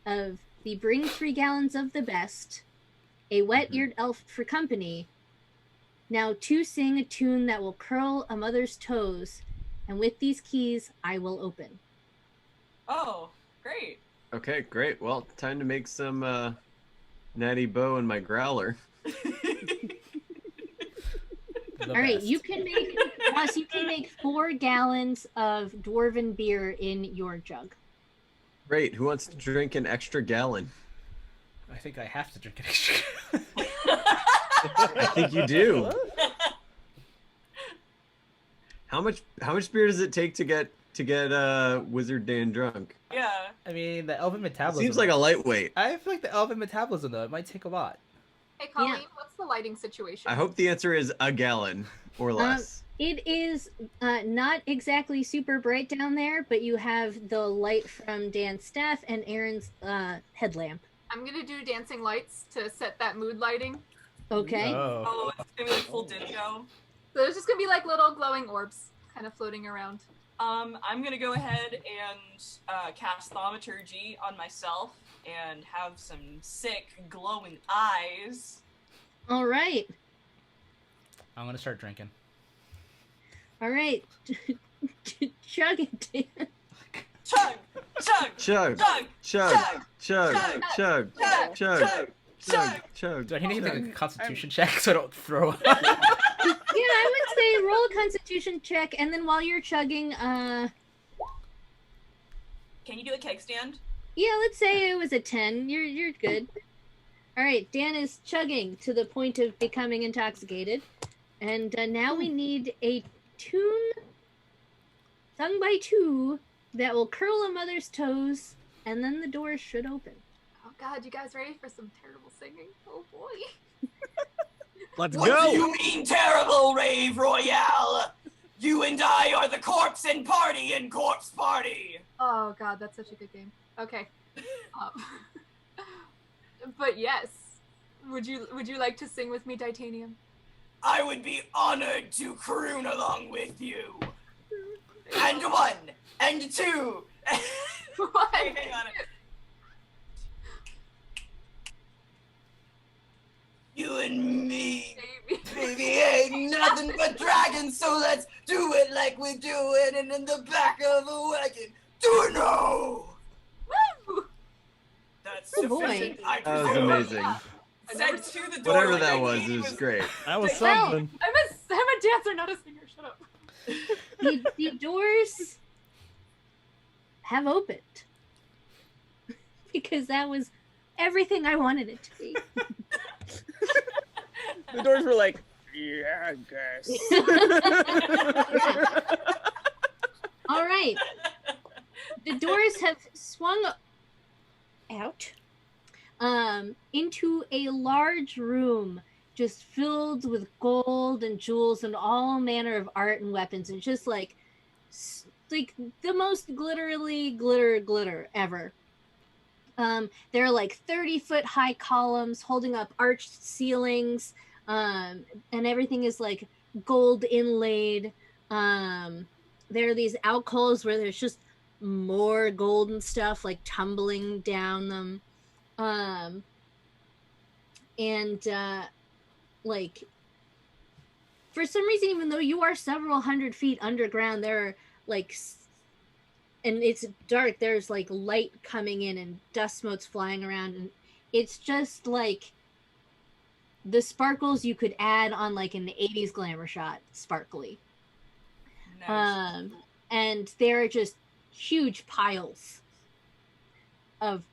of the bring 3 gallons of the best, a wet-eared elf for company, now to sing a tune that will curl a mother's toes, and with these keys I will open. Oh, great. Okay, great. Well, time to make some natty bow in my growler. All right, you can make, Ross, you can make 4 gallons of dwarven beer in your jug. Great. Who wants to drink an extra gallon? I think I have to drink an extra. I think you do. How much beer does it take to get Wizard Dan drunk? Yeah. I mean, the elven metabolism. Seems like a lightweight. I feel like the elven metabolism, though, it might take a lot. Hey, Colleen, what's the lighting situation? I hope the answer is a gallon or less. It is not exactly super bright down there, but you have the light from Dan's staff and Aaron's headlamp. I'm gonna do dancing lights to set that mood lighting. Okay. Oh. Oh, it's gonna be like full disco. So there's just gonna be like little glowing orbs. kind of floating around. I'm gonna go ahead and cast thaumaturgy on myself and have some sick glowing eyes. All right. I'm gonna start drinking. All right. Chug it, Dan. Chug, chug, Chug, chug, chug, chug, chug, chug, chug, chug, chug. Do I need to make a constitution check so I don't throw up? Yeah, I would say roll a constitution check, and then while you're chugging, Can you do a keg stand? yeah, let's say it was a 10. You're good. All right, Dan is chugging to the point of becoming intoxicated, and now we need a tune sung by two that will curl a mother's toes, and then the doors should open. Oh God, you guys ready for some terrible singing? Oh boy. Let's What go. do you mean terrible, Rave Royale? You and I are the corpse and party in Corpse Party. Oh God, that's such a good game. Okay. But yes, would you like to sing with me, Titanium? I would be honored to croon along with you. And one, and two. What? Hang on. You and me, Baby. baby, ain't nothing but dragons, so let's do it like we do it, and in the back of a wagon. Do it now! Woo! That's Oh, boy. sufficient, I That was presume. amazing. Said to the door. Whatever like that I was, knew it he was great. That was Well, something. I'm a dancer, not a singer. Shut up. The doors have opened. Because that was everything I wanted it to be. The doors were like, yeah, I guess. All right. The doors have swung out into a large room just filled with gold and jewels and all manner of art and weapons, and just like the most glitter ever. There are like 30-foot high columns holding up arched ceilings, and everything is like gold inlaid. There are these alcoves where there's just more golden stuff like tumbling down them. Like for some reason, even though you are several hundred feet underground, there are like, and it's dark, there's like light coming in and dust motes flying around, and it's just like the sparkles you could add on like an 80s glamour shot, sparkly. Nice. And there are just huge piles of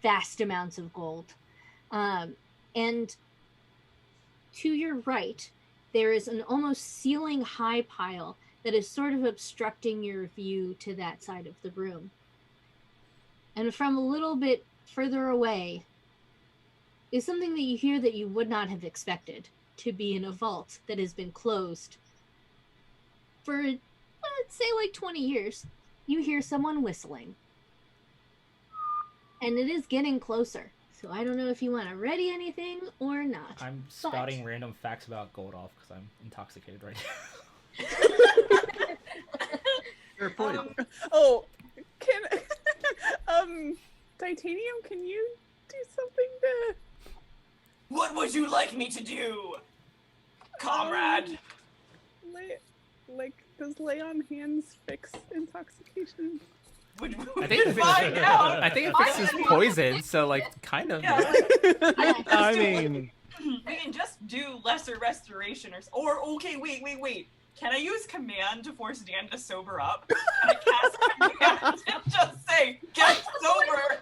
vast amounts of gold. And to your right, there is an almost ceiling high pile that is sort of obstructing your view to that side of the room. And from a little bit further away is something that you hear that you would not have expected to be in a vault that has been closed for, let's say, like 20 years. You hear someone whistling. And it is getting closer. So I don't know if you want to ready anything or not. I'm spouting random facts about Goldolf because I'm intoxicated right now. Fair point. Oh, can Titanium, can you do something to What would you like me to do, comrade? does lay on hands fix intoxication? I think it Find out. I think it fixes poison, so like kind of. Yeah, like, I mean, we can just do lesser restoration or okay, wait. Can I use command to force Dan to sober up? Can I cast command and just say, get sober?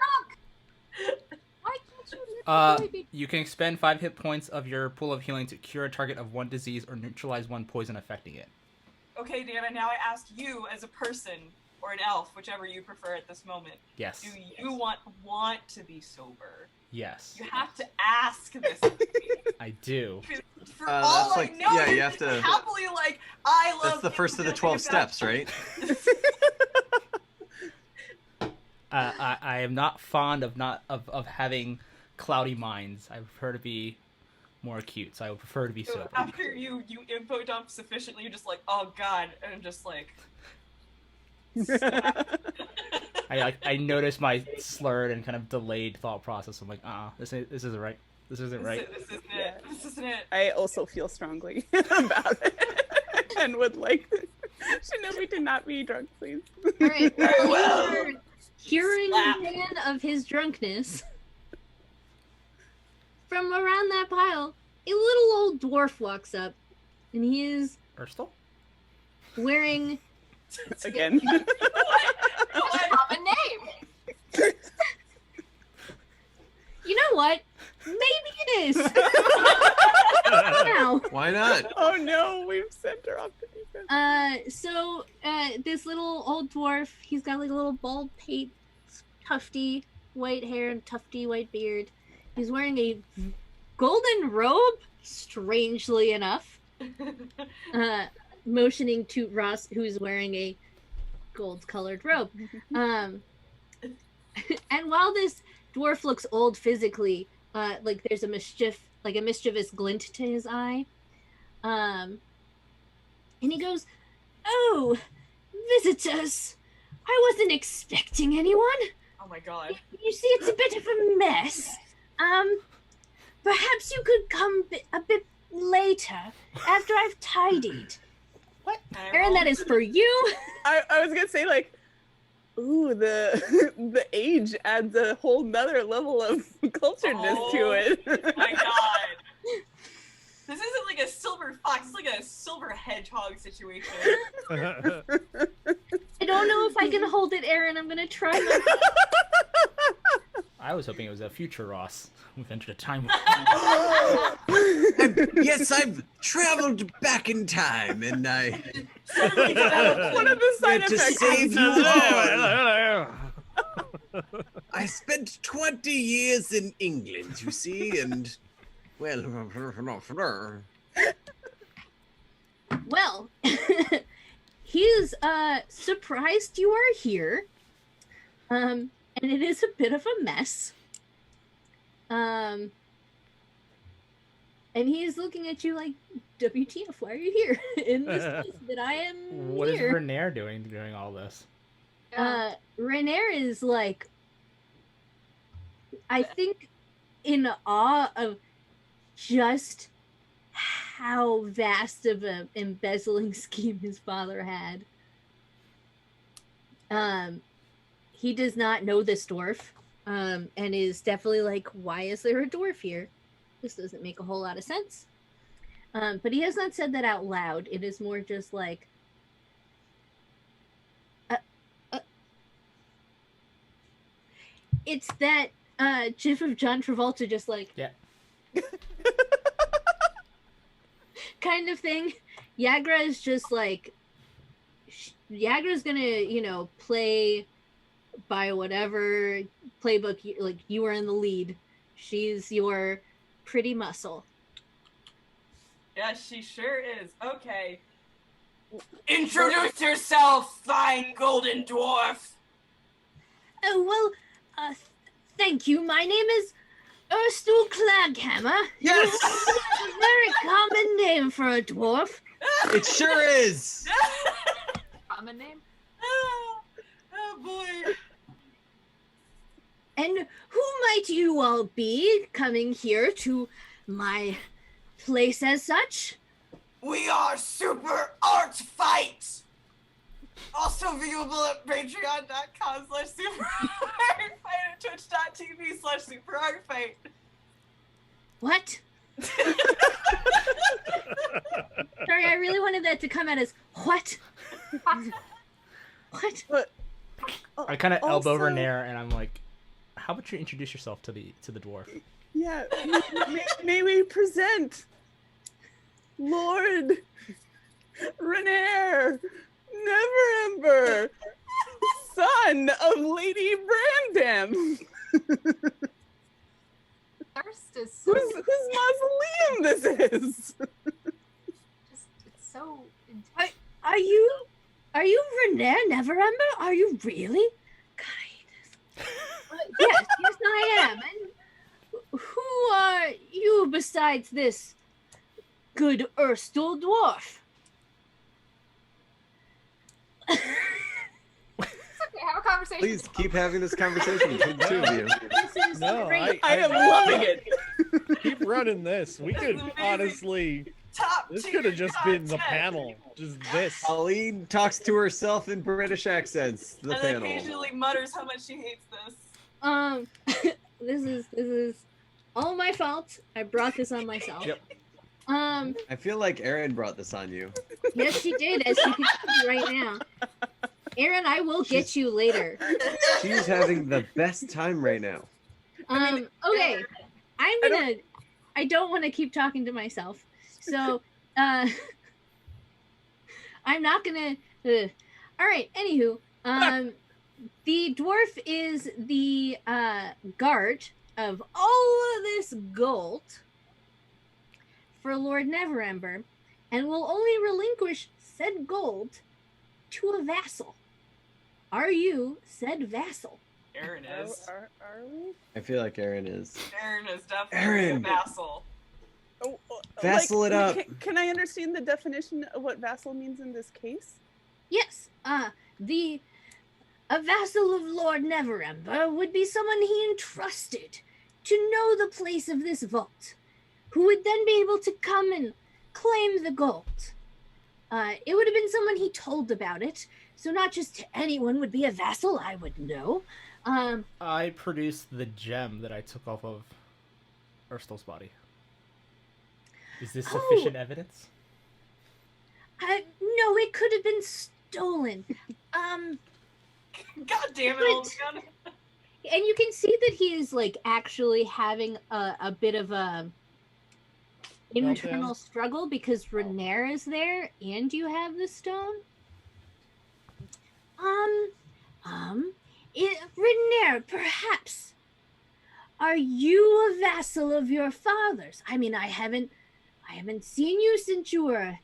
Why can't you let the boy be? You can expend 5 hit points of your pool of healing to cure a target of 1 disease or neutralize 1 poison affecting it. Okay, Dan, and now I ask you as a person or an elf, whichever you prefer at this moment. Yes. Do you want to be sober? Yes. You have to ask this of me. I do. For That's all like- I know, yeah, you you're have to- happily like, I love That's the first of the 12 steps, right? I am not fond of having cloudy minds. I prefer to be more acute, so I would prefer to be So sober. after you info dump sufficiently, you're just like, oh god, and just like. I noticed my slurred and kind of delayed thought process. I'm like, this isn't right. This isn't right. This isn't it. This isn't it. I also feel strongly about it and would like Shinobi to not be drunk, please. All right. Very well. You're curing Slap. the man of his drunkenness. From around that pile, a little old dwarf walks up, and he is Urstel? wearing. Again. A name. You know what? Maybe it is. Now, Why not? Oh no, we've sent her off to defense. so this little old dwarf, he's got like a little bald pate, tufty white hair and tufty white beard. He's wearing a golden robe, strangely enough. Motioning to Ross, who's wearing a gold-colored robe. And while this dwarf looks old physically, like there's a mischievous glint to his eye. And he goes, "Oh, visitors! I wasn't expecting anyone. Oh my god. You see, it's a bit of a mess. Perhaps you could come a bit later after I've tidied." What? Aaron, that is for you. I was gonna say, like, ooh, the age adds a whole nother level of culturedness to it. My god. This isn't like a silver fox, it's like a silver hedgehog situation. I don't know if I can hold it, Aaron. I'm gonna try. I was hoping it was a future Ross who entered a time. Yes, I've traveled back in time, and I One of the side to effects. save you all. I spent 20 years in England, you see, and well, Well, he's surprised you are here. And it is a bit of a mess. And he's looking at you like, WTF, why are you here? In this place that I am What is here. Renair doing during all this? Renair is like, I think, in awe of just how vast of an embezzling scheme his father had. He does not know this dwarf, and is definitely like, why is there a dwarf here? This doesn't make a whole lot of sense. But he has not said that out loud. It is more just like, it's that gif of John Travolta just like, Yeah. kind of thing. Yagra is just like, Yagra's gonna, play by whatever playbook, like, you are in the lead. She's your pretty muscle. Yeah, she sure is. Okay. Introduce yourself, fine golden dwarf. Oh, well, thank you. My name is Erstool Claghammer. yes, A very common name for a dwarf. it sure is. Common name. Oh boy. And who might you all be coming here to my place as such? We are Super Art Fight. Also viewable at patreon.com/superartfight and twitch.tv/superartfight. What? Sorry, I really wanted that to come out as what? What? But I kind of elbow also- Renair, and I'm like, how about you introduce yourself to the dwarf? yeah, may we present Lord Renair Neverember, son of Lady Brandam. Thirst is so Whose mausoleum this is? it's so Are you Renair Neverember? Are you really? God, I hate this. Yes, I am. And who are you besides besides this good Erstal dwarf? Okay, have a conversation. Please keep having this conversation between the two of you. This is No, great. I am loving it. Keep running this. We could amazing. honestly. Top This tier could have just been the content. panel. Just this. Colleen talks to herself in British accents. The And then panel. occasionally mutters how much she hates this. This is all my fault. I brought this on myself. Yep. I feel like Erin brought this on you. Yes, she did, as you can see right now. Aaron, I will get you later. She's having the best time right now. Okay. I don't want to keep talking to myself. So, I'm not gonna. All right. Anywho, the dwarf is the guard of all of this gold for Lord Neverember, and will only relinquish said gold to a vassal. Are you said vassal? Aaron is. Are we? I feel like Erin is. Aaron is definitely Aaron. a vassal. Vassal it up. Can I understand the definition of what vassal means in this case? Yes. A vassal of Lord Neverember would be someone he entrusted to know the place of this vault, who would then be able to come and claim the gold. It would have been someone he told about it, so not just anyone would be a vassal, I would know. I produced the gem that I took off of Erstal's body. Is this sufficient evidence? No, it could have been stolen. God damn it, old man. And you can see that he is like actually having a bit of a internal struggle because Renaer is there and you have the stone. Renaer, perhaps are you a vassal of your father's? I mean, I haven't seen you since you were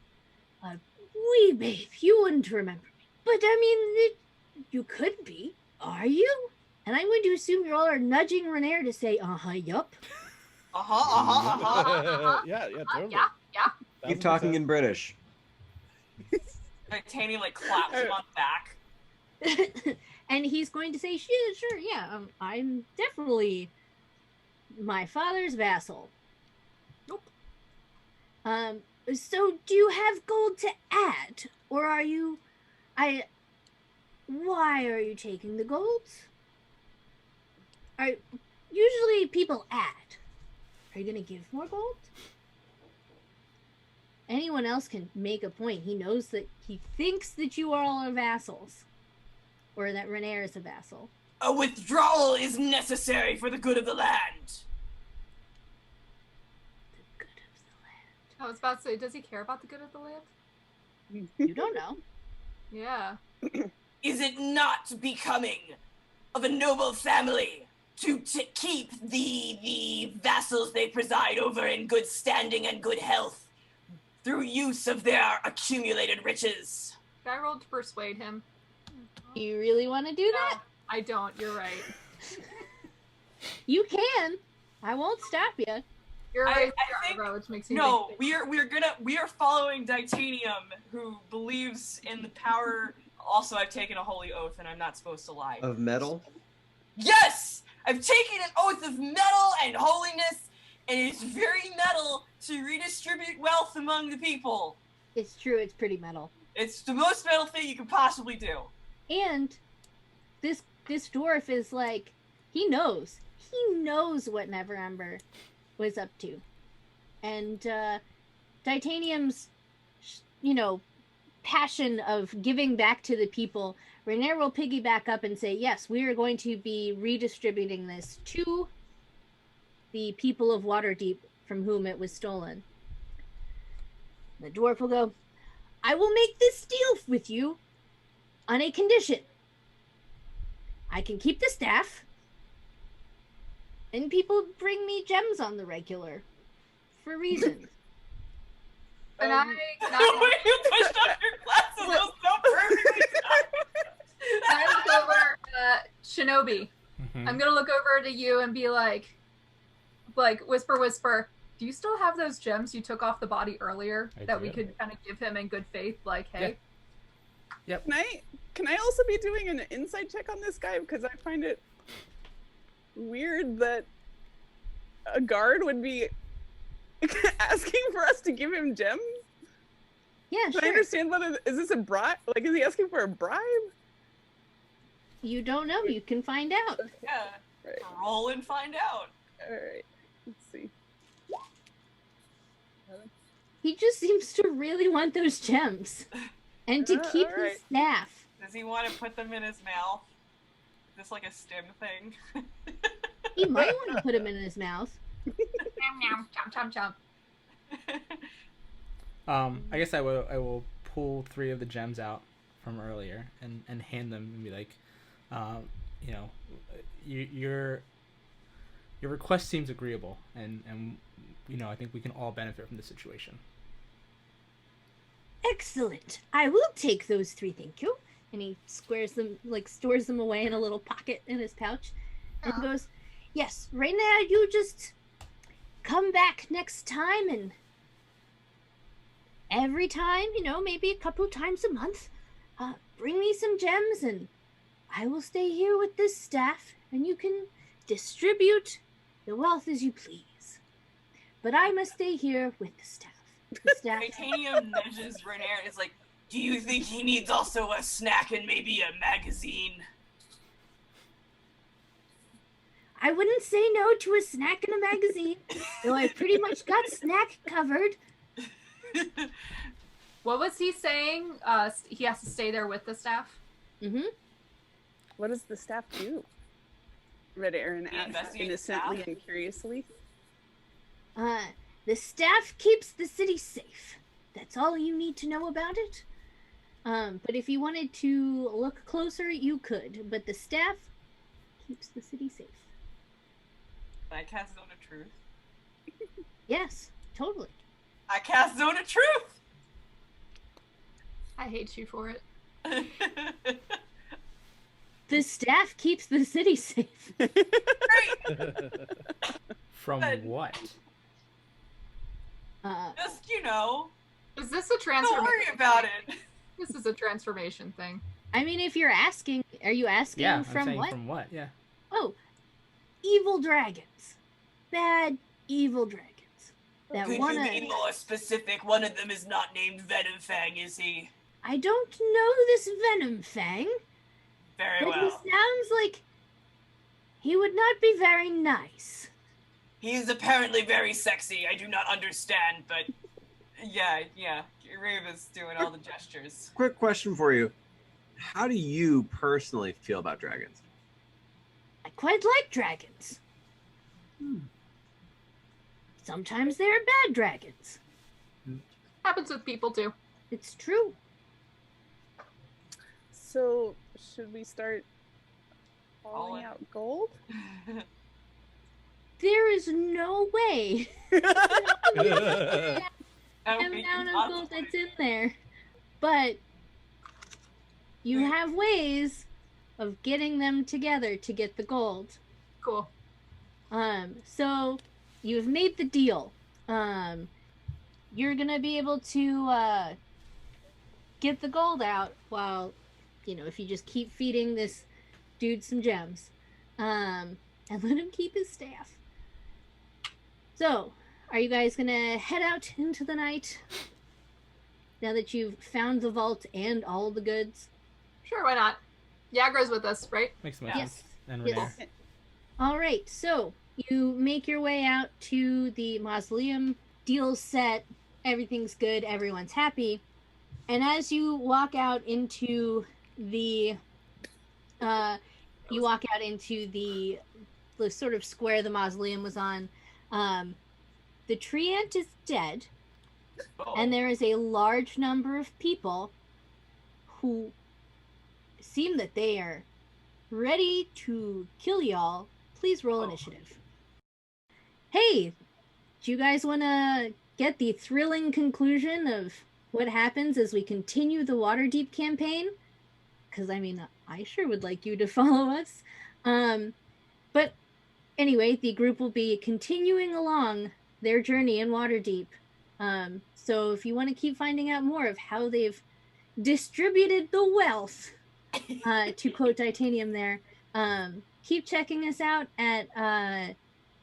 a wee babe. You wouldn't remember me, but I mean, you could be. Are you? And I'm going to assume you all are nudging Renaer to say, yup. Yeah, totally. Yeah. Keep talking in British. Titanium like claps him on the back. And he's going to say, sure, yeah, I'm definitely my father's vassal. Nope. So do you have gold to add? Or are you... Why are you taking the gold? Usually people add. Are you going to give more gold? Anyone else can make a point. He knows that he thinks that you all are vassals. Or that Renaer is a vassal. A withdrawal is necessary for the good of the land. The good of the land. I was about to say, does he care about the good of the land? You don't know. Yeah. Is it not becoming of a noble family to keep the vassals they preside over in good standing and good health through use of their accumulated riches? I rolled to persuade him. You really want to do that? I don't. You're right. You can. I won't stop you. You're I right. think- Which makes me No, think we are following Titanium, who believes in the power. Also, I've taken a holy oath, and I'm not supposed to lie. Of metal? Yes! I've taken an oath of metal and holiness, and it's very metal to redistribute wealth among the people. It's true. It's pretty metal. It's the most metal thing you can possibly do. And this dwarf is like, he knows what Neverember was up to, and Titanium's, passion of giving back to the people. Renaer will piggyback up and say, yes, we are going to be redistributing this to the people of Waterdeep from whom it was stolen. The dwarf will go, I will make this deal with you on a condition. I can keep the staff, and people bring me gems on the regular for reasons. And The way you pushed up your glasses was so perfectly timed. I look over Shinobi. Mhm. I'm gonna look over to you and be like, whisper, do you still have those gems you took off the body earlier I we do. could kind of give him in good faith? Like, hey, Can I also be doing an insight check on this guy, because I find it weird that a guard would be asking for us to give him gems? Yeah, Can I sure. understand whether is this a bribe? Like, is he asking for a bribe? You don't know. You can find out. Yeah. Right. Roll and find out. All right. Let's see. He just seems to really want those gems. And to keep all right. his staff. Does he want to put them in his mouth? Is this like a stim thing? He might want to put them in his mouth. Nom, nom, chomp, chomp, chomp. I guess I will pull 3 of the gems out from earlier and hand them and be like, you know, your request seems agreeable, and you know, I think we can all benefit from the situation. Excellent. I will take those 3, thank you. And he squares them, like stores them away in a little pocket in his pouch, and goes, yes, right now you just come back next time, and every time, you know, maybe a couple times a month, bring me some gems, and I will stay here with this staff, and you can distribute the wealth as you please. But I must stay here with the staff. The staff. Titanium nudges Renair and is like, do you think he needs also a snack and maybe a magazine? I wouldn't say no to a snack and a magazine, though I pretty much got snack covered. What was he saying? He has to stay there with the staff? Mm-hmm. What does the staff do? Red Aaron He asked investigates innocently staff? and curiously. The staff keeps the city safe. That's all you need to know about it. But if you wanted to look closer, you could. But the staff keeps the city safe. Can I cast Zone of Truth? Yes, totally. I cast Zone of Truth! I hate you for it. The staff keeps the city safe. From But- what? Just, you know, Is this a don't transformation? worry about it. This is a transformation thing. I mean, if you're asking, are you asking Yeah, I'm from saying what? from what? Yeah. Oh, evil dragons. Bad evil dragons. That Could wanna... you be more specific? One of them is not named Venom Fang, is he? I don't know this Venom Fang, Very but he well. sounds like he would not be very nice. He is apparently very sexy. I do not understand, but Yeah. Rave is doing all the gestures. Quick question for you. How do you personally feel about dragons? I quite like dragons. Sometimes they are bad dragons. Happens with people too. It's true. So, should we start All hauling in. out gold? There is no way the amount of gold that's in there. But you have ways of getting them together to get the gold. Cool. So you've made the deal. You're gonna be able to get the gold out while, you know, if you just keep feeding this dude some gems, and let him keep his staff. So, are you guys gonna head out into the night now that you've found the vault and all the goods? Sure, why not? Yagra's with us, right? Makes the most Yes. sense. And Yes. Renair. All right, so you make your way out to the mausoleum. Deal's set. Everything's good. Everyone's happy. And as you walk out into the, the sort of square the mausoleum was on, the tree ant is dead, and there is a large number of people who seem that they are ready to kill y'all. Please roll initiative. Hey, do you guys want to get the thrilling conclusion of what happens as we continue the Waterdeep campaign? Because, I mean, I sure would like you to follow us. But anyway, the group will be continuing along their journey in Waterdeep. So if you want to keep finding out more of how they've distributed the wealth, to quote Titanium there, keep checking us out at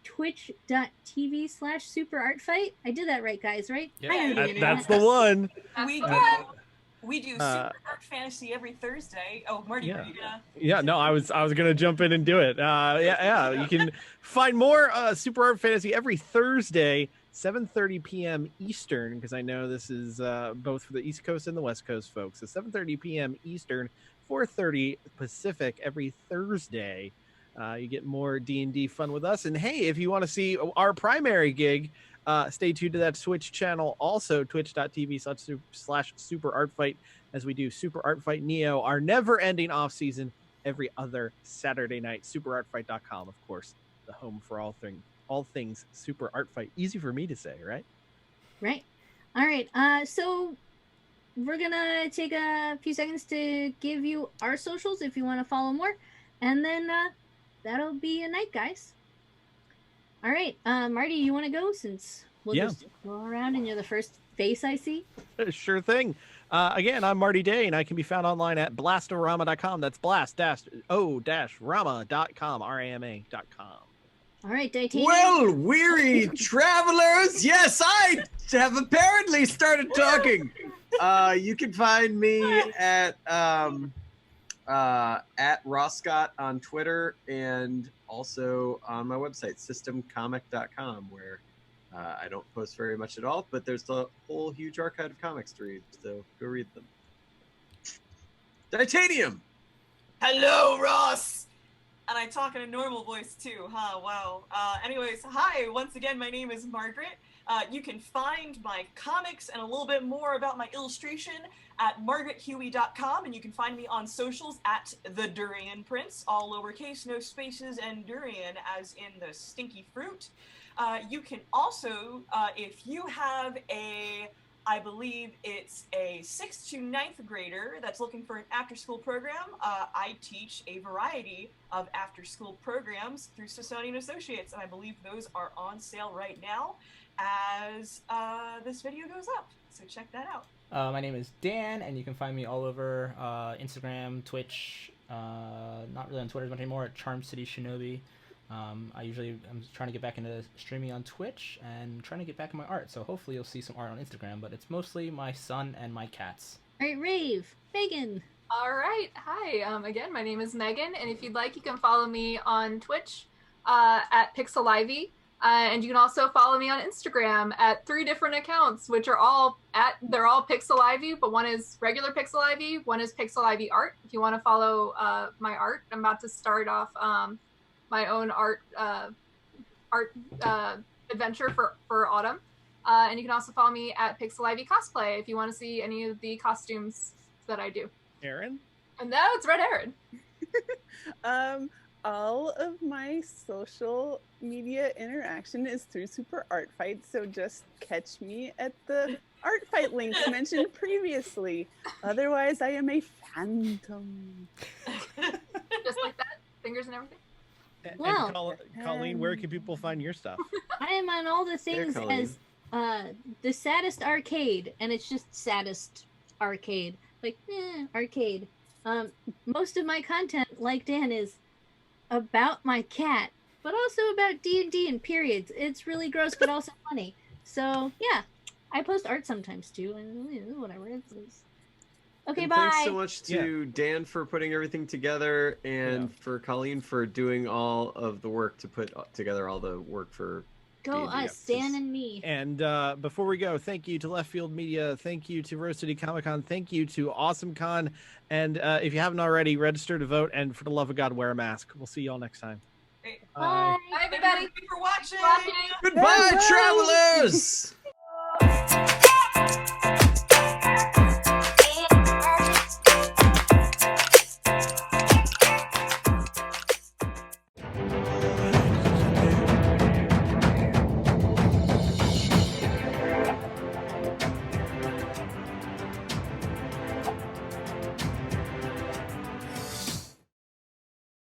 twitch.tv/superartfight. I did that right, guys, right? Yep. I know the That's internet. the one. We do Super Art Fantasy every Thursday. Oh, Marty, are you gonna? Yeah, no, I was gonna jump in and do it. Yeah. You can find more Super Art Fantasy every Thursday, 7:30 p.m. Eastern, because I know this is both for the East Coast and the West Coast folks. So 7:30 p.m. Eastern, 4:30 Pacific every Thursday. You get more D&D fun with us. And hey, if you want to see our primary gig, stay tuned to that Twitch channel, also twitch.tv/superartfight, as we do Super Art Fight Neo, our never-ending off-season every other Saturday night. Superartfight.com, of course, the home for all things Super Art Fight. Easy for me to say, right? Right. All right. So we're gonna take a few seconds to give you our socials if you want to follow more, and then that'll be a night, guys. All right, Marty, you want to go, since we'll just go around and you're the first face I see? Sure thing. Again, I'm Marty Day, and I can be found online at blastorama.com. That's blast-o-rama.com, rama.com. All right, Titanium. Well, weary travelers, yes, I have apparently started talking. You can find me at Rosscott on Twitter, and also on my website, systemcomic.com, where I don't post very much at all, but there's a whole huge archive of comics to read, so go read them. Titanium! Hello, Ross. And I talk in a normal voice too, huh? Wow. Anyways, hi, once again, my name is Margaret. You can find my comics and a little bit more about my illustration at margarethuey.com, and you can find me on socials at The Durian Prince, all lowercase, no spaces, and durian as in the stinky fruit. You can also, if you have I believe it's a 6th to 9th grader that's looking for an after-school program, I teach a variety of after-school programs through Sassoni & Associates, and I believe those are on sale right now as this video goes up, so check that out. My name is Dan, and you can find me all over Instagram, Twitch, not really on Twitter as much anymore, at Charm City Shinobi. I'm trying to get back into streaming on Twitch and trying to get back in my art, so hopefully you'll see some art on Instagram, but it's mostly my son and my cats. All right, Rave, Megan. All right, hi. Again, my name is Megan, and if you'd like, you can follow me on Twitch at PixelIvy, and you can also follow me on Instagram at 3 different accounts, which are they're all PixelIvy, but one is regular PixelIvy, one is PixelIvy Art. If you want to follow my art, I'm about to start off my own art adventure for autumn, and you can also follow me at PixelIvy Cosplay if you want to see any of the costumes that I do. Aaron? And now it's Red Aaron. All of my social media interaction is through Super Art Fight, so just catch me at the Art Fight links mentioned previously. Otherwise, I am a phantom. Just like that, fingers and everything. And Colleen, where can people find your stuff? I am on all the things as the Saddest Arcade, and it's just Saddest Arcade. Like, arcade. Most of my content, like Dan, is about my cat, but also about D&D and periods. It's really gross, but also funny. So, yeah. I post art sometimes, too, and whatever. Okay, bye. Thanks so much to Dan for putting everything together, and for Colleen for doing all of the work to put together all the work for Go D&D us, Dan and me. And before we go, thank you to Left Field Media, thank you to Rose City Comic Con, thank you to Awesome Con, and if you haven't already, register to vote, and for the love of God, wear a mask. We'll see you all next time. Bye, everybody. Thank you for watching. Goodbye, travelers!